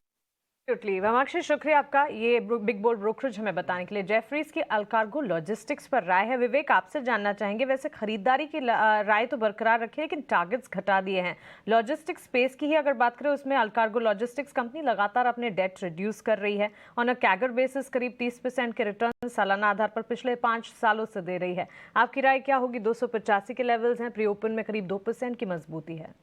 वामाक्षी, शुक्रिया आपका ये बिग बोल्ड ब्रोकरेज हमें बताने के लिए। जेफरीज की अल्कार्गो लॉजिस्टिक्स पर राय है। विवेक, आपसे जानना चाहेंगे, वैसे खरीदारी की राय तो बरकरार रखी है लेकिन टारगेट्स घटा दिए हैं। लॉजिस्टिक्स स्पेस की ही अगर बात करें, उसमें अल्कार्गो लॉजिस्टिक्स कंपनी लगातार अपने डेट रिड्यूस कर रही है। ऑन अ कैगर बेसिस करीब 30% के रिटर्न सालाना आधार पर पिछले 5 सालों से दे रही है। आपकी राय क्या होगी? 285 के लेवल्स हैं, प्री ओपन में करीब 2% की मजबूती है।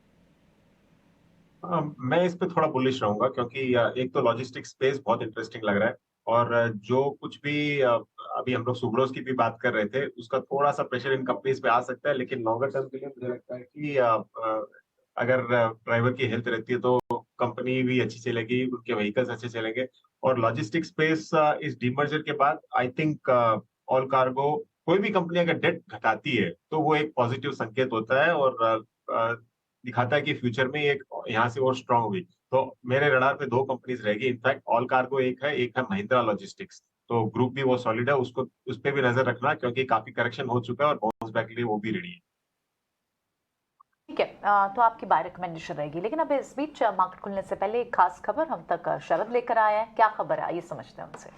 मैं इस पे थोड़ा बुलिश रहूंगा क्योंकि एक तो लॉजिस्टिक स्पेस बहुत इंटरेस्टिंग लग रहा है और जो कुछ भी अभी हम लोग सुब्रोस की भी बात कर रहे थे उसका थोड़ा सा प्रेशर इन कंपनीज पे आ सकता है, लेकिन लॉन्गर टर्म के लिए मुझे लगता है कि अगर ड्राइवर की हेल्थ रहती है तो कंपनी भी अच्छी चलेगी, उनके व्हीकल्स अच्छे चलेंगे। और लॉजिस्टिक स्पेस इस डीमर्जर के बाद आई थिंक ऑल कार्गो, कोई भी कंपनी अगर डेट घटाती है तो वो एक पॉजिटिव संकेत होता है और दिखाता है कि फ्यूचर में एक यहाँ से और स्ट्रांग हुई। तो मेरे रडार पे 2 कंपनीज रहेगी, इनफैक्ट ऑल कार्गो एक है महिंद्रा लॉजिस्टिक्स। तो ग्रुप भी वो सॉलिड है, उसको उस पे भी नजर रखना क्योंकि काफी करेक्शन हो चुका है और बाउंस बैक के लिए वो भी रेडी है। ठीक है, तो आपकी बाय रिकमेंडेशन रहेगी। लेकिन अब इस बीच मार्केट खुलने से पहले एक खास खबर हम तक शरद लेकर आया है। क्या खबर है, आइए समझते हैं उनसे।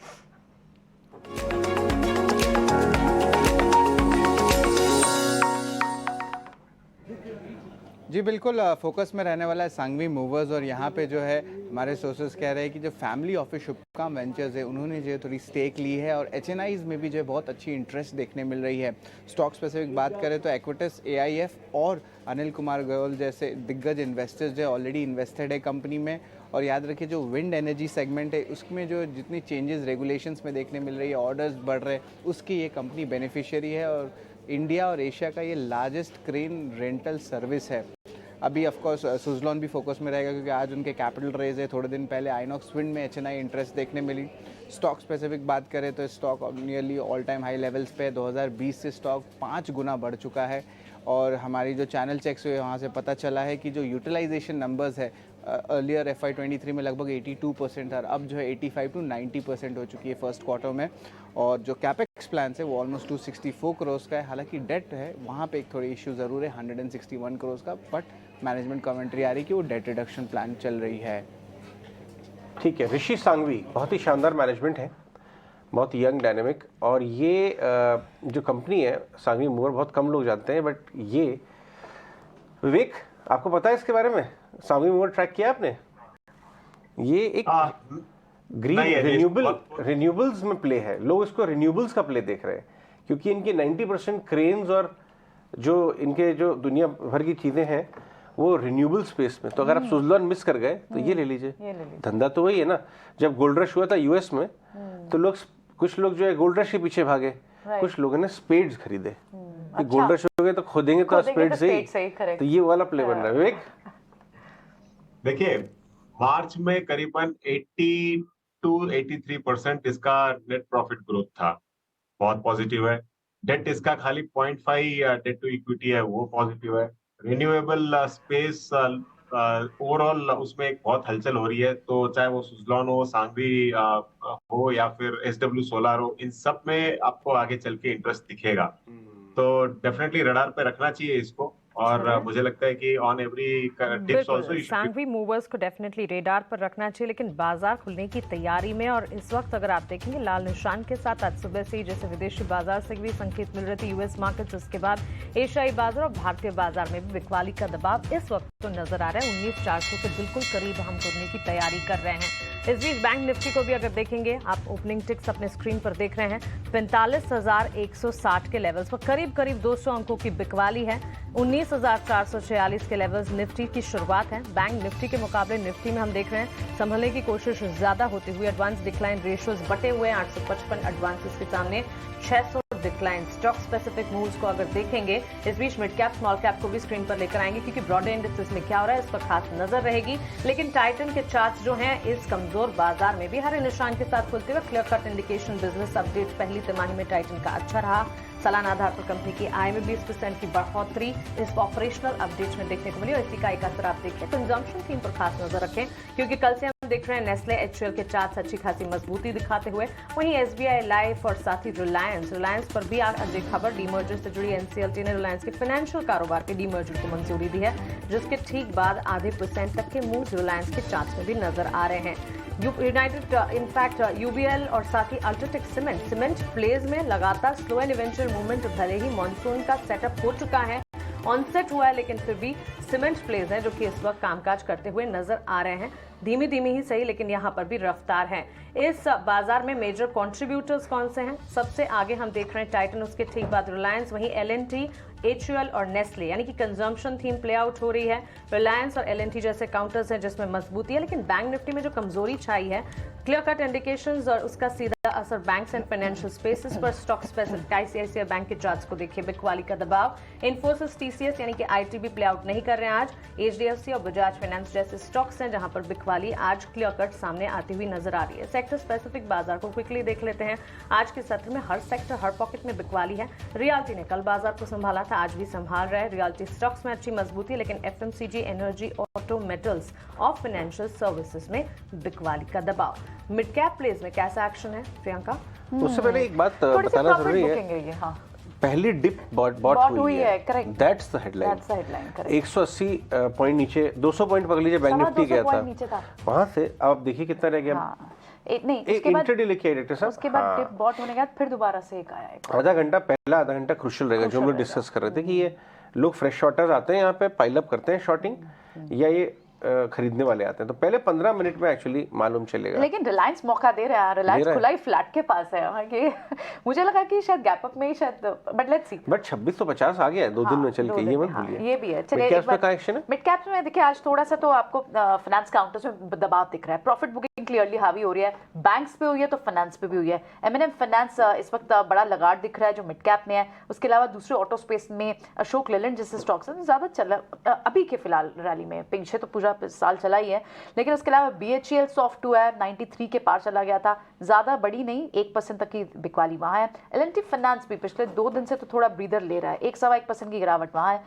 जी बिल्कुल, फोकस में रहने वाला है सांगवी मूवर्स और यहाँ पे जो है हमारे सोर्सेज कह रहे हैं कि जो फैमिली ऑफिस शुभकाम वेंचर्स है उन्होंने जो है थोड़ी स्टेक ली है और HNIs में भी जो है बहुत अच्छी इंटरेस्ट देखने मिल रही है। स्टॉक स्पेसिफिक बात करें तो एक्विटस, AIF और अनिल कुमार गोयल जैसे दिग्गज इन्वेस्टर्स जो ऑलरेडी इन्वेस्टेड है कंपनी में। और याद रखिए जो विंड एनर्जी सेगमेंट है उसमें जो जितनी चेंजेस रेगुलेशंस में देखने मिल रही है, ऑर्डर्स बढ़ रहे, उसकी ये कंपनी बेनिफिशियरी है और इंडिया और एशिया का ये लार्जेस्ट क्रेन रेंटल सर्विस है। अभी ऑफकोर्स सुजलॉन भी फोकस में रहेगा क्योंकि आज उनके कैपिटल रेज है। थोड़े दिन पहले आइनॉक्स विंड में HNI इंटरेस्ट देखने मिली। स्टॉक स्पेसिफिक बात करें तो stock nearly all time high levels पे 2020 से स्टॉक 5 गुना बढ़ चुका है और हमारी जो चैनल चेक्स हुए वहाँ से पता चला है कि जो यूटिलाइजेशन नंबर्स है अर्लियर FY23 में लगभग 82% था, अब जो है 85 to 90% हो चुकी है फर्स्ट क्वार्टर में। और जो कैपेक्स प्लान है वो ऑलमोस्ट 264 करोड़ का है। हालांकि डेट है वहाँ पे एक थोड़ी इश्यू ज़रूर है 161 करोड़ का, बट मैनेजमेंट कमेंट्री आ रही कि वो डेट रिडक्शन प्लान चल रही है। ठीक है, ऋषि सांघवी बहुत ही शानदार मैनेजमेंट है, बहुत यंग डायनेमिक, और ये जो कंपनी है सांघवी मूवर बहुत कम लोग जानते हैं, बट ये विवेक आपको पता है इसके बारे में? सांघवी मूवर ट्रैक किया आपने? ये एक ग्रीन रिन्यूएबल्स में प्ले है। लोग इसको रिन्यूएबल्स का प्ले देख रहे हैं क्योंकि इनके 90% क्रेन्स और जो इनके जो दुनिया भर की चीज़ें हैं वो रिन्यूएबल स्पेस में। तो अगर आप सुजलॉन मिस कर गए तो ये ले लीजिए। धंधा तो वही है ना। जब गोल्ड रश हुआ था यूएस में तो कुछ लोग जो है गोल्ड रश के पीछे भागे, कुछ लोगों ने स्पेड्स खरीदे। गोल्ड रश हो गए तो खोदेंगे तो स्पेड से ही, तो ये वाला प्ले बन रहा है। विवेक देखिए, मार्च में करीबन 80 to 83% इसका नेट प्रॉफिट ग्रोथ था, बहुत पॉजिटिव है। डेट इसका खाली 0.5 डेट टू इक्विटी है, वो पॉजिटिव है। रिन्यूएबल स्पेस ओवरऑल उसमें एक बहुत हलचल हो रही है, तो चाहे वो सुजलॉन हो, सांगवी हो या फिर SW सोलार हो, इन सब में आपको आगे चल के इंटरेस्ट दिखेगा। तो डेफिनेटली रडार पे रखना चाहिए इसको। और मुझे लगता है कि on every dips also Sanghvi Movers को डेफिनेटली रेडार पर रखना चाहिए, लेकिन बाजार खुलने की तैयारी में और इस वक्त अगर आप देखेंगे लाल निशान के साथ आज सुबह से ही जैसे विदेशी बाजार से भी संकेत मिल रहे थे, यूएस मार्केट, उसके बाद एशियाई बाजार और भारतीय बाजार में भी बिकवाली का दबाव इस वक्त तो नजर आ रहा है। 19,400 के बिल्कुल करीब हम खुलने की तैयारी कर रहे हैं। इस बीच बैंक निफ्टी को भी अगर देखेंगे, आप ओपनिंग टिक्स अपने स्क्रीन पर देख रहे हैं, 45,160 के लेवल्स पर करीब 200 अंकों की बिकवाली है। 19,446 के लेवल्स निफ्टी की शुरुआत है। बैंक निफ्टी के मुकाबले निफ्टी में हम देख रहे हैं संभलने की कोशिश ज्यादा होती हुई। एडवांस डिक्लाइन रेशियोज बटे हुए हैं 855 एडवांसेस के सामने 600 डिक्लाइन। स्टॉक स्पेसिफिक मूव्स को अगर देखेंगे, इस बीच मिड कैप स्मॉल कैप को भी स्क्रीन पर लेकर आएंगे क्योंकि ब्रॉड इंडेक्सेस में क्या हो रहा है इस पर खास नजर रहेगी। लेकिन टाइटन के चार्ट्स जो हैं इस कमजोर बाजार में भी हरे निशान के साथ खुलते हुए clear cut indication business update पहली तिमाही में टाइटन का अच्छा रहा। सालाना आधार पर कंपनी की आय में 20% की बढ़ोतरी इस ऑपरेशनल अपडेट में देखने को मिली और इसी का एक असर आप देखिए कंजम्पशन थीम पर खास नजर रखें क्योंकि कल से हम देख रहे हैं नेस्ले HUL के चार्ट्स अच्छी खासी मजबूती दिखाते हुए। वहीं SBI लाइफ और साथ ही रिलायंस पर भी आज एक खबर, डीमर्जर से जुड़ी NCLT ने रिलायंस के फाइनेंशियल कारोबार के डीमर्जर को मंजूरी दी है, जिसके ठीक बाद आधे % तक के मूव्स रिलायंस के चार्ट्स में भी नजर आ रहे हैं। यूनाइटेड इनफैक्ट UBL और साथ ही अल्ट्राटेक सीमेंट प्लेज में लगातार स्लो एंड इवेंचुअल मूवमेंट, भले ही मानसून का सेटअप हो चुका है, ऑनसेट हुआ है, लेकिन फिर भी सीमेंट प्लेज हैं जो कि इस वक्त कामकाज करते हुए नजर आ रहे हैं। धीमी ही सही, लेकिन यहाँ पर भी रफ्तार है। इस बाजार में मेजर कंट्रीब्यूटर्स कौन से हैं? सबसे आगे हम देख रहे हैं टाइटन, उसके ठीक बाद रिलायंस, वहीं L&T, HUL और नेस्ले, यानी कि कंजम्पशन थीम प्ले आउट हो रही है। रिलायंस और L&T जैसे काउंटर्स हैं जिसमें मजबूती है, लेकिन बैंक निफ्टी में जो कमजोरी छाई है, क्लियर कट इंडिकेशंस और उसका सीधा असर बैंक्स एंड फाइनेंशियल स्पेसेस पर। स्टॉक स्पेसिफिक ICICI बैंक के चार्ट्स को देखिए, बिकवाली का दबाव। इन्फोसिस, TCS यानी कि ITB प्ले आउट नहीं कर रहे हैं आज। HDFC और बजाज फाइनेंस जैसे स्टॉक्स हैं जहां पर बिकवाली आज क्लियर कट सामने आती हुई नजर आ रही है। सेक्टर स्पेसिफिक बाजार को क्विकली देख लेते हैं। आज के सत्र में हर सेक्टर हर पॉकेट में बिकवाली है। रियल्टी ने कल बाजार को संभाला था, आज भी संभाल रहा है। रियल्टी स्टॉक्स में अच्छी मजबूती, लेकिन FMCG, एनर्जी, ऑटो, मेटल्स और फाइनेंशियल सर्विसेज में बिकवाली का दबाव। मिड कैप प्लेज में कैसा एक्शन है प्रियंका? उससे पहले एक बात बताना जरूरी है, पहली डिप बॉट हुई है, correct, that's the headline. 180 point नीचे, 200 पॉइंट पकड़ लीजिए बैंक निफ्टी गया था, वहां से आप देखिए कितना रह गया। नहीं, उसके बाद इंट्राडे लिखिए डायरेक्टर साहब, उसके बाद डिप बॉट होने के बाद फिर दोबारा से एक आया है। पहला आधा घंटा क्रूशियल रहेगा, जो हम लोग डिस्कस कर रहे थे कि ये लोग फ्रेश शॉर्टर्स आते हैं यहाँ पे, पाइल अप करते हैं शॉर्टिंग, या ये खरीदने वाले आते हैं, तो पहले 15 मिनट में एक्चुअली मालूम चलेगा। लेकिन रिलायंस मौका दे रहा है, रिलायंस खुला ही फ्लैट के पास है कि मुझे लगा कि शायद गैप अप में ही शायद, बट लेट्स सी। बट 2650 आ गया है 2 दिन में चल के, ये मत भूलिए। ये भी है। चलिए, मिड कैप का एक्शन है। मिड कैप में देखिए आज थोड़ा सा तो आपको फाइनेंस काउंटर्स में दबाव दिख रहा है, प्रॉफिट बुकिंग क्लियरली हावी हो रही है, बैंक्स पे हुई है तो फाइनेंस पे भी हुई है। M&M फाइनेंस इस वक्त बड़ा लगाड़ दिख रहा है जो मिड कैप में है। उसके अलावा दूसरे ऑटो स्पेस में अशोक लेलैंड जैसे स्टॉक्स हैं ज्यादा चल अभी के फिलहाल रैली में, पीछे तो पूरा साल चला ही है, लेकिन उसके अलावा BHEL सॉफ्ट हुआ है, 93 के पार चला गया था, ज्यादा बड़ी नहीं, 1% तक की बिकवाली वहां है। L&T फाइनेंस भी पिछले 2 दिन से तो थोड़ा ब्रीदर ले रहा है, 1.25% की गिरावट वहां है।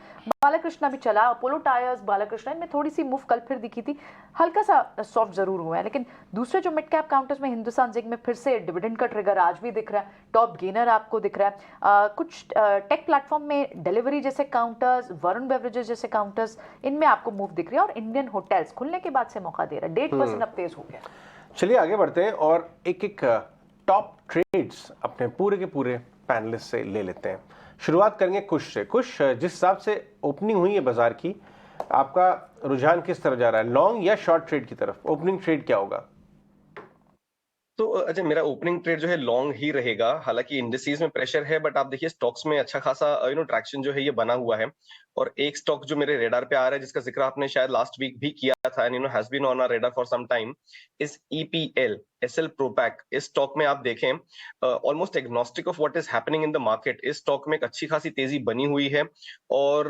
बालाकृष्णा भी चला, अपोलो टायर्स, बालाकृष्णा में थोड़ी सी मूव कल फिर दिखी थी, हल्का सा सॉफ्ट जरूर हुआ है। लेकिन दूसरे जो मिड कैप काउंटर्स में हिंदुस्तान जिंक में फिर से डिविडेंड का ट्रिगर आज भी दिख रहा है, टॉप गेनर आपको दिख रहा है। कुछ टेक प्लेटफॉर्म में डिलीवरी जैसे काउंटर्स, वरुण बेवरेजेस जैसे काउंटर्स, इनमें आपको मूव दिख रही है, और इंडियन होटल्स खुलने के बाद से मौका दे रहा है, 1.5% अब तेज हो गया। चलिए आगे बढ़ते हैं और एक टॉप ट्रेड्स अपने पूरे के पूरे पैनलिस्ट से ले लेते हैं। शुरुआत करेंगे कुश से। कुश, जिस हिसाब से ओपनिंग हुई है बाजार की, आपका रुझान किस तरफ जा रहा है, लॉन्ग या शॉर्ट ट्रेड की तरफ? ओपनिंग ट्रेड क्या होगा? तो अजय, मेरा ओपनिंग ट्रेड जो है लॉन्ग ही रहेगा। हालांकि इंडिसेस में प्रेशर है, बट आप देखिए स्टॉक्स में अच्छा खासा ट्रैक्शन जो है ये बना हुआ है। और एक स्टॉक जो मेरे रेडार पे आ रहा है, जिसका जिक्र आपने शायद लास्ट वीक भी किया था, and has been on our radar for some time, is EPL, Essel Propack. इस स्टॉक में आप देखें, almost agnostic of what is happening in the market, इस स्टॉक में एक अच्छी खासी तेजी बनी हुई है और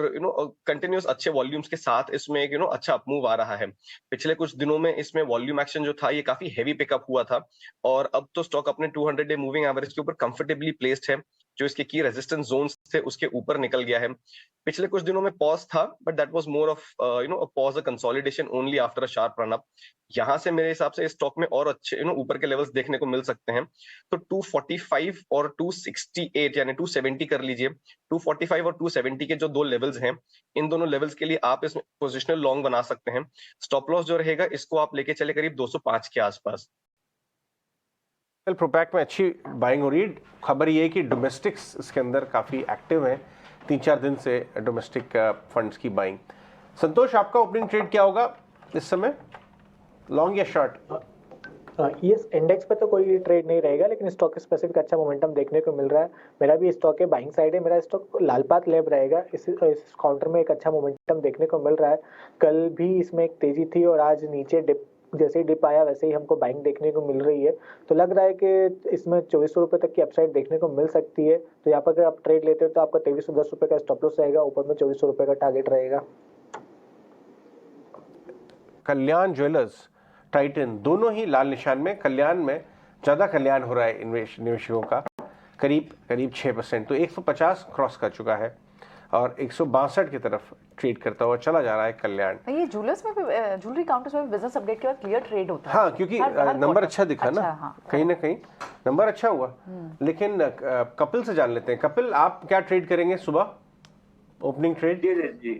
कंटिन्यूस अच्छे वॉल्यूम्स के साथ इसमें एक अच्छा अपमूव आ रहा है। पिछले कुछ दिनों में इसमें वॉल्यूम एक्शन जो था ये काफी हैवी पिकअप हुआ था, और अब तो स्टॉक अपने 200 डे मूविंग एवरेज के ऊपर कंफर्टेबली प्लेस्ड है। जो इसके की रेजिस्टेंस जोन्स थे उसके ऊपर निकल गया है। पिछले कुछ दिनों में पॉज था, but that was more of a pause, a consolidation only after a sharp run up. यहां से मेरे हिसाब से इस स्टॉक में और अच्छे ऊपर के लेवल्स देखने को मिल सकते हैं। तो 245 और 268 यानी 270 कर लीजिए। 245 और 270 के जो दो लेवल्स हैं, इन दोनों लेवल्स के लिए आप इसमें पोजिशनल लॉन्ग बना सकते हैं। स्टॉप लॉस जो रहेगा इसको आप लेके चले करीब 205 के आसपास। प्रोपैक में अच्छी बाइंग हो रही है। खबर ये है कि डोमेस्टिक्स इसके अंदर काफ़ी एक्टिव हैं, 3-4 दिन से डोमेस्टिक फंड्स की बाइंग। संतोष, आपका ओपनिंग ट्रेड क्या होगा इस समय, लॉन्ग या शॉर्ट? यस, इंडेक्स पे तो कोई ट्रेड नहीं रहेगा, लेकिन स्टॉक स्पेसिफिक अच्छा मोमेंटम देखने को मिल रहा है। मेरा भी स्टॉक है, बाइंग साइड है, मेरा स्टॉक लालपात लैब रहेगा। इस काउंटर में एक अच्छा मोमेंटम देखने को मिल रहा है। कल भी इसमें एक तेजी थी और आज नीचे डिप, जैसे ही डिप आया वैसे ही हमको बाइंग देखने को मिल रही है। तो लग रहा है कि इसमें 2400 रुपये तक की अपसाइड देखने को मिल सकती है। तो यहाँ पर अगर आप ट्रेड लेते हो तो आपका 2310 रुपये का स्टॉप लॉस रहेगा, ऊपर में 2400 रुपये का टारगेट रहेगा। कल्याण ज्वेलर्स, टाइटन, दोनों ही लाल निशान में। कल्याण में ज़्यादा कल्याण हो रहा है निवेशकों का, करीब 6%। तो 150 क्रॉस कर चुका है और 162 की तरफ ट्रेड करता हुआ चला जा रहा है कल्याण। ये ज्वेलर्स में भी, ज्वेलरी काउंटर्स में भी बिजनेस अपडेट के बाद क्लियर ट्रेड होता है। हाँ, क्योंकि नंबर अच्छा दिखा ना, हाँ, कहीं ना कहीं नंबर अच्छा हुआ। लेकिन कपिल से जान लेते हैं। कपिल, आप क्या ट्रेड करेंगे सुबह, ओपनिंग ट्रेड? जी,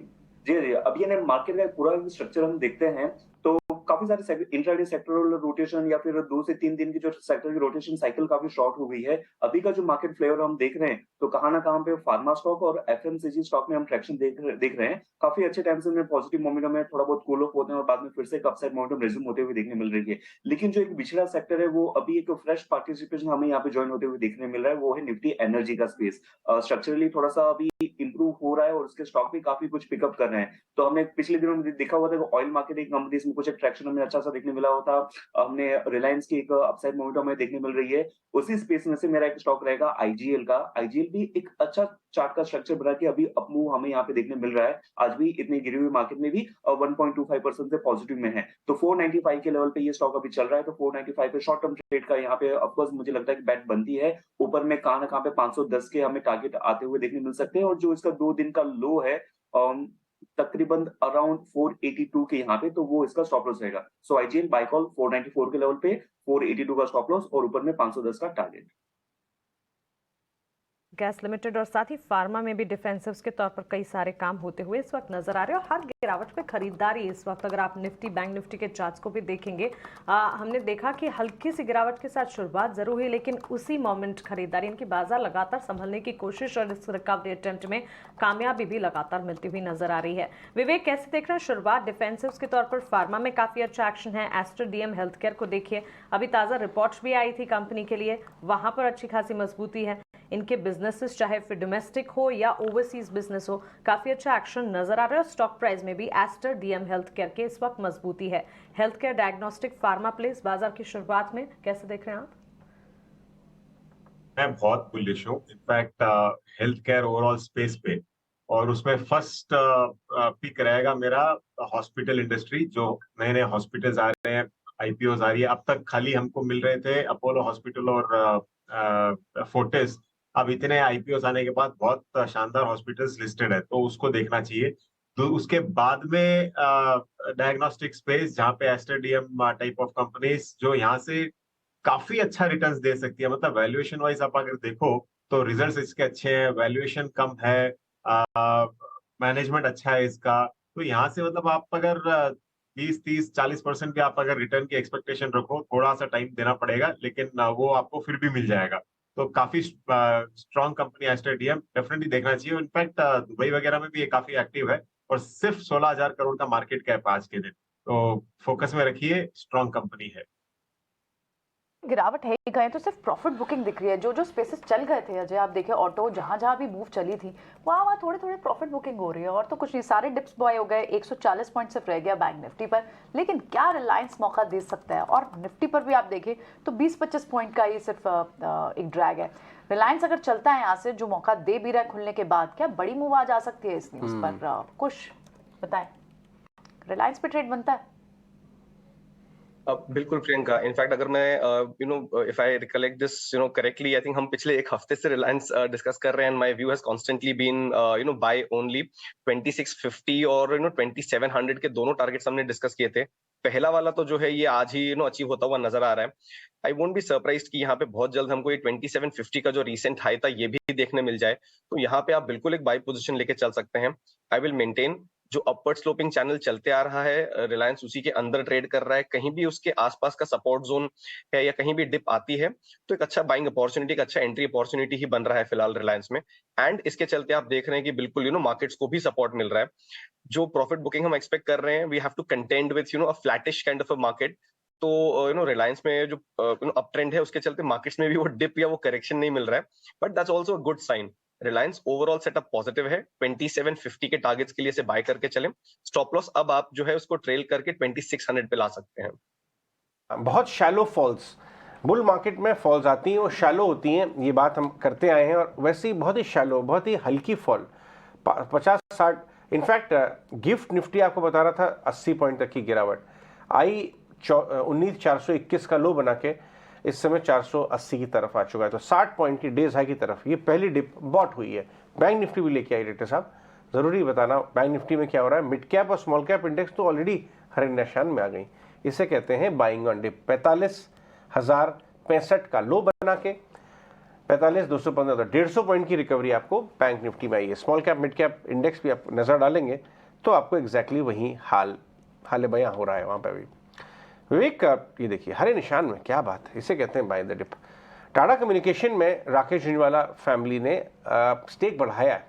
अभी ये मार्केट का पूरा स्ट्रक्चर हम देखते हैं तो काफी सारे इंट्राडे सेक्टरल रोटेशन या फिर 2 से 3 दिन की जो सेक्टर की रोटेशन साइकिल काफी शॉर्ट हो गई है। अभी का जो मार्केट फ्लेवर हम देख रहे हैं तो कहां ना कहां पे फार्मा स्टॉक और एफएमसीजी स्टॉक में हम ट्रैक्शन देख रहे हैं। काफी अच्छे टाइम से में पॉजिटिव मोमेंटम है, थोड़ा बहुत कूल ऑफ होते हैं और बाद में फिर से एक अपसाइड मोमेंटम रिज्यूम होते हुए देखने मिल रही है। लेकिन जो एक पिछड़ा सेक्टर है वो अभी एक फ्रेश पार्टिसिपेशन हमें यहाँ पे ज्वाइन होते हुए देखने मिल रहा है, वो है निफ्टी एनर्जी का स्पेस। स्ट्रक्चरली थोड़ा सा अभी इंप्रूव हो रहा है और उसके स्टॉक भी काफी कुछ पिकअप कर रहे हैं। तो हमने पिछले दिनों में देखा हुआ था कि ऑयल मार्केट एक कंपनी में कुछ ट्रैक्शन हमें अच्छा सा देखने मिला होता। हमने रिलायंस की एक अपसाइड मोमेंटम हमें देखने मिल रही है। उसी स्पेस में से मेरा एक स्टॉक रहेगा आईजीएल का। आईजीएल भी एक अच्छा चार्ट का स्ट्रक्चर बना के अभी अपमूव हमें यहाँ पे देखने मिल रहा है। आज भी इतनी गिरी हुई मार्केट में भी 1.25% से पॉजिटिव में है। तो 495 के लेवल पे ये स्टॉक अभी चल रहा है। तो 495 पे शॉर्ट टर्म ट्रेड का यहाँ पे ऑफकोर्स मुझे लगता है कि बैट बनती है। ऊपर में कहां ना कहां पे 510 के हमें टारगेट आते हुए देखने मिल सकते हैं। और जो इसका 2 दिन का लो है तकरीबन अराउंड 482 के यहाँ पे, तो वो इसका स्टॉप लॉस रहेगा। सो आईजीएल बाय कॉल 494 के लेवल पे, 482 का स्टॉप लॉस और ऊपर में 510 का टारगेट। गैस लिमिटेड और साथ ही फार्मा में भी डिफेंसिव्स के तौर पर कई सारे काम होते हुए इस वक्त नजर आ रहे हैं और हर गिरावट पे खरीदारी इस वक्त। अगर आप निफ्टी, बैंक निफ्टी के चार्ट्स को भी देखेंगे, हमने देखा कि हल्की सी गिरावट के साथ शुरुआत जरूर हुई, लेकिन उसी मोमेंट खरीदारी, इनकी बाजार लगातार संभलने की कोशिश और इस रिकवरी अटेम्प्ट में कामयाबी भी लगातार मिलती हुई नजर आ रही है। विवेक, कैसे देख रहे हैं शुरुआत डिफेंसिव्स के तौर पर? फार्मा में काफी अच्छा एक्शन है। एस्टर डीएम हेल्थ केयर को देखिए, अभी ताजा रिपोर्ट्स भी आई थी कंपनी के लिए, वहां पर अच्छी खासी मजबूती है। इनके बिजनेसेस चाहे फिर डोमेस्टिक हो या ओवरसीज बिजनेस हो, काफी अच्छा एक्शन नजर आ रहा है। स्टॉक प्राइस में भी एस्टर डीएम हेल्थ केयर के इस वक्त मजबूती है। Health care, diagnostic, pharma place बाजार की शुरुआत में कैसे देख रहे हैं आप? मैं बहुत बुलिश हूँ in fact health care overall space पे, और उसमें फर्स्ट पिक रहेगा मेरा हॉस्पिटल इंडस्ट्री। जो नए नए हॉस्पिटल्स आ रहे हैं, आईपीओज आ रही है। अब तक खाली हमको मिल रहे थे अपोलो हॉस्पिटल और फोर्टिस। अब इतने आईपीओस आने के बाद बहुत शानदार हॉस्पिटल्स लिस्टेड है, तो उसको देखना चाहिए। तो उसके बाद में डायग्नोस्टिक स्पेस, जहाँ पे Aster DM type of companies जो यहाँ से काफी अच्छा रिटर्न्स दे सकती है। मतलब वैल्यूएशन वाइज आप अगर देखो तो रिजल्ट्स इसके अच्छे हैं, वैल्यूएशन कम है, मैनेजमेंट अच्छा है इसका। तो यहाँ से मतलब आप अगर 20-30-40% भी आप अगर रिटर्न की एक्सपेक्टेशन रखो, थोड़ा सा टाइम देना पड़ेगा, लेकिन वो आपको फिर भी मिल जाएगा। तो काफी strong company Aster DM, definitely देखना चाहिए। इनफैक्ट दुबई वगैरह में भी ये काफी एक्टिव है और सिर्फ 16,000 करोड़ का मार्केट कैप आज के दिन। तो फोकस में रखिए, स्ट्रॉन्ग कंपनी है। गिरावट है ही गए तो सिर्फ प्रॉफिट बुकिंग दिख रही है। जो जो स्पेसेस चल गए थे अजय, आप देखें ऑटो जहां जहां भी मूव चली थी वहां थोड़े थोड़े प्रॉफिट बुकिंग हो रही है और तो कुछ नहीं। सारे डिप्स बॉय हो गए, 140 पॉइंट सिर्फ रह गया बैंक निफ्टी पर। लेकिन क्या रिलायंस मौका दे सकता है? और निफ्टी पर भी आप देखें तो 20-25 पॉइंट का ही सिर्फ एक ड्रैग है। रिलायंस अगर चलता है यहाँ से, जो मौका दे भी रहा है खुलने के बाद, क्या बड़ी मूव आ जा सकती है इस न्यूज पर? कुछ बताएं, रिलायंस पे ट्रेड बनता है? बिल्कुल प्रियंका, इनफैक्ट अगर मैं if I recollect this correctly, I think हम पिछले एक हफ्ते से रिलायंस डिस्कस कर रहे हैं। My view has constantly been buy only 2650 और 2700 के दोनों टारगेट्स हमने डिस्कस किए थे। पहला वाला तो जो है ये आज ही अचीव होता हुआ नजर आ रहा है। आई वोंट बी सरप्राइज्ड कि यहाँ पे बहुत जल्द हमको ये 2750 का जो रिसेंट हाई था ये भी देखने मिल जाए। तो यहाँ पे आप बिल्कुल एक बाय पोजीशन लेके चल सकते हैं। आई विल मेंटेन जो अपवर्ड स्लोपिंग चैनल चलते आ रहा है, रिलायंस उसी के अंदर ट्रेड कर रहा है। कहीं भी उसके आसपास का सपोर्ट जोन है या कहीं भी डिप आती है तो एक अच्छा बाइंग अपॉर्चुनिटी, एक अच्छा एंट्री अपॉर्चुनिटी ही बन रहा है फिलहाल रिलायंस में। एंड इसके चलते आप देख रहे हैं कि बिल्कुल मार्केट्स को भी सपोर्ट मिल रहा है। जो प्रॉफिट बुकिंग हम एक्सपेक्ट कर रहे हैं, we have to contend with a flattish kind of a market. तो रिलायंस में जो अप ट्रेंड है उसके चलते मार्केट्स में भी वो डिप या वो करेक्शन नहीं मिल रहा है, but that's also a good sign. Reliance overall setup positive है। 2750 के टारगेट्स के लिए से बाय करके चलें। स्टॉप लॉस अब आप जो है उसको ट्रेल करके 2600 पे ला सकते हैं। बहुत शैलो फॉल्स, बुल मार्केट में फॉल्स आती हैं और शैलो होती हैं, ये बात हम करते आए हैं। और वैसे ही बहुत ही शैलो, बहुत ही हल्की फॉल, 50-60, इनफैक्ट गिफ्ट निफ्टी आपको बता रहा था 80 पॉइंट तक की गिरावट आई। 19,421 का लो बना के इस समय 480 की तरफ आ चुका है। तो 60 पॉइंट की डेज हाई की तरफ ये पहली डिप बॉट हुई है। बैंक निफ्टी भी लेके आई डायरेक्टर साहब, जरूरी बताना बैंक निफ्टी में क्या हो रहा है। मिड कैप और स्मॉल कैप इंडेक्स तो ऑलरेडी हरे निशान में आ गई। इसे कहते हैं बाइंग ऑन डिप। 45,065 का लो बना के 45,215, 150 पॉइंट की रिकवरी आपको बैंक निफ्टी में आई है। Small cap mid cap index भी आप नजर डालेंगे तो आपको एग्जैक्टली वही हाल बयां हो रहा है वहां पर भी। विवेक, ये देखिए हरे निशान में, क्या बात है, इसे कहते हैं buy the dip. Tata communication में राकेश झुंझुनवाला फैमिली ने स्टेक बढ़ाया है।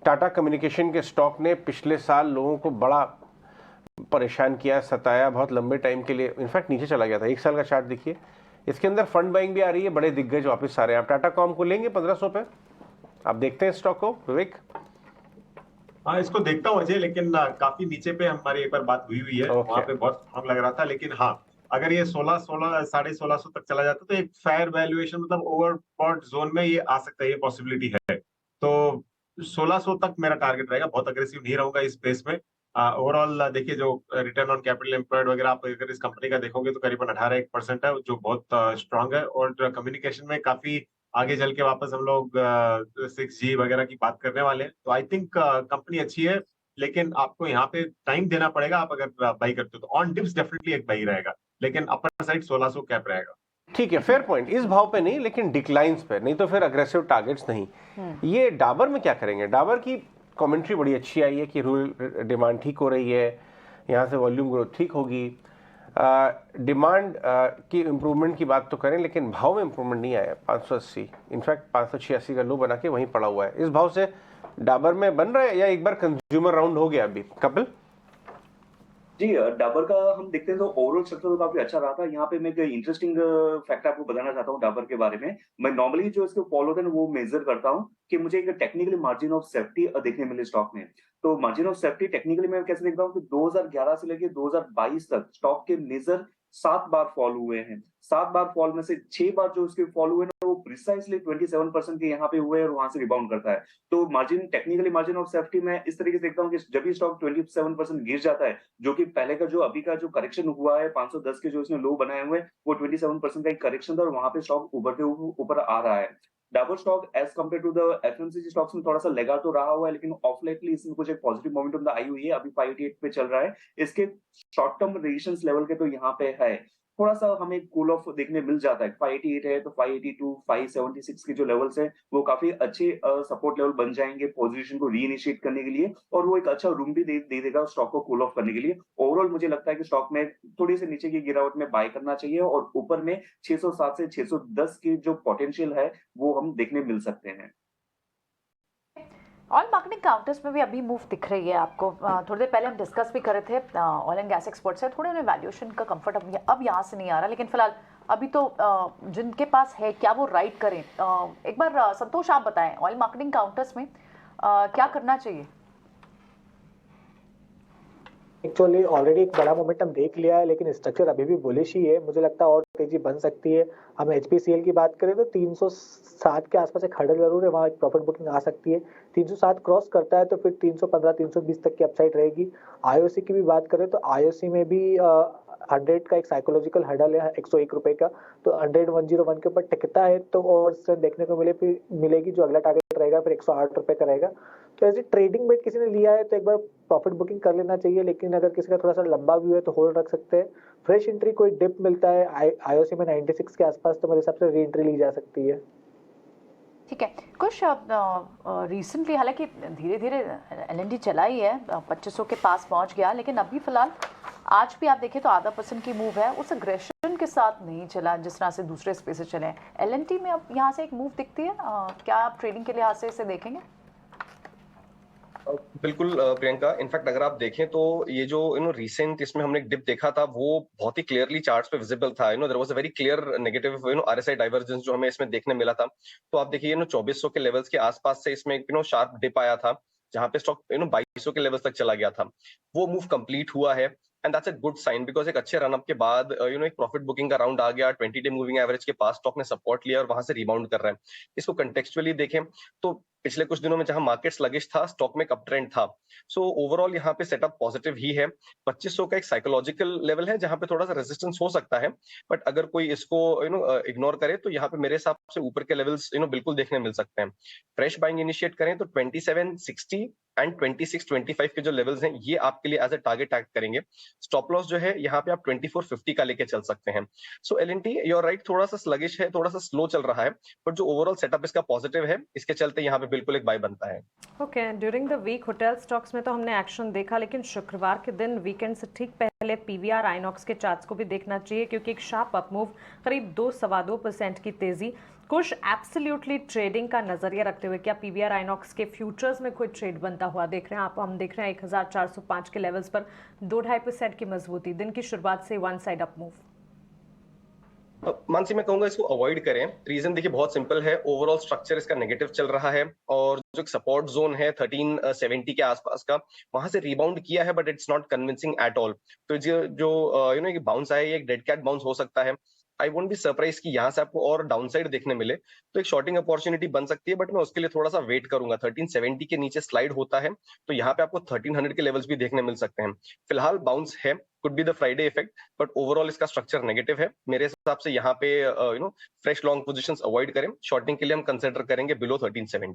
टाटा कम्युनिकेशन के स्टॉक ने पिछले साल लोगों को बड़ा परेशान किया, सताया बहुत लंबे टाइम के लिए। इनफैक्ट नीचे चला गया था। एक साल का चार्ट देखिए, इसके अंदर फंड बाइंग भी आ रही है, बड़े दिग्गज वापस आ रहे हैं। आप टाटा कॉम को लेंगे 1500 पे? आप देखते हैं स्टॉक को विवेक? हाँ, इसको देखता हूँ अजय, लेकिन काफी नीचे पे हमारी एक बार बात हुई है। वहां पे बहुत स्ट्रॉन्ग लग रहा था, लेकिन हाँ, अगर ये 1600 तक चला जाता तो एक फेयर वैल्यूएशन, मतलब ओवरबॉट जोन में ये आ सकता है, ये पॉसिबिलिटी है। तो 1600 तक मेरा टारगेट रहेगा। बहुत अग्रेसिव नहीं रहूंगा इस स्पेस में। ओवरऑल देखिए, जो रिटर्न ऑन कैपिटल एम्प्लॉयड वगैरह आप अगर इस कंपनी का देखोगे तो करीबन 18% है, जो बहुत स्ट्रांग है। और कम्युनिकेशन में काफी आगे चल के वापस हम लोग 6G वगैरह की बात करने वाले हैं। तो आई थिंक कंपनी अच्छी है, लेकिन आपको यहाँ पे टाइम देना पड़ेगा। आप अगर बाई करते हो तो ऑन डिप्स डेफिनेटली एक बाई रहेगा, लेकिन अपर साइड 1600 कैप रहेगा। ठीक है, फेयर पॉइंट। इस भाव पे नहीं, लेकिन डिक्लाइंस पे नहीं, तो फिर अग्रेसिव टारगेट्स नहीं। ये डाबर में क्या करेंगे? डाबर की कमेंट्री बड़ी अच्छी आई है कि रूरल डिमांड ठीक हो रही है, यहाँ से वॉल्यूम ग्रोथ ठीक होगी। डिमांड की इम्प्रूवमेंट की बात तो करें, लेकिन भाव में इम्प्रूवमेंट नहीं आया। 580, इनफैक्ट 586 का लो बना के वहीं पड़ा हुआ है। इस भाव से डाबर में बन रहा है या एक बार कंज्यूमर राउंड हो गया अभी? कपिल जी, डाबर का हम देखते हैं तो ओवरऑल स्ट्रक्चर तो काफी अच्छा रहा था। यहाँ पे मैं एक इंटरेस्टिंग फैक्ट आपको बताना चाहता हूँ डाबर के बारे में। मैं नॉर्मली जो इसको फॉलो होता है वो मेजर करता हूँ कि मुझे एक टेक्निकली मार्जिन ऑफ सेफ्टी देखने मिले स्टॉक में। तो मार्जिन ऑफ सेफ्टी टेक्निकली मैं कैसे देखता हूँ कि 2011 से लेकर 2022 तक स्टॉक के मेजर 7 बार फॉल हुए हैं। 7 बार फॉल में से 6 बार जो उसके फॉल हुए ना वो प्रिसाइसली 27% के यहाँ पे हुए और वहां से रिबाउंड करता है। तो margin, technically margin of safety मैं इस तरीके से देखता हूँ कि जब भी स्टॉक 27% गिर जाता है, जो कि पहले का जो अभी का जो करेक्शन हुआ है 510 के जो इसने लो बनाए हुए वो 27% का एक करेक्शन था और वहां पे स्टॉक उभरते ऊपर आ रहा है। Dabur stock as compare to the FMCG stocks में थोड़ा सा लेगा तो रहा हुआ है, लेकिन ऑफ लेटली इसमें कुछ एक पॉजिटिव मोमेंटम आई हुई है। अभी 588 पे चल रहा है। इसके शॉर्ट टर्म रेजिस्टेंस लेवल के तो यहाँ पे है, थोड़ा सा हमें कूल ऑफ देखने मिल जाता है। 588 है तो 582, 576 के जो लेवल्स है वो काफी अच्छे सपोर्ट लेवल बन जाएंगे पोजीशन को रीइनिशिएट करने के लिए, और वो एक अच्छा रूम भी दे देगा स्टॉक को कूल ऑफ करने के लिए। ओवरऑल मुझे लगता है कि स्टॉक में थोड़ी सी नीचे की गिरावट में बाय करना चाहिए और ऊपर में 607 से 610 की जो पोटेंशियल है वो हम देखने मिल सकते हैं। ऑयल मार्केटिंग काउंटर्स में भी अभी मूव दिख रही है आपको। थोड़ी देर पहले हम डिस्कस भी कर रहे थे ऑयल एंड गैस एक्सपर्ट से, थोड़े उन्हें वैल्यूएशन का कंफर्ट अब यहाँ से नहीं आ रहा, लेकिन फिलहाल अभी तो जिनके पास है क्या वो राइड करें? एक बार संतोष आप बताएं, ऑयल मार्केटिंग काउंटर्स में क्या करना चाहिए? एक्चुअली ऑलरेडी एक बड़ा मोमेंटम देख लिया है, लेकिन स्ट्रक्चर अभी भी बुलिश ही है। मुझे लगता है और तेजी बन सकती है। हम एचपीसीएल की बात करें तो 307 के आसपास एक हर्डल जरूर है, वहाँ एक प्रॉफिट बुकिंग आ सकती है। 307 क्रॉस करता है तो फिर 315 320 तक की अपसाइड रहेगी। आईओसी की भी बात करें तो आईओसी में भी 100 का एक साइकोलॉजिकल हर्डल है 101 रुपए का, तो 100-101 के ऊपर टिकता है तो और स्ट्रेंथ देखने को मिलेगी। जो अगला टारगेट रहेगा फिर 108 रुपए का रहेगा। तो ऐसे ट्रेडिंग बेट किसी ने लिया है तो एक बार प्रॉफिट बुकिंग कर लेना चाहिए, लेकिन अगर किसी का थोड़ा सा लंबा व्यू है तो होल्ड रख सकते हैं। फ्रेश एंट्री कोई डिप मिलता है आईओसी में 96 के आसपास तो मेरे हिसाब से री एंट्री ली जा सकती है। ठीक है, कुछ रिसेंटली हालांकि धीरे धीरे एलएनटी चला ही है, 2500 के पास पहुंच गया, लेकिन अभी फिलहाल आज भी आप देखें तो आधा % की मूव है, उस अग्रेशन के साथ नहीं चला जिस तरह से दूसरे स्पेसेस चले। एलएनटी में अब यहाँ से एक मूव दिखती है, क्या आप ट्रेडिंग के लिहाज से इसे देखेंगे? बिल्कुल प्रियंका, इनफैक्ट अगर आप देखें तो ये जो रिसेंट इसमें हमने एक डिप देखा था वो बहुत ही क्लियरली चार्ट्स पे विजिबल था। There was a very clear negative RSI divergence जो हमें इसमें देखने मिला था। तो आप देखिए 2400 के लेवल्स के आसपास से इसमें शार्प डिप आया था, जहां पे स्टॉक 2200 के लेवल्स तक चला गया था। वो मूव कंप्लीट हुआ है and that's a good sign, because एक अच्छे रनअप के बाद एक प्रॉफिट बुकिंग का राउंड आ गया, 20 डे मूविंग एवरेज के पास स्टॉक ने सपोर्ट लिया और वहां से रिबाउंड कर रहा है। इसको कंटेक्चुअली देखें तो पिछले कुछ दिनों में जहां मार्केट स्लगिश था, स्टॉक में एक अप ट्रेंड था। सो ओवरऑल यहाँ पे सेटअप पॉजिटिव ही है। 2500 का एक साइकोलॉजिकल लेवल है जहां पे थोड़ा सा रेजिस्टेंस हो सकता है, बट अगर कोई इसको इग्नोर करे तो यहाँ पे मेरे हिसाब से ऊपर के लेवल्स बिल्कुल देखने मिल सकते हैं। फ्रेश बाइंग इनिशिएट करें तो 2760 एंड 2625 के जो लेवल्स हैं ये आपके लिए एज ए टारगेट एक्ट करेंगे। स्टॉप लॉस जो है यहाँ पे आप 2450 का लेके चल सकते हैं। सो एलएनटी योर राइट, थोड़ा सा स्लगिश है, थोड़ा सा स्लो चल रहा है, बट जो ओवरऑल सेटअप इसका पॉजिटिव है, इसके चलते यहाँ पे बिल्कुल एक बाय बनता है। Okay, during the week hotel stocks में तो हमने एक्शन देखा, लेकिन शुक्रवार के दिन वीकेंड से ठीक पहले पीवीआर आइनॉक्स के चार्ट्स को भी देखना चाहिए, क्योंकि एक शार्प अप मूव, करीब 2-2.25% की तेजी। कुछ एब्सोल्युटली ट्रेडिंग का नजरिया रखते हुए क्या पीवीआर आइनॉक्स के फ्यूचर्स में कोई ट्रेड बनता हुआ देख रहे हैं आप? हम देख रहे हैं 1405 के लेवल्स पर 2-2.5% की मजबूती, दिन की शुरुआत से one side up move. Mansi, मैं कहूंगा इसको अवॉइड करें। रीजन देखिए बहुत सिंपल है, ओवरऑल स्ट्रक्चर इसका नेगेटिव चल रहा है और जो सपोर्ट जोन है 1370 के आसपास का, वहां से रिबाउंड किया है, but it's not convincing at all. तो जो बाउंस है, ये एक डेड कैट बाउंस हो सकता है। आई वोंट बी सरप्राइज कि यहाँ से आपको और डाउनसाइड देखने मिले, तो एक शॉर्टिंग अपॉर्चुनिटी बन सकती है, बट मैं उसके लिए थोड़ा सा वेट करूंगा। 1370 के नीचे स्लाइड होता है तो यहाँ पे आपको 1300 के लेवल्स भी देखने मिल सकते हैं। फिलहाल बाउंस है, could be the Friday effect, but overall इसका स्ट्रक्चर नेगेटिव है। मेरे हिसाब से यहाँ पे फ्रेश लॉन्ग पोजीशंस अवॉइड करें। शॉर्टिंग के लिए हम कंसिडर करेंगे बिलो 1370।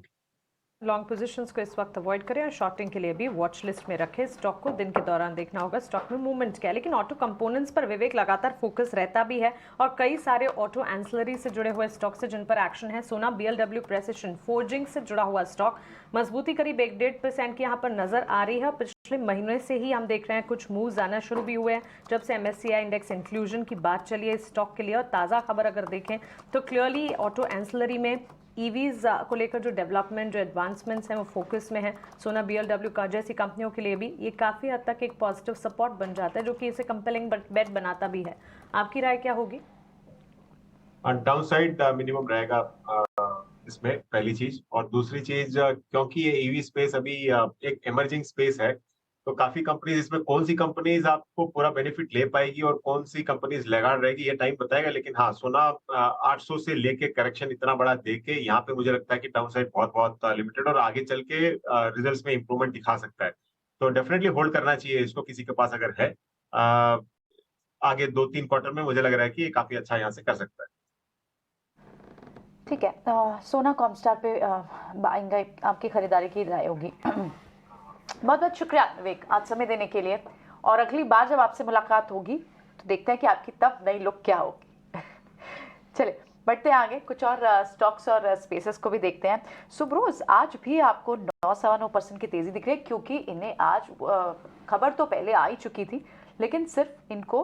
लॉन्ग पोजीशंस को इस वक्त अवॉइड करें और शॉर्टिंग के लिए भी वॉच लिस्ट में रखें। स्टॉक को दिन के दौरान देखना होगा स्टॉक में मूवमेंट क्या है, लेकिन ऑटो कंपोनेंट्स पर विवेक लगातार फोकस रहता भी है और कई सारे ऑटो एंसिलरी से जुड़े हुए स्टॉक्स है जिन पर एक्शन है। सोना, बीएलडब्ल्यू प्रेसिशन फोर्जिंग से जुड़ा हुआ स्टॉक, मजबूती करीब 1-1.5% की यहाँ पर नजर आ रही है। पिछले महीने से ही हम देख रहे हैं कुछ मूव्स आना शुरू भी हुए हैं जब से एमएससीआई इंडेक्स इंक्लूजन की बात चली है इस स्टॉक के लिए। और ताज़ा खबर अगर देखें तो क्लियरली ऑटो एंसिलरी में ईवीज को लेकर जो डेवलपमेंट, जो एडवांसमेंट्स हैं वो फोकस में है। सोना, बीएलडब्ल्यू का जैसी कंपनियों के लिए भी ये काफ़ी हद तक एक पॉजिटिव सपोर्ट बन जाता है, जो कि इसे कंपेलिंग बेट बनाता भी है। आपकी राय क्या होगी? डाउनसाइड मिनिमम रहेगा इसमें, पहली चीज। और दूसरी चीज, क्योंकि ये ईवी स्पेस अभी एक इमर्जिंग स्पेस है, तो काफी कंपनीज, इसमें कौन सी कंपनीज आपको पूरा बेनिफिट ले पाएगी और कौन सी कंपनीज लैगार्ड रहेगी ये टाइम बताएगा। लेकिन हाँ, सोना 800 से लेके करेक्शन इतना बड़ा देके यहाँ पे मुझे लगता है कि डाउन साइड बहुत बहुत लिमिटेड और आगे चल के रिजल्ट्स में इंप्रूवमेंट दिखा सकता है। तो डेफिनेटली होल्ड करना चाहिए इसको किसी के पास अगर है। आगे 2-3 क्वार्टर में मुझे लग रहा है कि ये काफी अच्छा यहाँ से कर सकता है। ठीक है, सोना कॉमस्टार पे आएंगे, आपकी खरीदारी की राय होगी। बहुत बहुत शुक्रिया विवेक आज समय देने के लिए, और अगली बार जब आपसे मुलाकात होगी तो देखते हैं कि आपकी तब नई लुक क्या होगी। चलिए बढ़ते हैं आगे, कुछ और स्टॉक्स और स्पेसेस को भी देखते हैं। सुब्रोज, आज भी आपको 9-9% की तेजी दिख रही है, क्योंकि इन्हें आज खबर तो पहले आ ही चुकी थी, लेकिन सिर्फ इनको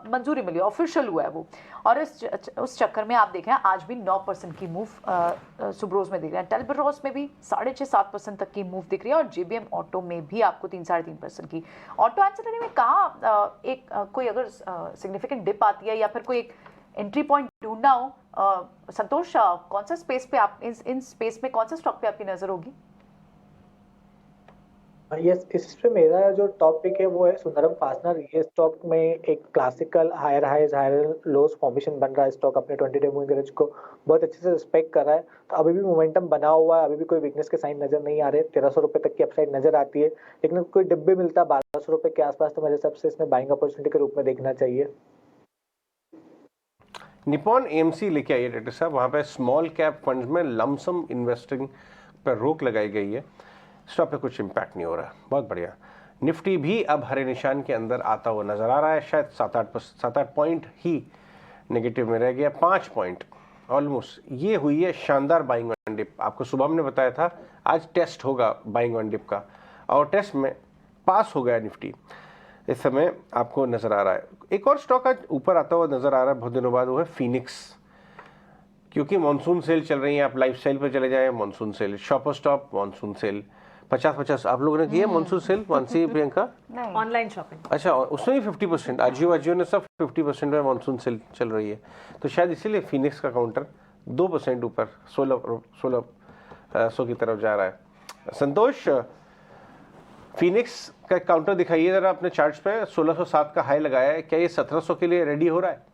मंजूरी मिली, ऑफिशियल हुआ है वो, और उस चक्कर में आप देखें आज भी 9% की मूव सुब्रोज में दिख रहे हैं। टेलब्रोस में भी 6.5-7% तक की मूव दिख रही है, और जेबीएम ऑटो में भी आपको 3-3.5% की। ऑटो एंसिलरी में कहाँ कोई अगर सिग्निफिकेंट डिप आती है या फिर कोई एक एंट्री पॉइंट ढूंढना हो, संतोष कौन सा स्पेस पे आप इन स्पेस में कौन से स्टॉक पे आपकी नजर होगी? यस, इस पे मेरा जो टॉप पिक है वो है सुंदरम फास्टनर। ये स्टॉक में एक classical higher highs higher lows formation बन रहा है। स्टॉक अपने 20 डे मूविंग एवरेज को बहुत अच्छे से रिस्पेक्ट कर रहा है, तो अभी भी मोमेंटम बना हुआ है, अभी भी कोई वीकनेस के साइन नजर नहीं आ रहे। 1300 रुपए तक की अपसाइड नजर आती है, लेकिन कोई डिप भी मिलता है 1200 रुपए के आसपास, तो मेरे हिसाब से इसमें बाइंग अपॉर्चुनिटी के रूप में देखना चाहिए। निपॉन एएमसी लेके आइए डाक्टर साहब, वहाँ पे स्मॉल कैप फंड्स में लमसम इन्वेस्टिंग पर रोक लगाई गई है, स्टॉक पे कुछ इम्पैक्ट नहीं हो रहा है, बहुत बढ़िया। निफ्टी भी अब हरे निशान के अंदर आता हुआ नजर आ रहा है, शायद 7-8 पॉइंट ही नेगेटिव में रह गया, 5 पॉइंट ऑलमोस्ट। ये हुई है शानदार बाइंग वन डिप। आपको सुबह हमने बताया था आज टेस्ट होगा बाइंग वन डिप का, और टेस्ट में पास हो गया निफ्टी, इस समय आपको नजर आ रहा है। एक और स्टॉक आज ऊपर आता हुआ नजर आ रहा है बहुत दिनों बाद, वो है फिनिक्स, क्योंकि मानसून सेल चल रही है। आप लाइफस्टाइल पे चले जाएं, monsoon sale, Shoppers Stop monsoon sale 50-50 आप लोगों ने किया monsoon sale, Mansi Priyanka? Online shopping, अच्छा, उसमें भी 50%, अजियो ने सब 50% में मानसून सेल चल रही है, तो शायद इसीलिए फिनिक्स का काउंटर 2% ऊपर 1600 की तरफ जा रहा है। संतोष, फिनिक्स का काउंटर दिखाइए जरा अपने चार्ट्स पे, 1607 का हाई लगाया है, क्या ये 1700 के लिए रेडी हो रहा है?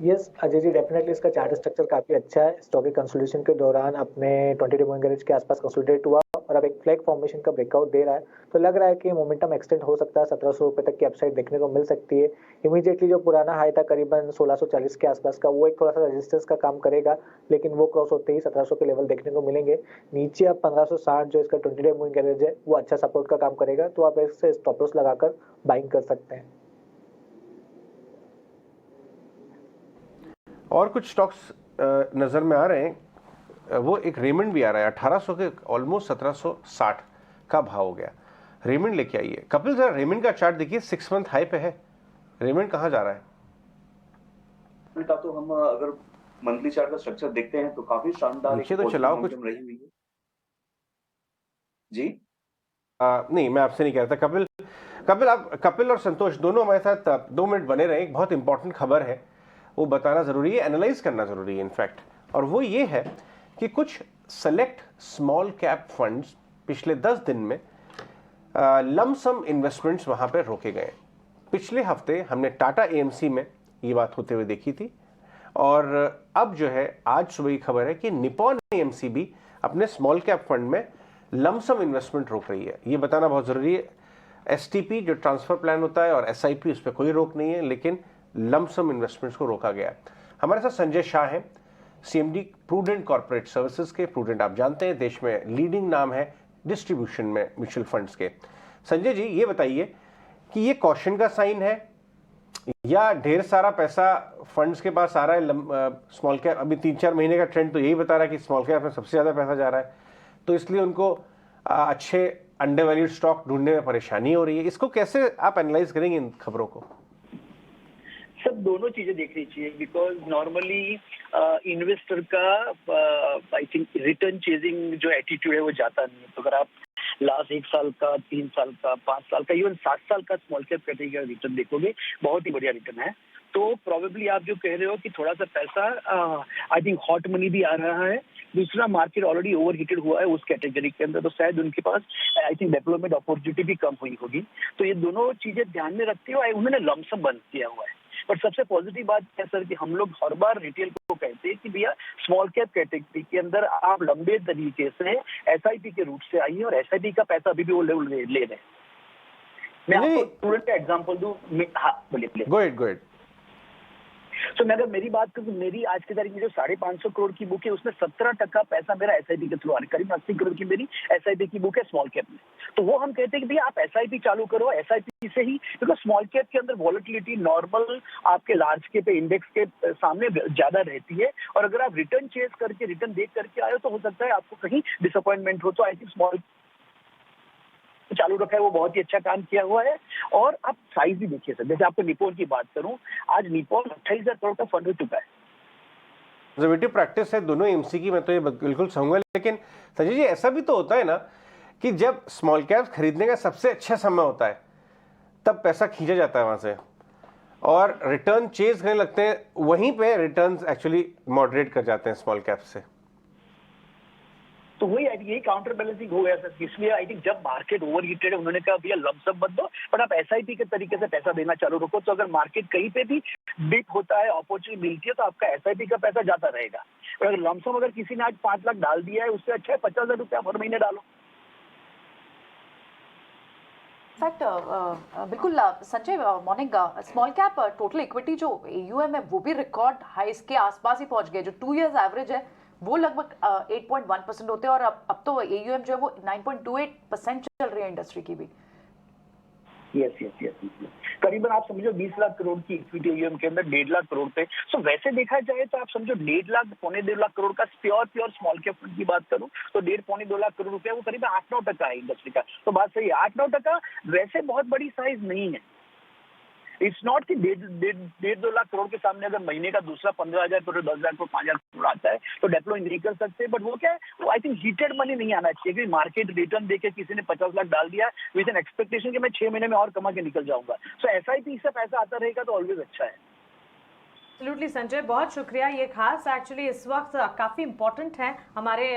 यस अजय जी, डेफिनेटली इसका चार्ट स्ट्रक्चर काफी अच्छा है। स्टॉक के कंसोलिडेशन के दौरान अपने 20 डे मूविंग एवरेज के आसपास कंसोलिडेट हुआ और अब एक फ्लैग फॉर्मेशन का ब्रेकआउट दे रहा है, तो लग रहा है कि मोमेंटम एक्सटेंड हो सकता है, 1700 रुपए तक की अपसाइड देखने को मिल सकती है। इमीडिएटली जो पुराना हाई था करीबन 1640 के आसपास का, वो एक थोड़ा सा रेजिस्टेंस का काम करेगा, लेकिन वो क्रॉस होते ही 1700 के लेवल देखने को मिलेंगे। नीचे अब 1560 जो इसका 20 डे मूविंग एवरेज है वो अच्छा सपोर्ट का काम करेगा, तो आप इससे स्टॉप लॉस लगाकर बाइंग कर सकते हैं। और कुछ स्टॉक्स नज़र में आ रहे हैं, वो एक रेमंड भी आ रहा है 1800 के ऑलमोस्ट 1760 का भाव हो गया। रेमंड लेके आइए कपिल, जरा रेमंड का चार्ट देखिए, 6 मंथ हाई पे है। रेमंड कहाँ जा रहा है? तो हम अगर मंथली चार्ट का स्ट्रक्चर देखते हैं तो काफी शानदार नीचे तो चलाओ कुछ रही हुई है जी। नहीं, मैं आपसे नहीं कह रहा था कपिल, आप कपिल और संतोष दोनों हमारे साथ 2 मिनट बने रहे। एक बहुत इंपॉर्टेंट खबर है, वो बताना जरूरी है, एनालाइज करना जरूरी है इनफैक्ट, और वो ये है कि कुछ सेलेक्ट स्मॉल कैप फंड्स पिछले 10 दिन में लमसम इन्वेस्टमेंट्स वहां पे रोके गए। पिछले हफ्ते हमने टाटा एएमसी में ये बात होते हुए देखी थी, और अब जो है आज सुबह की खबर है कि निपॉन एएमसी भी अपने स्मॉल कैप फंड में लमसम इन्वेस्टमेंट रोक रही है। ये बताना बहुत जरूरी है। एसटीपी जो ट्रांसफर प्लान होता है और एसआईपी, उस पर कोई रोक नहीं है, लेकिन लमसम इन्वेस्टमेंट्स को रोका गया। हमारे साथ संजय शाह हैं, सीएमडी प्रूडेंट कॉर्पोरेट सर्विसेज के। प्रूडेंट आप जानते हैं देश में लीडिंग नाम है डिस्ट्रीब्यूशन में म्यूचुअल फंड्स के। संजय जी, ये बताइए कि ये कॉशन का साइन है या ढेर सारा पैसा फंड्स के पास आ रहा है? स्मॉल कैप अभी 3-4 महीने का ट्रेंड तो यही बता रहा है कि स्मॉल कैप में सबसे ज्यादा पैसा जा रहा है, तो इसलिए उनको अच्छे अंडर वैल्यूड स्टॉक ढूंढने में परेशानी हो रही है। इसको कैसे आप एनालाइज करेंगे इन खबरों को? सब दोनों चीजें देखनी चाहिए, बिकॉज नॉर्मली इन्वेस्टर का आई थिंक रिटर्न चेजिंग जो एटीट्यूड है वो जाता नहीं है। तो अगर आप लास्ट 1 साल का, 3 साल का, 5 साल का, इवन 7 साल का स्मॉल कैप कैटेगरी का रिटर्न देखोगे, बहुत ही बढ़िया रिटर्न है। तो प्रोबेबली आप जो कह रहे हो कि थोड़ा सा पैसा आई थिंक हॉट मनी भी आ रहा है, दूसरा मार्केट ऑलरेडी ओवर हीटेड हुआ है उस कैटेगरी के अंदर, तो शायद उनके पास आई थिंक डेवलपमेंट अपॉर्चुनिटी भी कम हुई होगी। तो ये दोनों चीजें ध्यान में रखते हुए उन्होंने लमसम बंद किया हुआ है। पर सबसे पॉजिटिव बात है सर कि हम लोग हर बार रिटेल को कहते हैं कि भैया स्मॉल कैप कैटेगरी के अंदर आप लंबे तरीके से एसआईपी के रूट से आइए, और एसआईपी का पैसा अभी भी वो लेवल ले रहे हैं। मैं आपको स्टूडेंट का एग्जांपल दूं, हाँ बोलिए। गो एहेड। तो मैं अगर मेरी बात करूँ, मेरी आज की तारीख में जो 550 करोड़ की बुक है उसमें 17% पैसा मेरा एसआईपी के थ्रू आ रहा है। करीब 80 करोड़ की मेरी एसआईपी की बुक है स्मॉल कैप में। तो वो हम कहते हैं कि भैया आप एसआईपी चालू करो, एसआईपी से ही, बिकॉज स्मॉल कैप के अंदर वॉलेटिलिटी नॉर्मल आपके लार्ज के पे इंडेक्स के सामने ज्यादा रहती है, और अगर आप रिटर्न चेज करके, रिटर्न देख करके आए तो हो सकता है आपको कहीं डिसअपॉइंटमेंट हो। तो आई थिंक स्मॉल चालू रखा है वो बहुत ही अच्छा काम किया हुआ है। और आप साइज भी देखिए सर, जैसे आपको निपॉन की बात करूं, आज निपॉन 28,000 करोड़ का फंड हो चुका है। कंजर्वेटिव प्रैक्टिस है दोनों एमसी की, मैं तो ये बिल्कुल कहूंगा। लेकिन संजय जी, ऐसा भी तो होता है ना कि जब स्मॉल कैप्स खरीदने का सबसे अच्छा समय होता है तब पैसा खींचा जाता है वहां से, और रिटर्न चेज करने लगते हैं, वहीं पे रिटर्न्स एक्चुअली मॉडरेट कर जाते हैं स्मॉल कैप से। तो वही यही काउंटर बैलेंसिंग हो गया सर। इसलिए आई थिंक जब मार्केट ओवर हीटेड है, उन्होंने कहा भैया लमसम मत दो, बट आप एसआईपी के तरीके से पैसा देना चालू रखो। तो अगर मार्केट कहीं पे भी डिप होता है, अपॉर्चुनिटी मिलती है, तो आपका एसआईपी का पैसा जाता रहेगा। और अगर लमसम अगर किसी ने आज 5 लाख डाल दिया है, उससे अच्छा है 50,000 रुपया हर महीने डालो। फैक्ट बिल्कुल Sanjay, morning. Small cap total equity जो AUM है वो भी रिकॉर्ड हाइस के आसपास ही पहुंच गए। जो 2 इयर्स एवरेज है वो लगभग 8.1% होते हैं, और अब तो AUM जो है वो 9.28% चल रही है इंडस्ट्री की भी। यस। करीबन आप समझो 20 लाख करोड़ की इक्विटी AUM के अंदर 1.5 लाख करोड़ थे। सो वैसे देखा जाए तो आप समझो 1.5 लाख पौने 1.5 लाख करोड़ का प्योर स्मॉल कैप फंड की बात करूं तो 1.5 पौने 2 लाख करोड़ रुपया वो करीब 8-9% है इंडस्ट्री का। तो बात सही है, 8-9% वैसे बहुत बड़ी साइज नहीं है। इट्स नॉट कि 1.5-2 लाख करोड़ के सामने अगर महीने का दूसरा 15,000 करोड़, 10,000 करोड़, 5,000 करोड़ आता है तो डेप्लॉय नहीं कर सकते। बट वो क्या है, वो आई थिंक हीटेड मनी नहीं आना चाहिए कि मार्केट रिटर्न देके किसी ने 50 लाख डाल दिया विद एन एक्सपेक्टेशन कि मैं 6 महीने में और कमा के निकल जाऊंगा। सो एसआईपी से पैसा आता रहेगा तो ऑलवेज अच्छा है। एब्सोल्युटली संजय, बहुत शुक्रिया। ये खास एक्चुअली इस वक्त काफ़ी इंपॉर्टेंट है हमारे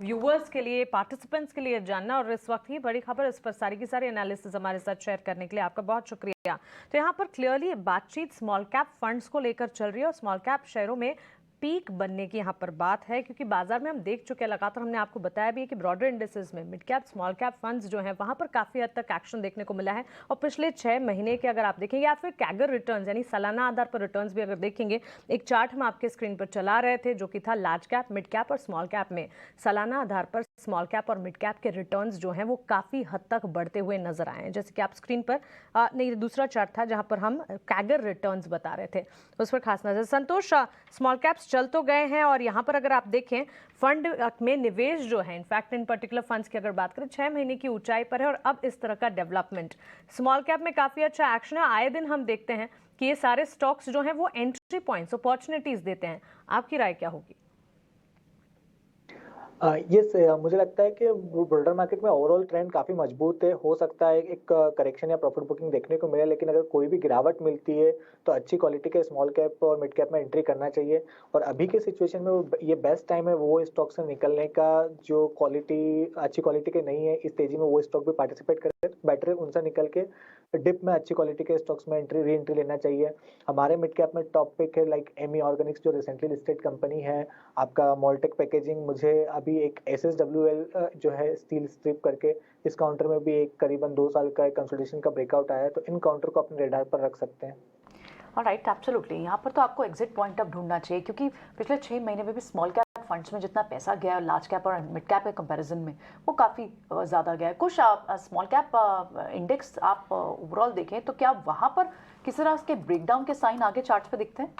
व्यूअर्स के लिए, पार्टिसिपेंट्स के लिए जानना, और इस वक्त ही बड़ी खबर इस पर सारी की सारी एनालिसिस हमारे साथ शेयर करने के लिए आपका बहुत शुक्रिया। तो यहाँ पर क्लियरली बातचीत स्मॉल कैप फंड्स को लेकर चल रही है, और स्मॉल कैप शेयरों में पीक बनने की यहाँ पर बात है, क्योंकि बाजार में हम देख चुके हैं, लगातार हमने आपको बताया भी है कि ब्रॉडर इंडेसेस में mid cap small cap funds जो हैं वहाँ पर काफ़ी हद तक एक्शन देखने को मिला है। और पिछले 6 महीने के अगर आप देखेंगे, या फिर कैगर रिटर्न्स यानी सालाना आधार पर रिटर्न्स भी अगर देखेंगे, एक चार्ट हम आपके स्क्रीन पर चला रहे थे जो कि था लार्ज कैप, मिड कैप और स्मॉल कैप में सालाना आधार पर स्मॉल कैप और मिड कैप के रिटर्न्स जो हैं वो काफ़ी हद तक बढ़ते हुए नजर आए हैं। जैसे कि आप स्क्रीन पर नहीं, दूसरा चार्ट था जहाँ पर हम कैगर रिटर्न्स बता रहे थे, उस पर खास नजर। संतोष, स्मॉल कैप्स चल तो गए हैं, और यहाँ पर अगर आप देखें फंड में निवेश जो है, इनफैक्ट इन पर्टिकुलर फंड्स की अगर बात करें 6 महीने की ऊंचाई पर है, और अब इस तरह का डेवलपमेंट स्मॉल कैप में काफ़ी अच्छा एक्शन है। आए दिन हम देखते हैं कि ये सारे स्टॉक्स जो हैं वो एंट्री पॉइंट्स, अपॉर्चुनिटीज देते हैं। आपकी राय क्या होगी? मुझे लगता है कि ब्रॉडर मार्केट में ओवरऑल ट्रेंड काफी मजबूत है। हो सकता है एक करेक्शन या प्रॉफिट बुकिंग देखने को मिले, लेकिन अगर कोई भी गिरावट मिलती है तो अच्छी क्वालिटी के स्मॉल कैप और मिड कैप में एंट्री करना चाहिए। और अभी के सिचुएशन में ये बेस्ट टाइम है वो स्टॉक से निकलने का जो अच्छी क्वालिटी के नहीं है, इस तेजी में वो स्टॉक भी पार्टिसिपेट करे। बेटर है उनसे निकल के डिप में अच्छी क्वालिटी के स्टॉक्स में री एंट्री लेना चाहिए। हमारे मिड कैप में टॉप पिक है लाइक एमी ऑर्गेनिक्स जो रिसेंटली लिस्टेड कंपनी है, आपका मॉल्टेक पैकेजिंग। मुझे अभी एक SSWL जो है स्टील स्ट्रिप करके, इस काउंटर में भी एक करीबन 2 साल का कंसोलिडेशन का ब्रेकआउट आया है, तो इन काउंटर को अपने रेडार पर रख सकते हैं। Right, absolutely. यहाँ पर तो आपको एग्जिट पॉइंट अब ढूंढना चाहिए, क्योंकि पिछले 6 महीने में भी स्मॉल कैप फंड्स में जितना पैसा गया है लार्ज कैप और मिड कैप के कंपैरिजन में, वो काफ़ी ज़्यादा गया है। कुछ स्मॉल कैप इंडेक्स आप ओवरऑल देखें तो क्या वहाँ पर किसी तरह के ब्रेकडाउन के साइन आगे चार्ट्स पे दिखते हैं?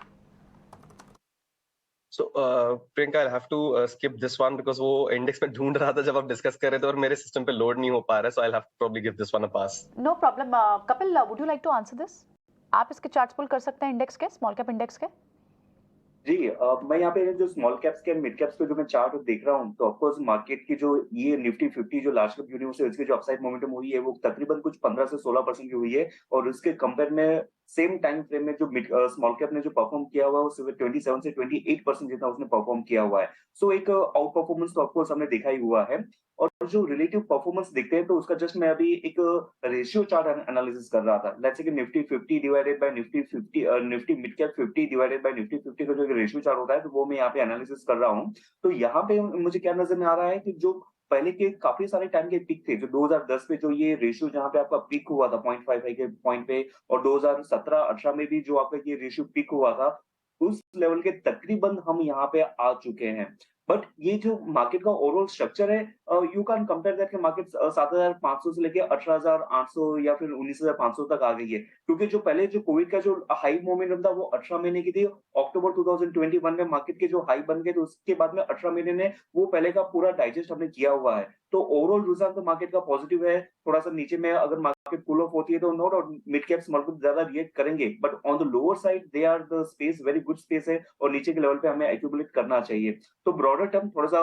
So, Priyanka, I'll have to skip this one because वो इंडेक्स में ढूंढ रहा था जब आप डिस्कस कर रहे थे, और मेरे सिस्टम पे लोड नहीं हो पा रहा है, so I'll have to probably give this one a pass. No problem. Kapil, would you like to answer this? आप इसके चार्ट्स पुल कर सकते हैं इंडेक्स के, स्मॉल कैप इंडेक्स के। जी, मैं यहाँ पे जो स्मॉल कैप्स के मिड कैप्स के जो मैं चार्ट देख रहा हूँ, तो ऑफकोर्स मार्केट की जो ये निफ्टी 50 जो लार्ज कैप यूनिवर्स है, इसकी जो अपसाइड मोमेंटम हुई है वो तकरीबन कुछ 15 से 16% की हुई है। और उसके कंपेयर में सेम टाइम फ्रेम में जो स्मॉल कैप ने जो परफॉर्म किया हुआ है वो सिर्फ 27 से 28% जितना उसने परफॉर्म किया हुआ है। सो एक आउट परफॉर्मेंस तो ऑफकोर्स हमने देखा ही हुआ है। और जो रिलेटिव परफॉर्मेंस देखते हैं तो उसका जस्ट मैं अभी एक रेशियो चार्ट एनालिसिस कर रहा था। लेट्स से कि Nifty 50 divided by Nifty 50, Nifty mid cap 50 divided by Nifty 50 का जो रेशियो चार्ट होता है, तो वो मैं यहाँ पे एनालिसिस कर रहा हूँ। तो यहाँ पे मुझे क्या नजर में आ रहा है कि जो पहले के काफी सारे टाइम के पिक थे, जो 2010 पे जो ये रेशियो जहां पे आपका पिक हुआ था 0.55 के पॉइंट पे, और 2017-18 में भी जो आपका ये रेशियो पिक हुआ था, उस लेवल के तकरीबन हम यहाँ पे आ चुके हैं। बट ये जो मार्केट का ओवरऑल स्ट्रक्चर है, यू कैन कंपेयर दैट कि मार्केट 7,500 से लेके 18,800 या फिर 19,500 तक आ गई है। क्योंकि जो पहले जो कोविड का जो हाई मोमेंटम था वो 18 महीने की थी। अक्टूबर 2021 में मार्केट के जो हाई बन गए, तो उसके बाद में 18 महीने ने वो पहले का पूरा डाइजेस्ट हमने किया हुआ है। तो ओवरऑल रुझान तो मार्केट का पॉजिटिव है। थोड़ा सा नीचे में अगर मार्केट कूल ऑफ होती है तो no doubt mid cap small cap ज्यादा रिएक्ट करेंगे, but on the lower side they are the space, very good space है, और नीचे के लेवल पे हमें एक्यूमुलेट करना चाहिए। तो ब्रॉडर टर्म थोड़ा सा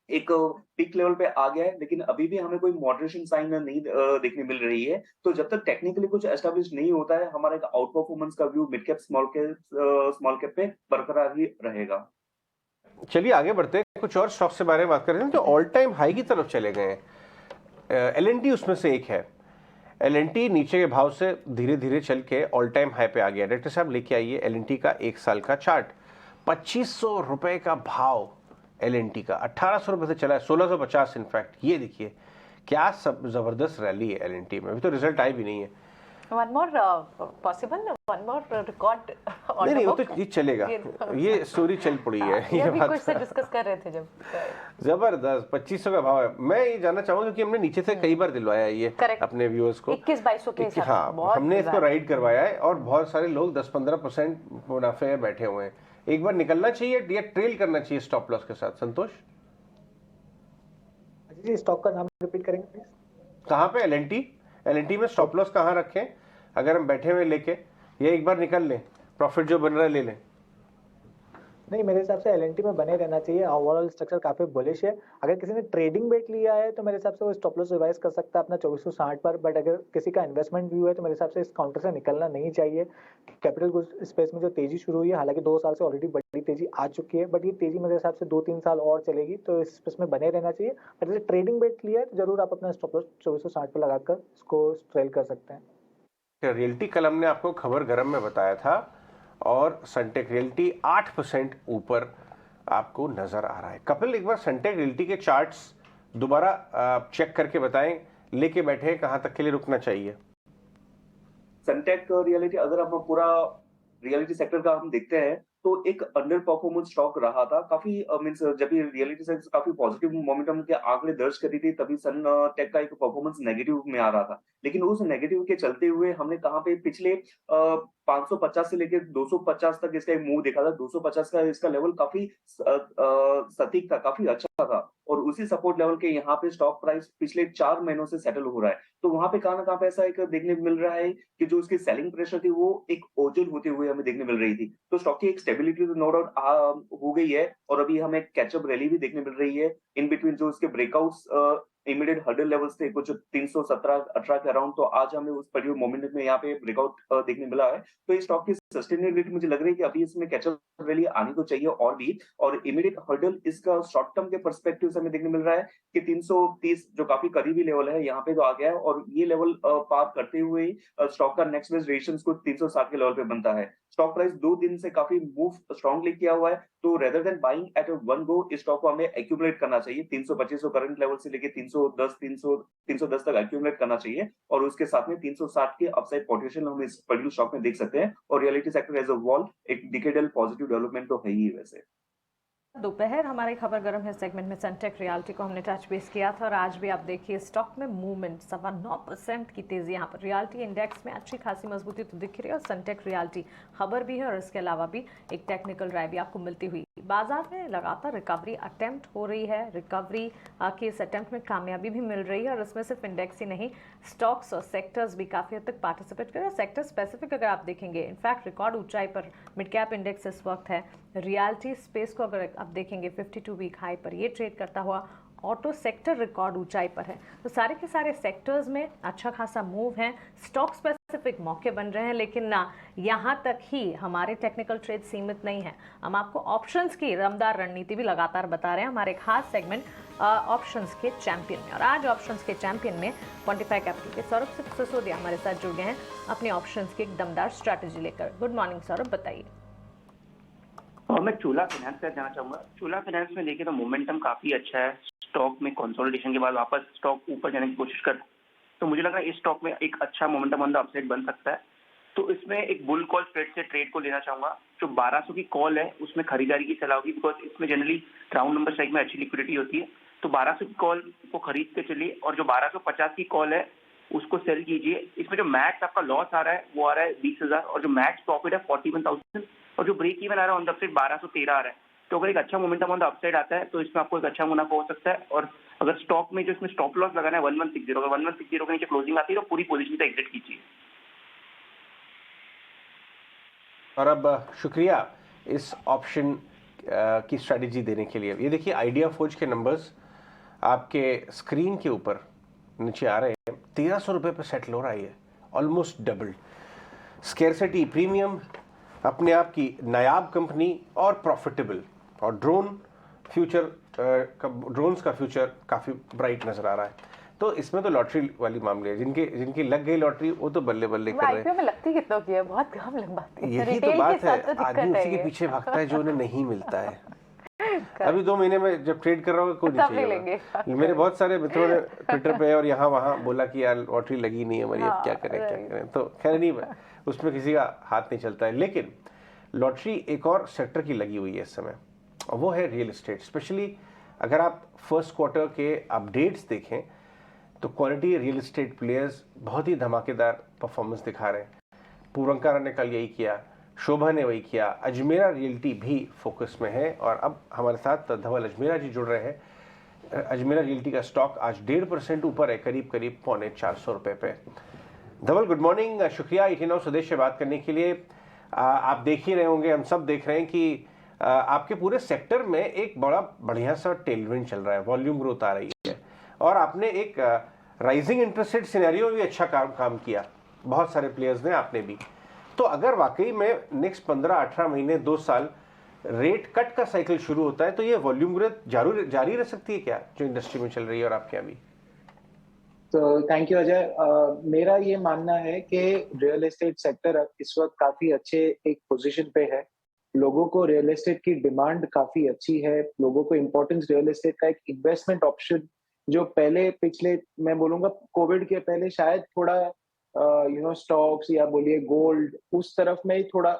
एक पीक लेवल पे आ गया है, लेकिन अभी भी हमें कोई मॉडरेशन साइन नहीं देखने मिल रही है। तो जब तक टेक्निकली कुछ एस्टेब्लिश नहीं होता है, हमारा एक आउट परफॉर्मेंस का view mid cap small cap पे बरकरार ही रहेगा। चलिए आगे बढ़ते हैं, कुछ और स्टॉक से बारे में बात करते हैं जो ऑल टाइम हाई की तरफ चले गए हैं। एल&टी उसमें से एक है। एल&टी नीचे के भाव से धीरे धीरे चल के ऑल टाइम हाई पे आ गया। डायरेक्टर साहब लेके आइए एल&टी का 1 साल का चार्ट। 2500 रुपए का भाव एल&टी का, 1800 रुपए से चला है 1650 इनफैक्ट। ये देखिए क्या सब जबरदस्त रैली है एल&टी में। अभी तो रिजल्ट आई भी नहीं है। One more possible, one more record. नहीं वो तो ये चलेगा, ये स्टोरी चल पड़ी है। ये भी कुछ से डिस्कस कर रहे थे जब। जबरदस्त 2500 का भाव है। मैं ये जानना चाहूंगा क्योंकि हमने नीचे से कई बार दिलवाया है ये अपने व्यूअर्स को 21-2200 के हिसाब से। हाँ, हमने इसको राइड करवाया है और बहुत सारे लोग 10-15% मुनाफे में बैठे हुए हैं। एक बार निकलना चाहिए या ट्रेल करना चाहिए स्टॉप लॉस के साथ? संतोष जी, स्टॉक का नाम रिपीट करेंगे प्लीज? कहाँ पे? एल&टी में स्टॉप लॉस कहाँ रखें अगर हम बैठे हुए लेके, ये एक बार निकल लें, प्रॉफिट जो बन रहा है ले लें? नहीं, मेरे हिसाब से एल&टी में बने रहना चाहिए। ओवरऑल स्ट्रक्चर काफी बुलिश है। अगर किसी ने ट्रेडिंग बेट लिया है तो मेरे हिसाब से वो स्टॉप लॉस रिवाइज कर सकता है अपना 2460 पर। बट अगर किसी का इन्वेस्टमेंट व्यू है तो मेरे हिसाब से इस काउंटर से निकलना नहीं चाहिए। कैपिटल गुड्स स्पेस में जो तेजी शुरू हुई है, हालांकि 2 साल से ऑलरेडी बड़ी तेजी आ चुकी है, बट ये तेजी मेरे हिसाब से 2-3 साल और चलेगी, तो इस स्पेस में बने रहना चाहिए। बट अगर ट्रेडिंग बेट लिया है तो जरूर आप अपना स्टॉप लॉस 2460 पर लगाकर इसको ट्रेल कर सकते हैं। रियल्टी कल हमने आपको खबर गरम में बताया था और सनटेक रियल्टी 8% ऊपर आपको नजर आ रहा है। कपिल, एक बार सनटेक रियल्टी के चार्ट्स दोबारा चेक करके बताएं, लेके बैठे कहां तक के लिए रुकना चाहिए? सनटेक रियलिटी, अगर हम पूरा रियलिटी सेक्टर का हम देखते हैं तो एक अंडर परफॉर्मेंस स्टॉक रहा था काफी। मींस जब ये रियलिटी सेक्टर काफी पॉजिटिव मोमेंटम के आंकड़े दर्ज करी थी, तभी सन टेक का एक परफॉर्मेंस नेगेटिव में आ रहा था। लेकिन उस नेगेटिव के चलते हुए हमने कहाँ पे पिछले 550 से लेकर 250 तक इसका एक मूव देखा था। 250 का इसका लेवल काफी सटीक था, काफी अच्छा था, और उसी सपोर्ट लेवल के यहाँ पे स्टॉक प्राइस पिछले 4 महीनों से सेटल हो रहा है। तो वहां पे कहाँ ना कहाँ पे ऐसा एक देखने मिल रहा है कि जो उसकी सेलिंग प्रेशर थी वो एक ओझल होते हुए हमें देखने मिल रही थी। तो स्टॉक की एक स्टेबिलिटी तो नो डाउट हो गई है, और अभी हमें कैचअप रैली भी देखने मिल रही है इन बिटवीन। जो उसके ब्रेकआउट्स इमीडिएट हर्डल लेवल्स थे कुछ 317-18 के अराउंड, तो आज हमें उस परियो मोमेंट में यहाँ पे ब्रेकआउट देखने मिला है। तो इस स्टॉक की सस्टेनेबिलिटी मुझे लग रही है कि अभी इसमें कैचअप रैली आनी तो चाहिए और भी, और इमीडिएट हर्डल इसका शॉर्ट टर्म के पर्सपेक्टिव से हमें देखने मिल रहा है कि 330 जो काफी करीबी लेवल है यहाँ पे तो आ गया है, और ये लेवल पार करते हुए स्टॉक का नेक्स्ट बेस्ट रेशियोस को 360 के लेवल पे बनता है। स्टॉक प्राइस 2 दिन से काफी मूव स्ट्रांगली किया हुआ है, तो rather than buying eight one go इस स्टॉक को हमें एक्यूमुलेट करना चाहिए। 325 करंट लेवल से लेके 310 तक एक्यूमुलेट करना चाहिए, और उसके साथ में 360 के अपसाइड पोटेंशियल हम इस पर्टिकुलर स्टॉक में देख सकते हैं। और reality sector as a whole एक डिकेडल पॉजिटिव डेवलपमेंट तो है ही वैसे। दोपहर हमारे खबर गरम है सेगमेंट में सनटेक रियल्टी को हमने टच बेस किया था, और आज भी आप देखिए स्टॉक में मूवमेंट 9.25% की तेजी यहाँ पर रियल्टी इंडेक्स में अच्छी खासी मजबूती तो दिख रही है, और सनटेक रियल्टी खबर भी है, और इसके अलावा भी एक टेक्निकल राय भी आपको मिलती हुई। बाजार में लगातार रिकवरी अटेम्प्ट हो रही है, रिकवरी के इस अटेम्प्ट में कामयाबी भी मिल रही है, और इसमें सिर्फ इंडेक्स ही नहीं स्टॉक्स और सेक्टर्स भी काफ़ी हद तक पार्टिसिपेट कर रहे हैं। सेक्टर स्पेसिफिक अगर आप देखेंगे, इनफैक्ट रिकॉर्ड ऊंचाई पर मिड कैप इंडेक्स इस वक्त है। रियल्टी स्पेस को अगर आप देखेंगे 52 वीक हाई पर ये ट्रेड करता हुआ। ऑटो सेक्टर रिकॉर्ड ऊंचाई पर है, तो सारे के सारे सेक्टर्स में अच्छा खासा मूव है। स्टॉक स्पेसिफिक मौके बन रहे हैं, लेकिन ना यहाँ तक ही हमारे टेक्निकल ट्रेड सीमित नहीं है। हम आपको ऑप्शंस की दमदार रणनीति भी लगातार बता रहे हैं हमारे खास सेगमेंट ऑप्शंस के चैंपियन में। और आज ऑप्शंस के चैंपियन में क्वांटिफाई कैपिटल के सौरभ सिसोदिया हमारे साथ जुड़ गए हैं अपने ऑप्शंस की एक दमदार स्ट्रैटेजी लेकर। गुड मॉर्निंग सौरभ, बताइए। मैं चोला फाइनेंस पे जाना चाहूंगा। चोला फाइनेंस में देखिए तो मोमेंटम काफी अच्छा है, स्टॉक में कंसोलिडेशन के बाद वापस स्टॉक ऊपर जाने की कोशिश कर, तो मुझे लग रहा है इस स्टॉक में एक अच्छा मोमेंटम ऑन द अपसाइड बन सकता है। तो इसमें एक बुल कॉल स्प्रेड से ट्रेड को लेना चाहूंगा। जो 1200 की कॉल है उसमें खरीदारी की सलाह होगी, बिकॉज इसमें जनरली राउंड नंबर स्ट्राइक में अच्छी लिक्विडिटी होती है। तो 1200 की कॉल को खरीद के चलिए, और जो 1250 की कॉल है उसको सेल कीजिए। इसमें जो मैक्स आपका लॉस आ रहा है वो आ रहा है 20,000, और जो मैक्स प्रॉफिट है 41,000, और जो ब्रेक इवन आ रहा है ऑन द अपसाइड 1213 आ रहा है। तो अगर एक अच्छा मोमेंटम ऑन द अपसाइड आता है तो इसमें आपको एक अच्छा मुनाफा हो सकता है। और अगर स्टॉक में जो इसमें स्टॉप लॉस लगाना है 1160, अगर 1160 के नीचे क्लोजिंग आती है तो पूरी पोजीशन से एग्जिट कीजिए। और अब शुक्रिया इस ऑप्शन की स्ट्रैटेजी देने के लिए। ये देखिए आइडिया फौज के नंबर्स आपके स्क्रीन के ऊपर नीचे आ रहे हैं। 1300 रुपये पर सेटल हो रहा है, ऑलमोस्ट डबल। स्केर्सिटी प्रीमियम, अपने आप की नायाब कंपनी और प्रॉफिटेबल, और ड्रोन्स का फ्यूचर काफ़ी ब्राइट नज़र आ रहा है। तो इसमें तो लॉटरी वाली मामले है, जिनकी लग गई लॉटरी वो तो बल्ले बल्ले कर रहे हैं। आईपीओ में लगती कितनों की है, बहुत कम लगती है। यही तो बात है, आदमी उसी के पीछे भागता है जो उन्हें नहीं मिलता है। अभी 2 महीने में जब ट्रेड कर रहा होगा कोई नहीं चाहिए। मेरे बहुत सारे मित्रों ने ट्विटर पे और यहाँ वहाँ बोला कि यार लॉटरी लगी नहीं है हमारी, अब क्या करें। तो खैर नहीं, उसमें किसी का हाथ नहीं चलता है। लेकिन लॉटरी एक और सेक्टर की लगी हुई है इस समय, और वो है रियल एस्टेट। स्पेशली अगर आप फर्स्ट क्वार्टर के अपडेट्स देखें तो क्वालिटी रियल एस्टेट प्लेयर्स बहुत ही धमाकेदार परफॉर्मेंस दिखा रहे हैं। पूरंकारा ने कल यही किया, शोभा ने वही किया, अजमेरा रियल्टी भी फोकस में है। और अब हमारे साथ धवल अजमेरा जी जुड़ रहे हैं। अजमेरा रियल्टी का स्टॉक आज 1.5% ऊपर है, करीब 450 रुपये पे। धवल गुड मॉर्निंग, शुक्रिया 89 स्वदेश से बात करने के लिए। आप देख ही रहे होंगे, हम सब देख रहे हैं कि आपके पूरे सेक्टर में एक बड़ा बढ़िया सा टेलविंड चल रहा है, वॉल्यूम ग्रोथ आ रही है, और आपने एक राइजिंग इंटरेस्ट रेट सिनेरियो में भी अच्छा काम किया, बहुत सारे प्लेयर्स ने, आपने भी। तो अगर वाकई में नेक्स्ट 15-18 महीने 2 साल रेट कट का साइकिल शुरू होता है तो ये वॉल्यूम ग्रोथ जारी रह सकती है क्या, जो इंडस्ट्री में चल रही है और आपके यहाँ भी? तो थैंक यू अजय। मेरा ये मानना है कि रियल एस्टेट सेक्टर इस वक्त काफी अच्छे एक पोजीशन पे है। लोगों को रियल एस्टेट की डिमांड काफी अच्छी है, लोगों को इम्पोर्टेंस रियल एस्टेट का एक इन्वेस्टमेंट ऑप्शन जो पहले पिछले मैं बोलूंगा कोविड के पहले शायद थोड़ा स्टॉक्स या बोलिए गोल्ड उस तरफ में ही थोड़ा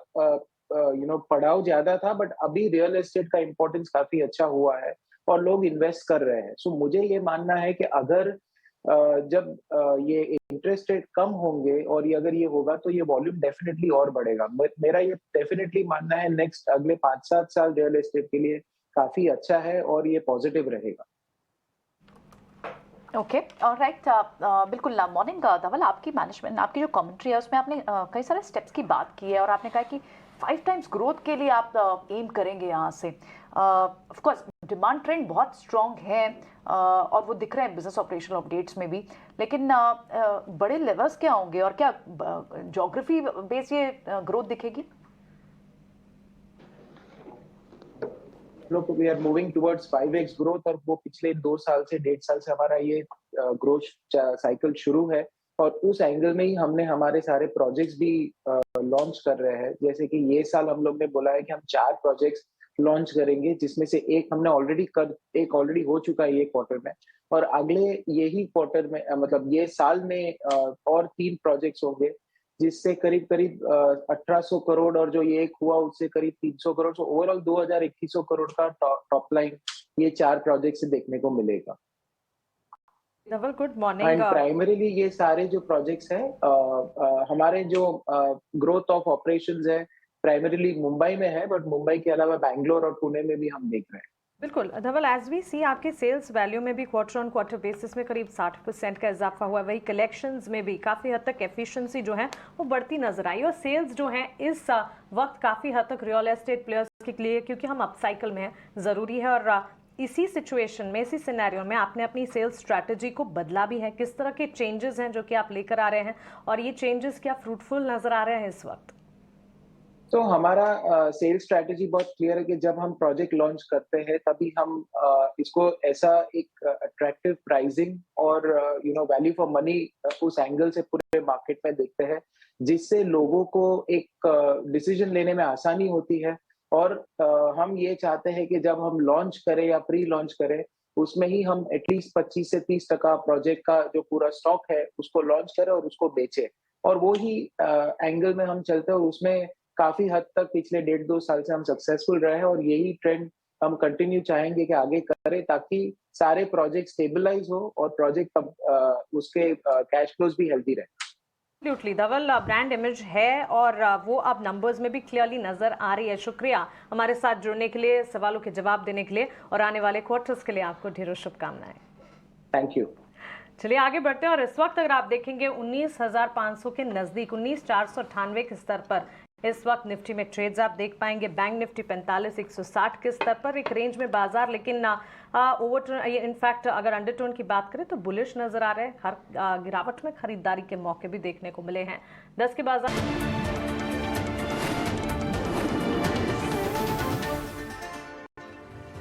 पड़ाव ज्यादा था, बट अभी रियल एस्टेट का इम्पोर्टेंस काफी अच्छा हुआ है और लोग इन्वेस्ट कर रहे हैं। सो मुझे ये मानना है कि अगर जब ये इंटरेस्ट रेट कम होंगे और ये अगर ये होगा तो ये वॉल्यूम डेफिनेटली और बढ़ेगा। मेरा ये डेफिनेटली मानना है नेक्स्ट अगले 5-7 साल रियल एस्टेट के लिए काफी अच्छा है और ये पॉजिटिव रहेगा। ओके ऑलराइट, बिल्कुल। मॉर्निंग धवल, आपकी मैनेजमेंट, आपकी जो कमेंट्री है उसमें आपने कई सारे स्टेप्स की बात की है और आपने कहा कि 5 टाइम्स ग्रोथ के लिए आप एम करेंगे यहाँ से। ऑफ कोर्स डिमांड ट्रेंड बहुत स्ट्रॉन्ग है और वो दिख रहे हैं बिजनेस ऑपरेशनल अपडेट्स में भी, लेकिन बड़े लेवल्स क्या होंगे और क्या ज्योग्राफी बेस ये ग्रोथ दिखेगी? We are moving towards 5x growth और वो पिछले 2 साल से 1.5 साल से हमारा ये ग्रोथ साइकिल शुरू है और उस एंगल में ही हमने हमारे सारे प्रोजेक्ट्स भी लॉन्च कर रहे हैं। जैसे कि ये साल हम लोग ने बोला है कि हम 4 प्रोजेक्ट्स लॉन्च करेंगे, जिसमें से एक हमने ऑलरेडी हो चुका है ये क्वार्टर में, और अगले यही क्वार्टर में मतलब ये साल में और 3 प्रोजेक्ट्स होंगे जिससे करीब 1800 करोड़ और जो ये एक हुआ उससे करीब 300 करोड़, तो ओवरऑल 2100 करोड़ का टॉप लाइन ये 4 प्रोजेक्ट से देखने को मिलेगा। धवल गुड मॉर्निंग। एंड प्राइमरीली ये सारे जो प्रोजेक्ट्स हैं हमारे जो ग्रोथ ऑफ ऑपरेशंस है प्राइमरीली मुंबई में है, बट मुंबई के अलावा बैंगलोर और पुणे में भी हम देख रहे हैं। बिल्कुल धवल, एज वी सी आपके सेल्स वैल्यू में भी क्वार्टर ऑन क्वार्टर बेसिस में करीब 60% का इजाफा हुआ है, वही कलेक्शंस में भी काफ़ी हद तक एफिशिएंसी जो है वो बढ़ती नजर आई और सेल्स जो है इस वक्त काफ़ी हद तक रियल एस्टेट प्लेयर्स के लिए, क्योंकि हम अपसाइकिल में हैं, ज़रूरी है। और इसी सिचुएशन में, इसी सिनेरियो में आपने अपनी सेल्स स्ट्रैटेजी को बदला भी है। किस तरह के चेंजेस हैं जो कि आप लेकर आ रहे हैं और ये चेंजेस क्या फ्रूटफुल नजर आ रहे हैं इस वक्त? तो हमारा सेल्स स्ट्रैटेजी बहुत क्लियर है कि जब हम प्रोजेक्ट लॉन्च करते हैं तभी हम इसको ऐसा एक अट्रैक्टिव प्राइसिंग और वैल्यू फॉर मनी उस एंगल से पूरे मार्केट में देखते हैं, जिससे लोगों को एक डिसीजन लेने में आसानी होती है। और हम ये चाहते हैं कि जब हम लॉन्च करें या प्री लॉन्च करें उसमें ही हम एटलीस्ट 25 से 30% प्रोजेक्ट का जो पूरा स्टॉक है उसको लॉन्च करें और उसको बेचें, और वो ही एंगल में हम चलते हैं और उसमें काफी हद तक पिछले 1.5-2 साल से हम सक्सेसफुल रहे हैं और यही ट्रेंड हम कंटिन्यू चाहेंगे कि आगे करें, ताकि सारे प्रोजेक्ट स्टेबलाइज हो और प्रोजेक्ट उसके कैश फ्लोज भी हेल्दी रहे। एब्सोल्युटली धवल, ब्रांड इमेज है और वो अब नंबर्स में भी क्लियरली नजर आ रही है। शुक्रिया हमारे साथ जुड़ने के लिए, सवालों के जवाब देने के लिए, और आने वाले क्वार्टर्स के लिए आपको ढेरों शुभकामनाएं। Thank you. चलिए आगे बढ़ते हैं और इस वक्त अगर आप देखेंगे 19,500 के नजदीक 19,498 के स्तर पर इस वक्त निफ्टी में ट्रेड्स आप देख पाएंगे, बैंक निफ्टी 45,160 के स्तर पर एक रेंज में बाजार, लेकिन ओवरटर्न इनफैक्ट अगर अंडरटोन की बात करें तो बुलिश नजर आ रहे हैं। हर गिरावट में खरीदारी के मौके भी देखने को मिले हैं। 10 के बाजार